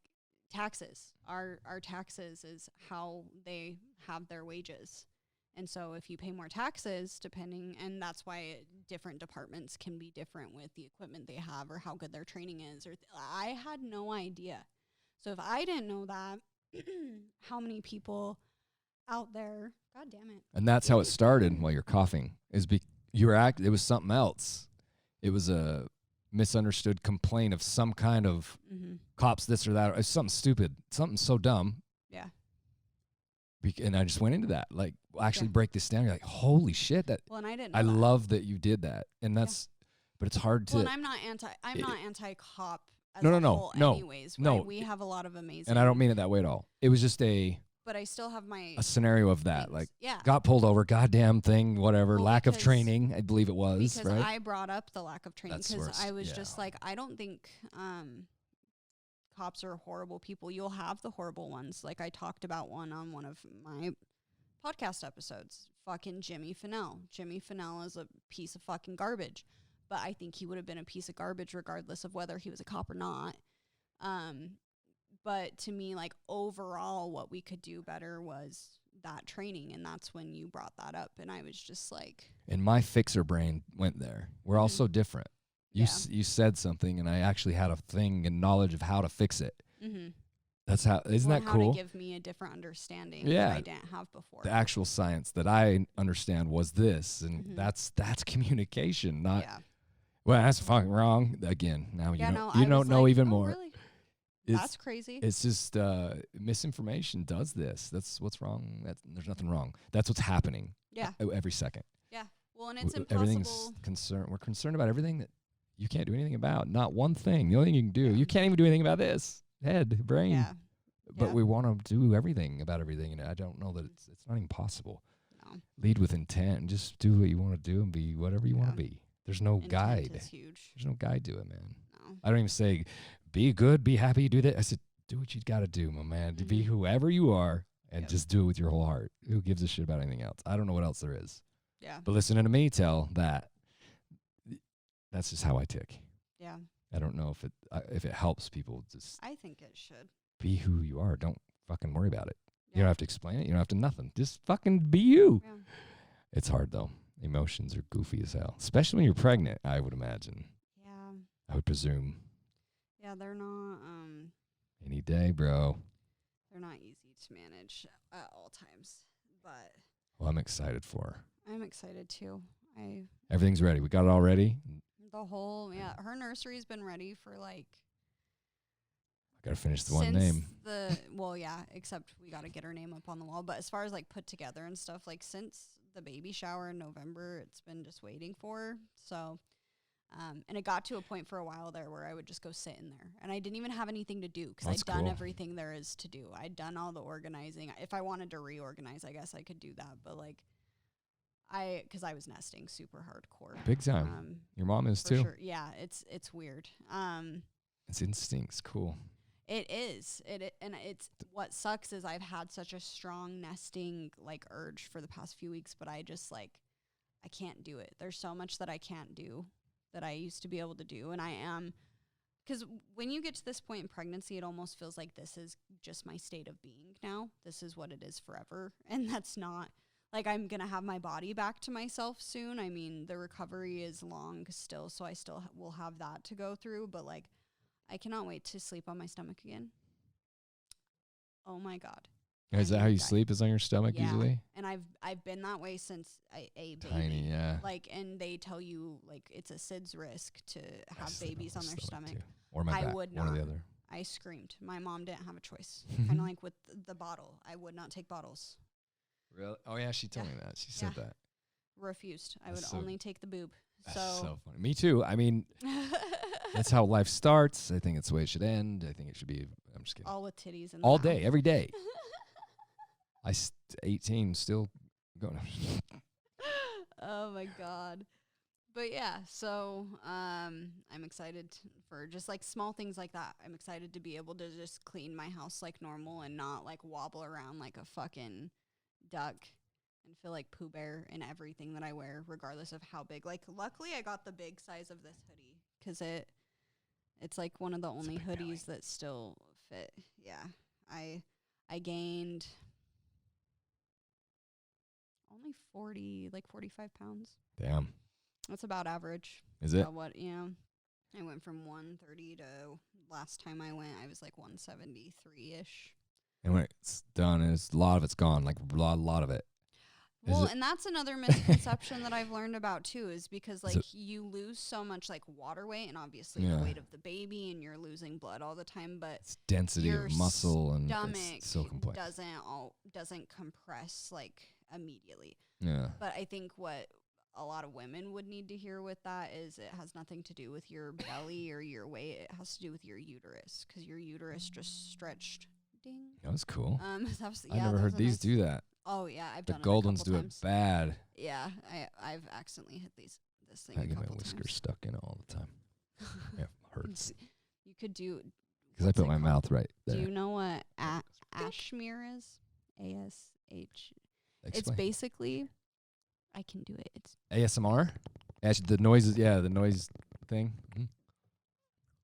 taxes. Our taxes is how they have their wages. And so if you pay more taxes, and that's why different departments can be different with the equipment they have or how good their training is. I had no idea. So if I didn't know that, how many people out there, God damn it. And that's how it started while you're coughing. It was something else. It was a misunderstood complaint of some kind of cops, this or that. It's something stupid, something so dumb. Yeah. And I just went into that, like, actually break this down. You're like, holy shit! Well, and I didn't know I that. love that you did that, and that's, but it's hard to. Well, and I'm not anti-cop as No, a no, whole no, anyways. no. We have a lot of amazing. And I don't mean it that way at all. It was just a But I still have my scenario of that. things. Like, yeah. got pulled over, goddamn thing, whatever, Well, lack of because- training, I believe it was, Because right? I brought up the lack of training That's because worse, I was yeah. just like, I don't think cops are horrible people. You'll have the horrible ones. Like I talked about one on one of my podcast episodes. Fucking Jimmy Fennell. Jimmy Fennell is a piece of fucking garbage. But I think he would have been a piece of garbage regardless of whether he was a cop or not. But to me, like overall, what we could do better was that training. And that's when you brought that up. And I was just like, And my fixer brain went there. We're all so different. You Yeah. you said something, and I actually had a thing and knowledge of how to fix it. mm-hmm. That's how, isn't that how cool? to give me a different understanding Yeah. that I didn't have before. The actual science that I understand was this, and Mhm. that's communication, not yeah. well, that's fucking wrong. Again, now Yeah, you no, know, you I don't was know like, even "Oh, more. Really? It's That's crazy. it's just misinformation does this. That's what's wrong. There's nothing wrong. That's what's happening. Yeah. Every second. Yeah. Well, and it's Everything's impossible. concerned. We're concerned about everything that you can't do anything about. Not one thing. The only thing you can do. Yeah. You can't even do anything about this head, brain. Yeah. But Yeah. we want to do everything about everything, and I don't know that it's not even possible. No. Lead with intent and just do what you want to do and be whatever you want Yeah. to be. There's no Intent guide. is huge. There's no guide to it, man. No. I don't even say be good, be happy, do that. I said do what you got to do, my man. To be Mhm. whoever you are and Yep. just do it with your whole heart. Who gives a shit about anything else? I don't know what else there is. Yeah. But listening to me tell that, that's just how I tick. Yeah. I don't know if it helps people. Just I think it should. be who you are. Don't fucking worry about it. You Yeah. don't have to explain it. You don't have to nothing. Just fucking be you. Yeah. It's hard though. Emotions are goofy as hell, especially when you're pregnant. I would imagine. Yeah. I would presume. Yeah. They're not. Any day, bro. They're not easy to manage at all times. But Well, I'm excited for her. I'm excited too. Everything's ready. We got it all ready. The whole her nursery's been ready for like I gotta finish the one since name. except we got to get her name up on the wall. But as far as like put together and stuff, like since the baby shower in November, it's been just waiting for her. So, and it got to a point for a while there where I would just go sit in there, and I didn't even have anything to do because That's I'd done cool. everything there is to do. I'd done all the organizing. If I wanted to reorganize, I guess I could do that. But like, because I was nesting super hardcore. Big time. Your mom is For too. sure. Yeah, it's weird. It's instincts. Cool. It is. And it's what sucks is I've had such a strong nesting like urge for the past few weeks, but I just like I can't do it. There's so much that I can't do that I used to be able to do, and I am because when you get to this point in pregnancy, it almost feels like this is just my state of being now. This is what it is forever, and that's not like I'm gonna have my body back to myself soon. I mean, the recovery is long still, so I still will have that to go through, but like I cannot wait to sleep on my stomach again. Oh my God. Is that I'm how you dying. sleep? Is on your stomach Yeah. usually? And I've been that way since a baby. Tiny, yeah. Like, and they tell you like it's a SIDS risk to I have sleep babies on their stomach. too. Or my I back. would One or the not. other. I screamed. My mom didn't have a choice. Kind of like with the bottle. I would not take bottles. Really? Oh yeah, she told me that. She said that. Refused. I That's would so- only take the boob. That's so funny. Me too. I mean, that's how life starts. I think it's the way it should end. I think it should be. I'm just kidding. all with titties and All day, every day. 18, still going. Oh my God. But yeah, so I'm excited for just like small things like that. I'm excited to be able to just clean my house like normal and not like wobble around like a fucking duck and feel like Pooh Bear in everything that I wear, regardless of how big. Like, luckily I got the big size of this hoodie because it's like one of the only big belly. hoodies that still fit. Yeah, I gained only 45 pounds. Damn. That's about average. Is it? What, I went from 130 to last time I went, I was like 173-ish. And when it's done, a lot of it's gone. Like a lot of it. Is Well, it- and that's another misconception that I've learned about too, is because like it- you lose so much like water weight and obviously Yeah. the weight of the baby and you're losing blood all the time, but It's density your of muscle and stomach it's so complex. doesn't compress like immediately. Yeah. But I think what a lot of women would need to hear with that is it has nothing to do with your belly or your weight. It has to do with your uterus, because your uterus just stretched. Ding. That was cool. That was, I yeah, never that heard was a these nice- do that. Oh yeah, I've The done gold it a ones couple do times. it bad. Yeah, I've accidentally hit this thing I a get my couple whiskers times. stuck in it all the time. Yeah, hurts. You could do Because I what's put it my called? mouth right there. Do you know what Ashmere is? ASH. It's Explain. basically, I can do it. It's ASMR? Actually, the noises, yeah, the noise thing. Mhm.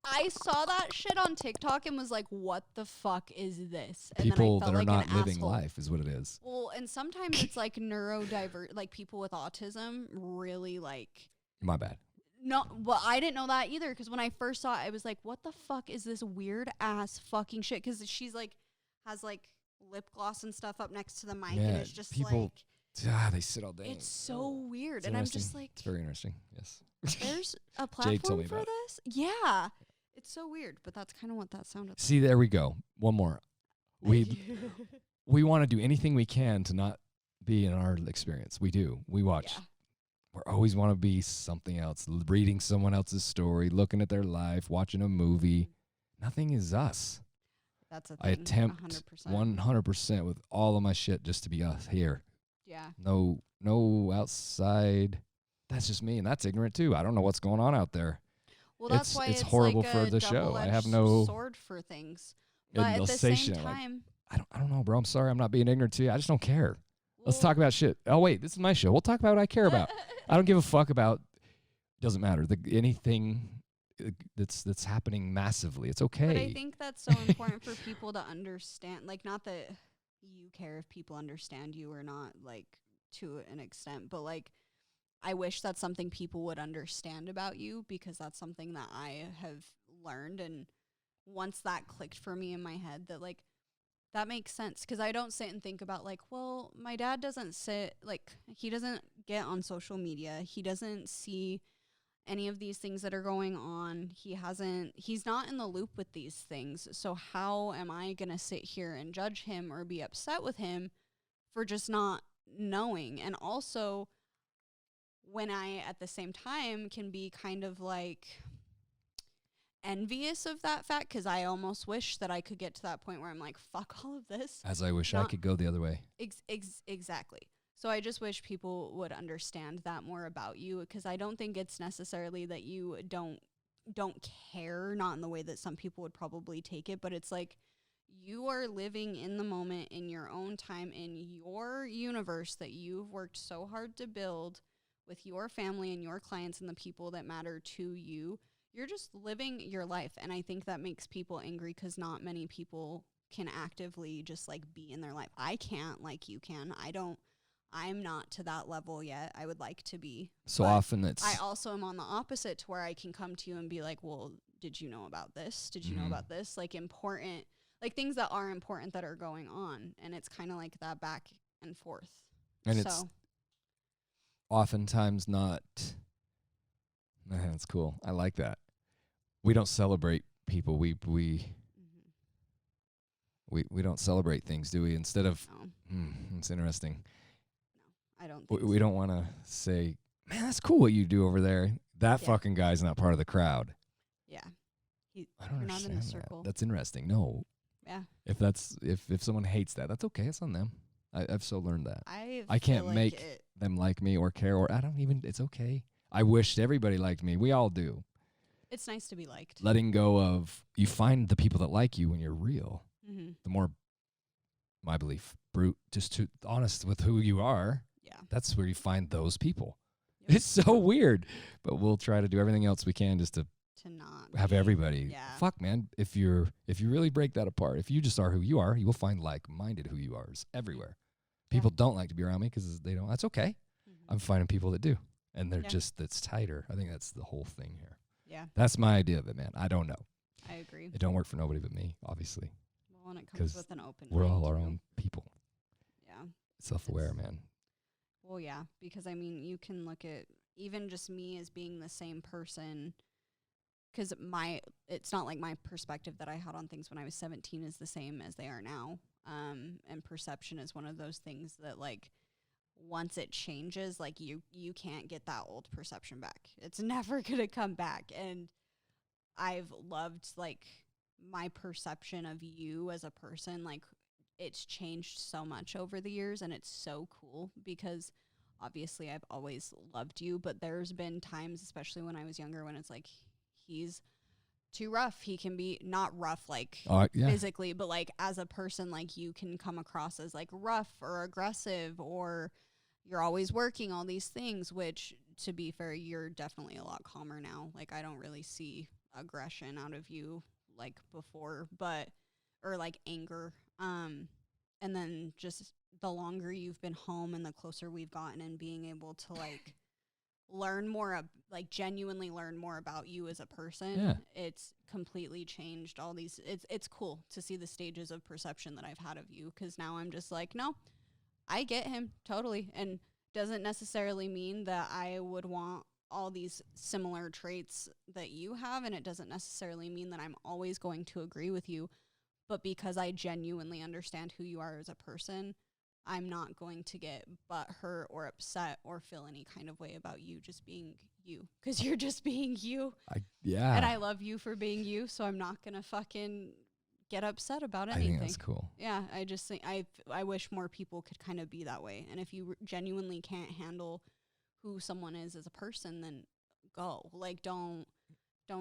I saw that shit on TikTok and was like, what the fuck is this? And People then I that are felt like not an living asshole. life is what it is. Well, and sometimes it's like neurodiverse, like people with autism really like, My bad. no, well, I didn't know that either, because when I first saw it, I was like, what the fuck is this weird ass fucking shit? Because she's like, has like lip gloss and stuff up next to the mic, and Yeah, it's just people- like, They sit all day. it's so weird. It's And I'm interesting. just like, It's very interesting. Yes. there's a Jake told platform me for about it. this? Yeah. It's so weird, but that's kind of what that sounded like. See, there we go. One more. We want to do anything we can to not be in our experience. We do. We watch. Yeah. We always want to be something else, reading someone else's story, looking at their life, watching a movie. Nothing is us. That's a thing. I attempt 100%. 100% with all of my shit just to be us here. Yeah. No outside. That's just me, and that's ignorant too. I don't know what's going on out there. Well, that's It's- why it's it's horrible like for a the show. I have double-edged no- sword for things. And But they'll at the say same shit like, time, I don't know, bro. I'm sorry. I'm not being ignorant to you. I just don't care. Let's well, talk about shit. Oh, wait, this is my show. We'll talk about what I care about. I don't give a fuck about, doesn't matter. Anything that's happening massively. It's okay. But I think that's so important for people to understand. Like, not that you care if people understand you or not, like, to an extent, but, like, I wish that's something people would understand about you, because that's something that I have learned. And once that clicked for me in my head, that, like, that makes sense. Because I don't sit and think about, like, well, my dad doesn't he doesn't get on social media. He doesn't see any of these things that are going on. He's not in the loop with these things. So how am I going to sit here and judge him or be upset with him for just not knowing? And also, when I, at the same time, can be kind of like envious of that fact, because I almost wish that I could get to that point where I'm like, fuck all of this. As I wish I Not- could go the other way. Exactly. So I just wish people would understand that more about you, because I don't think it's necessarily that you don't care, not in the way that some people would probably take it, but it's like you are living in the moment, in your own time, in your universe that you've worked so hard to build with your family and your clients and the people that matter to you. You're just living your life. And I think that makes people angry, because not many people can actively just like be in their life. I can't like you can. I'm not to that level yet. I would like to be. So but often it's I also am on the opposite, to where I can come to you and be like, well, did you know about this? Did you know Mhm. about this? Like important, like things that are important that are going on. And it's kind of like that back and forth. and it's oftentimes not. That's cool. I like that. We don't celebrate people. We don't celebrate things, do we? Instead of, no, it's interesting. I don't think We so. don't want to say, man, that's cool what you do over there. That Yeah. fucking guy's not part of the crowd. Yeah. I don't You're not in understand a that. circle. That's interesting. No, Yeah. if someone hates that, that's okay. It's on them. I've so learned that. I can't feel like make them like me or care, or I don't even. It's okay. I wished everybody liked me. We all do. it's nice to be liked. Letting go of, you find the people that like you when you're real. Mm-hmm. The more, my belief, just to honest with who you are. Yeah. That's where you find those people. Yep. It's so weird, but we'll try to do everything else we can just to To not have be- everybody. Yeah. Fuck, man. If you really break that apart, if you just are who you are, you will find like-minded who you are everywhere. People don't like to be around me because they don't. That's okay. Mhm. I'm finding people that do, and they're Yeah. that's tighter. I think that's the whole thing here. Yeah, That's my idea of it, man. I don't know. I agree. It don't work for nobody but me, obviously. Well, when it 'Cause comes with an open We're mind, all our too. own people. Yeah. Self-aware, man. Well, yeah, because I mean, you can look at even just me as being the same person, because it's not like my perspective that I had on things when I was 17 is the same as they are now. And perception is one of those things that, like, once it changes, like you can't get that old perception back. It's never going to come back. And I've loved like my perception of you as a person. Like it's changed so much over the years, and it's so cool because obviously I've always loved you, but there's been times, especially when I was younger, when it's like he's too rough. He can be not rough like physically, but like as a person, like you can come across as like rough or aggressive, or you're always working, all these things, which to be fair, you're definitely a lot calmer now. Like I don't really see aggression out of you like before, or like anger. And then just the longer you've been home and the closer we've gotten, and being able to like learn more, like genuinely learn more about you as a person, it's completely changed all these. It's cool to see the stages of perception that I've had of you, because now I'm just like, no, I get him totally, and doesn't necessarily mean that I would want all these similar traits that you have, and it doesn't necessarily mean that I'm always going to agree with you, but because I genuinely understand who you are as a person, I'm not going to get butthurt or upset or feel any kind of way about you just being you, because you're just being you. And I love you for being you, so I'm not going to fucking get upset about anything. I think that's cool. Yeah, I just think I wish more people could kind of be that way. And if you genuinely can't handle who someone is as a person, then go. Like don't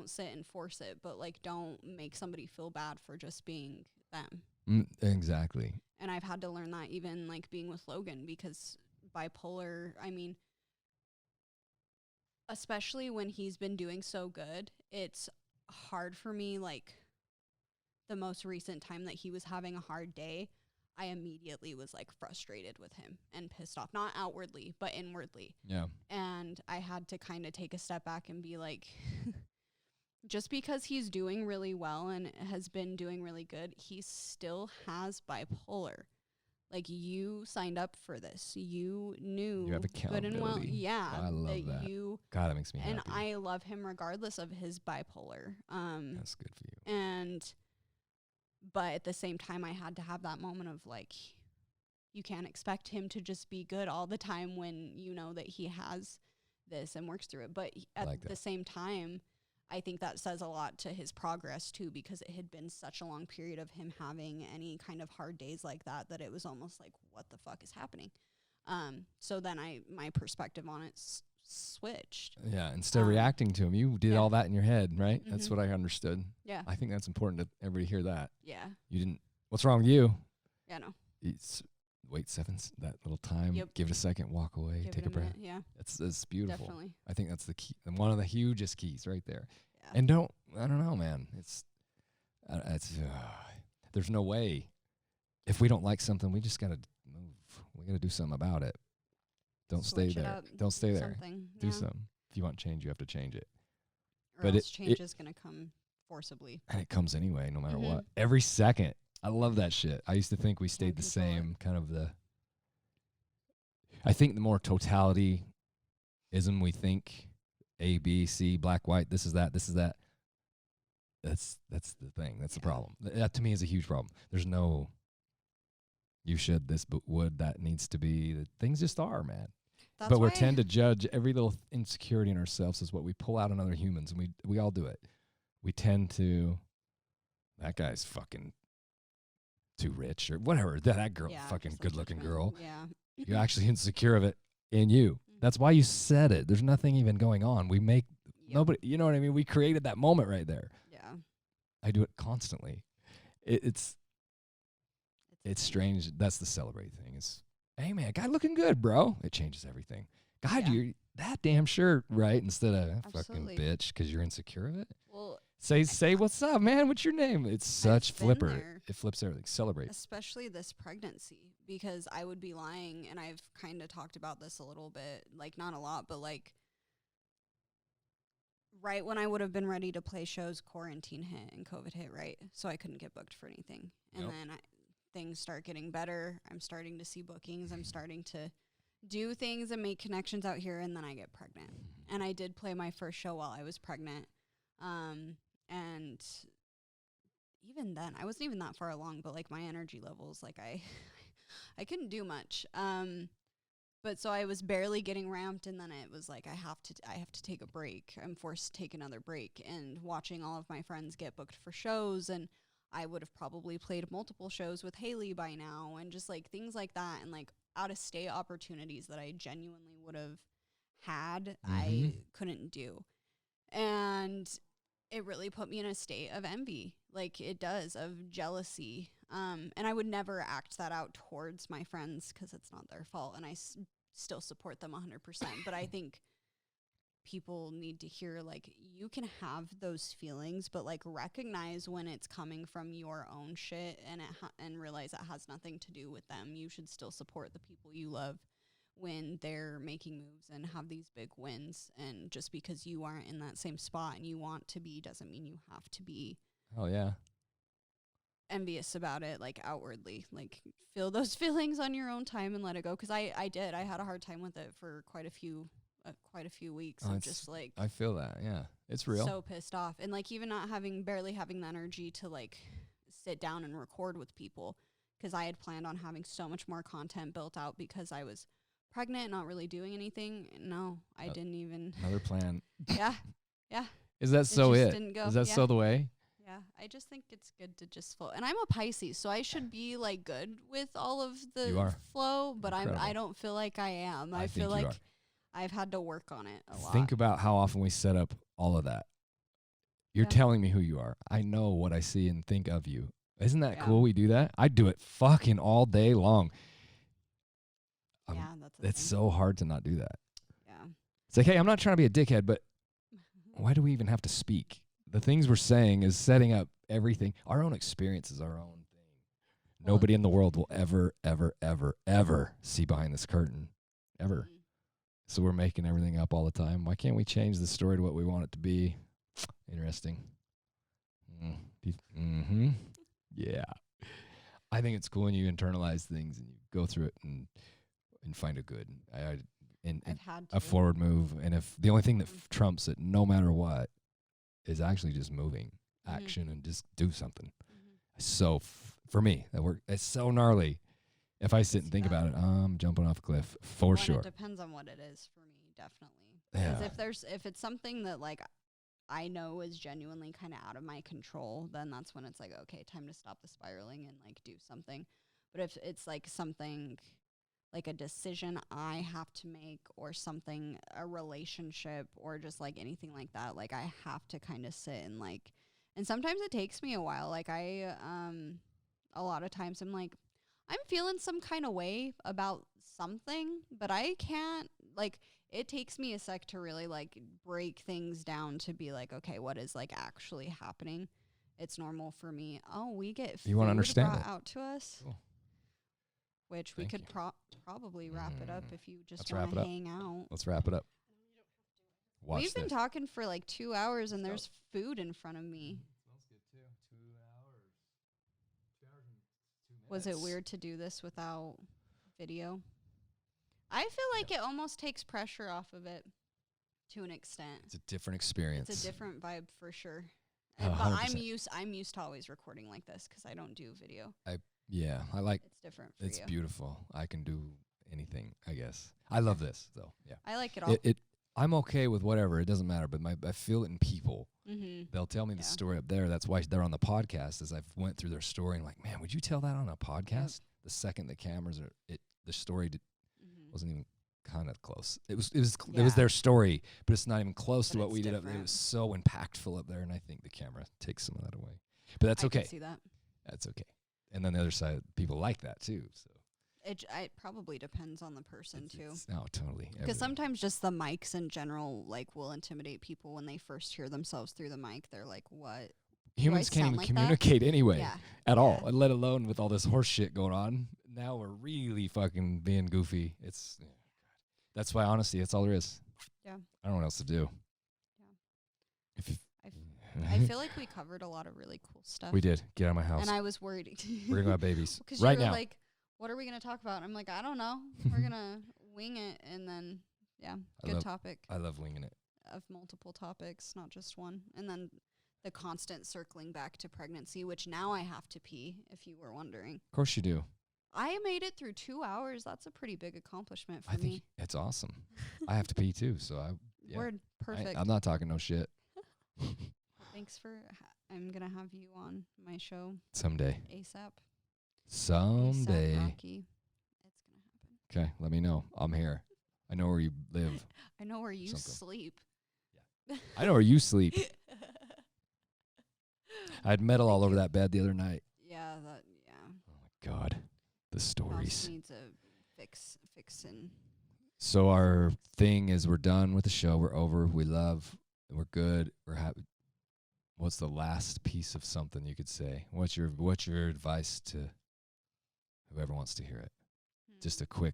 sit and force it, but like don't make somebody feel bad for just being them. Exactly. And I've had to learn that even like being with Logan, because bipolar, I mean, especially when he's been doing so good, it's hard for me. Like the most recent time that he was having a hard day, I immediately was like frustrated with him and pissed off, not outwardly, but inwardly. Yeah. And I had to kind of take a step back and be like, just because he's doing really well and has been doing really good, he still has bipolar. Like you signed up for this. You knew You have good and well. accountability. Yeah. I love that. God, that makes me happy. And I love him regardless of his bipolar. That's good for you. But at the same time, I had to have that moment of like, you can't expect him to just be good all the time when you know that he has this and works through it. But at the same time, I think that says a lot to his progress too, because it had been such a long period of him having any kind of hard days like that, that it was almost like, what the fuck is happening? So then my perspective on it switched. Yeah. Instead of reacting to him, you did all that in your head, right? Mm-hmm. That's what I understood. Yeah. I think that's important to everybody hear that. Yeah. You didn't, what's wrong with you? Yeah, no. Wait that little time, Yep. give it a second, walk away, Give take it a breath. minute, yeah. It's beautiful. Definitely. I think that's the key, one of the hugest keys right there. Yeah. And I don't know, man. It's there's no way. If we don't like something, we just gotta move. We gotta do something about it. Don't Switch stay it there. up, Don't stay there. something, Do yeah. something. If you want change, you have to change it. Or But else change is going to come forcibly. And it comes anyway, no matter Mhm. what. Every second. I love that shit. I used to think we stayed the control it. same, kind of I think the more totalityism we think, A, B, C, black, white, this is that. That's the thing. That's the problem. That to me is a huge problem. There's no you should, this would, that needs to be. Things just are, man. That's But we why tend to judge every little insecurity in ourselves as what we pull out on other humans, and we all do it. We tend to, that guy's fucking too rich or whatever. That girl, fucking just like good-looking judgment. girl. Yeah. You're actually insecure of it in you. That's why you said it. There's nothing even going on. We make nobody, you know what I mean? We created that moment right there. Yeah. I do it constantly. It's strange. That's the celebrate thing. It's, hey man, guy looking good, bro. It changes everything. God, you're that damn shirt, right? Instead of fucking bitch because you're insecure of it. Well, say what's up, man. What's your name? It's such been flipper. there. It flips everything. Celebrate. Especially this pregnancy, because I would be lying, and I've kind of talked about this a little bit, like not a lot, but like right when I would have been ready to play shows, quarantine hit and COVID hit, right? So I couldn't get booked for anything. And then things start getting better. I'm starting to see bookings. I'm starting to do things and make connections out here, and then I get pregnant. And I did play my first show while I was pregnant. And even then, I wasn't even that far along, but like my energy levels, like I couldn't do much. But so I was barely getting ramped, and then it was like I have to take a break. I'm forced to take another break, and watching all of my friends get booked for shows, and I would have probably played multiple shows with Haley by now, and just like things like that, and like out of state opportunities that I genuinely would have had, I couldn't do. And it really put me in a state of envy, like it does, of jealousy. And I would never act that out towards my friends because it's not their fault, and I still support them 100%. But I think people need to hear, like, you can have those feelings, but like recognize when it's coming from your own shit, and and realize it has nothing to do with them. You should still support the people you love when they're making moves and have these big wins. And just because you aren't in that same spot and you want to be doesn't mean you have to be envious about it, like outwardly. Like, feel those feelings on your own time and let it go. Because I had a hard time with it for quite a few weeks. I'm just like, I feel that. Yeah, it's real. So pissed off, and like even not barely having the energy to like sit down and record with people, because I had planned on having so much more content built out because I was pregnant, not really doing anything. No, I didn't even. Another plan. Yeah. Is that so just it? didn't go. Is that so the way? Yeah, I just think it's good to just flow. And I'm a Pisces, so I should be like good with all of the flow, but Incredible. I don't feel like I am. I feel like I've had to work on it a lot. Think about how often we set up all of that. You're telling me who you are. I know what I see and think of you. Isn't that cool we do that? I do it fucking all day long. It's so hard to not do that. Yeah. It's like, hey, I'm not trying to be a dickhead, but why do we even have to speak? The things we're saying is setting up everything. Our own experience is our own thing. Nobody in the world will ever, ever, ever, ever see behind this curtain. Ever. So we're making everything up all the time. Why can't we change the story to what we want it to be? Interesting. Yeah. I think it's cool when you internalize things and you go through it and find a good. And a forward move. And if the only thing that trumps it, no matter what, is actually just moving, action, and just do something. So for me, it's so gnarly. If I sit and think about it, I'm jumping off a cliff for sure. It depends on what it is for me, definitely. Because if it's something that like I know is genuinely kind of out of my control, then that's when it's like, okay, time to stop the spiraling and like do something. But if it's like something like a decision I have to make, or something, a relationship, or just like anything like that, like I have to kind of sit and like, and sometimes it takes me a while. Like a lot of times I'm like, I'm feeling some kind of way about something, but I can't, like, it takes me a sec to really like break things down to be like, okay, what is like actually happening? It's normal for me. Oh, we get food brought out to us. Cool. Which we could probably wrap it up if you just want to hang out. Let's wrap it up. We've been talking for like 2 hours, and there's food in front of me. Smells good too. 2 hours. 2 hours and 2 minutes. Was it weird to do this without video? I feel like it almost takes pressure off of it to an extent. It's a different experience. It's a different vibe for sure. 100%. But I'm used to always recording like this because I don't do video. Yeah, I like. It's different for It's you. beautiful. I can do anything, I guess. I love this, though. Yeah, I like it all. I'm okay with whatever. It doesn't matter. But I feel it in people. Mm-hmm. They'll tell me the story up there. That's why they're on the podcast. As I've went through their story and like, man, would you tell that on a podcast? Yep. The second the cameras are, the story wasn't even kind of close. It was their story, but it's not even close to what we did up there. It was so impactful up there, and I think the camera takes some of that away. But that's okay. I can see that. That's okay. And then the other side, people like that too. So it probably depends on the person too. Totally. Because sometimes just the mics in general like will intimidate people when they first hear themselves through the mic. They're like, "What?" Humans can't even communicate anyway at all, let alone with all this horse shit going on. Now we're really fucking being goofy. That's why, honestly, that's all there is. Yeah. I don't know what else to do. Yeah. I feel like we covered a lot of really cool stuff. We did. Get out of my house. And I was worried. We're going to have babies. Right now. Like, what are we going to talk about? I'm like, I don't know. We're going to wing it. And then, good topic. I love winging it. Of multiple topics, not just one. And then the constant circling back to pregnancy, which now I have to pee, if you were wondering. Of course you do. I made it through 2 hours. That's a pretty big accomplishment for I think me. it's awesome. I have to pee too, so yeah. Word, perfect. I'm not talking no shit. Thanks for. I'm gonna have you on my show Someday. ASAP. Someday. ASAP Rocky. It's gonna happen. Okay, let me know. I'm here. I know where you live. I know where you Something. sleep. I know where you sleep. I had metal all over that bed the other night. Yeah, Oh my God, the House stories. needs a fixin'. So our thing is we're done with the show. We're over. We love. We're good. We're happy. What's the last piece of something you could say? What's your advice to whoever wants to hear it? Just a quick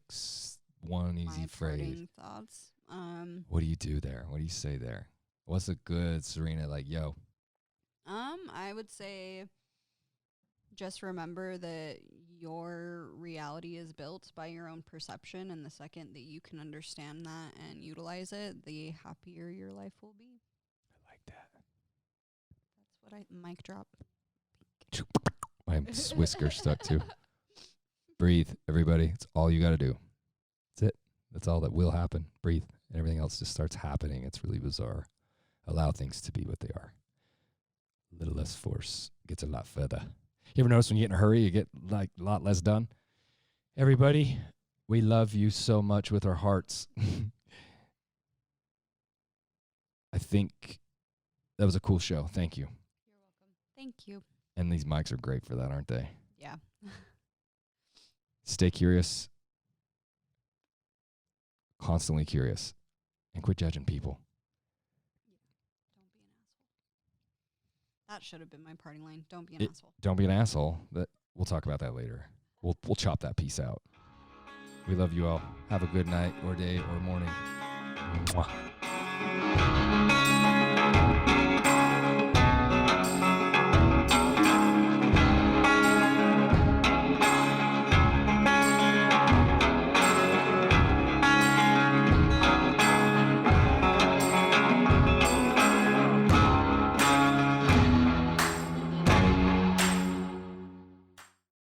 one easy My phrase. parting thoughts. What do you do there? What do you say there? What's a good Serena like? Yo, I would say just remember that your reality is built by your own perception, and the second that you can understand that and utilize it, the happier your life will be. I like that. That's what mic drop. My whisker stuck too. Breathe, everybody. It's all you got to do. That's it. That's all that will happen. Breathe. And everything else just starts happening. It's really bizarre. Allow things to be what they are. A little less force gets a lot further. You ever notice when you get in a hurry, you get like a lot less done? Everybody, we love you so much with our hearts. I think that was a cool show. Thank you. You're welcome. Thank you. And these mics are great for that, aren't they? Yeah. Stay curious. Constantly curious. And quit judging people. Don't be an asshole. That should have been my parting line. Don't be an asshole. Don't be an asshole. We'll talk about that later. We'll chop that piece out. We love you all. Have a good night or day or morning. Mwah.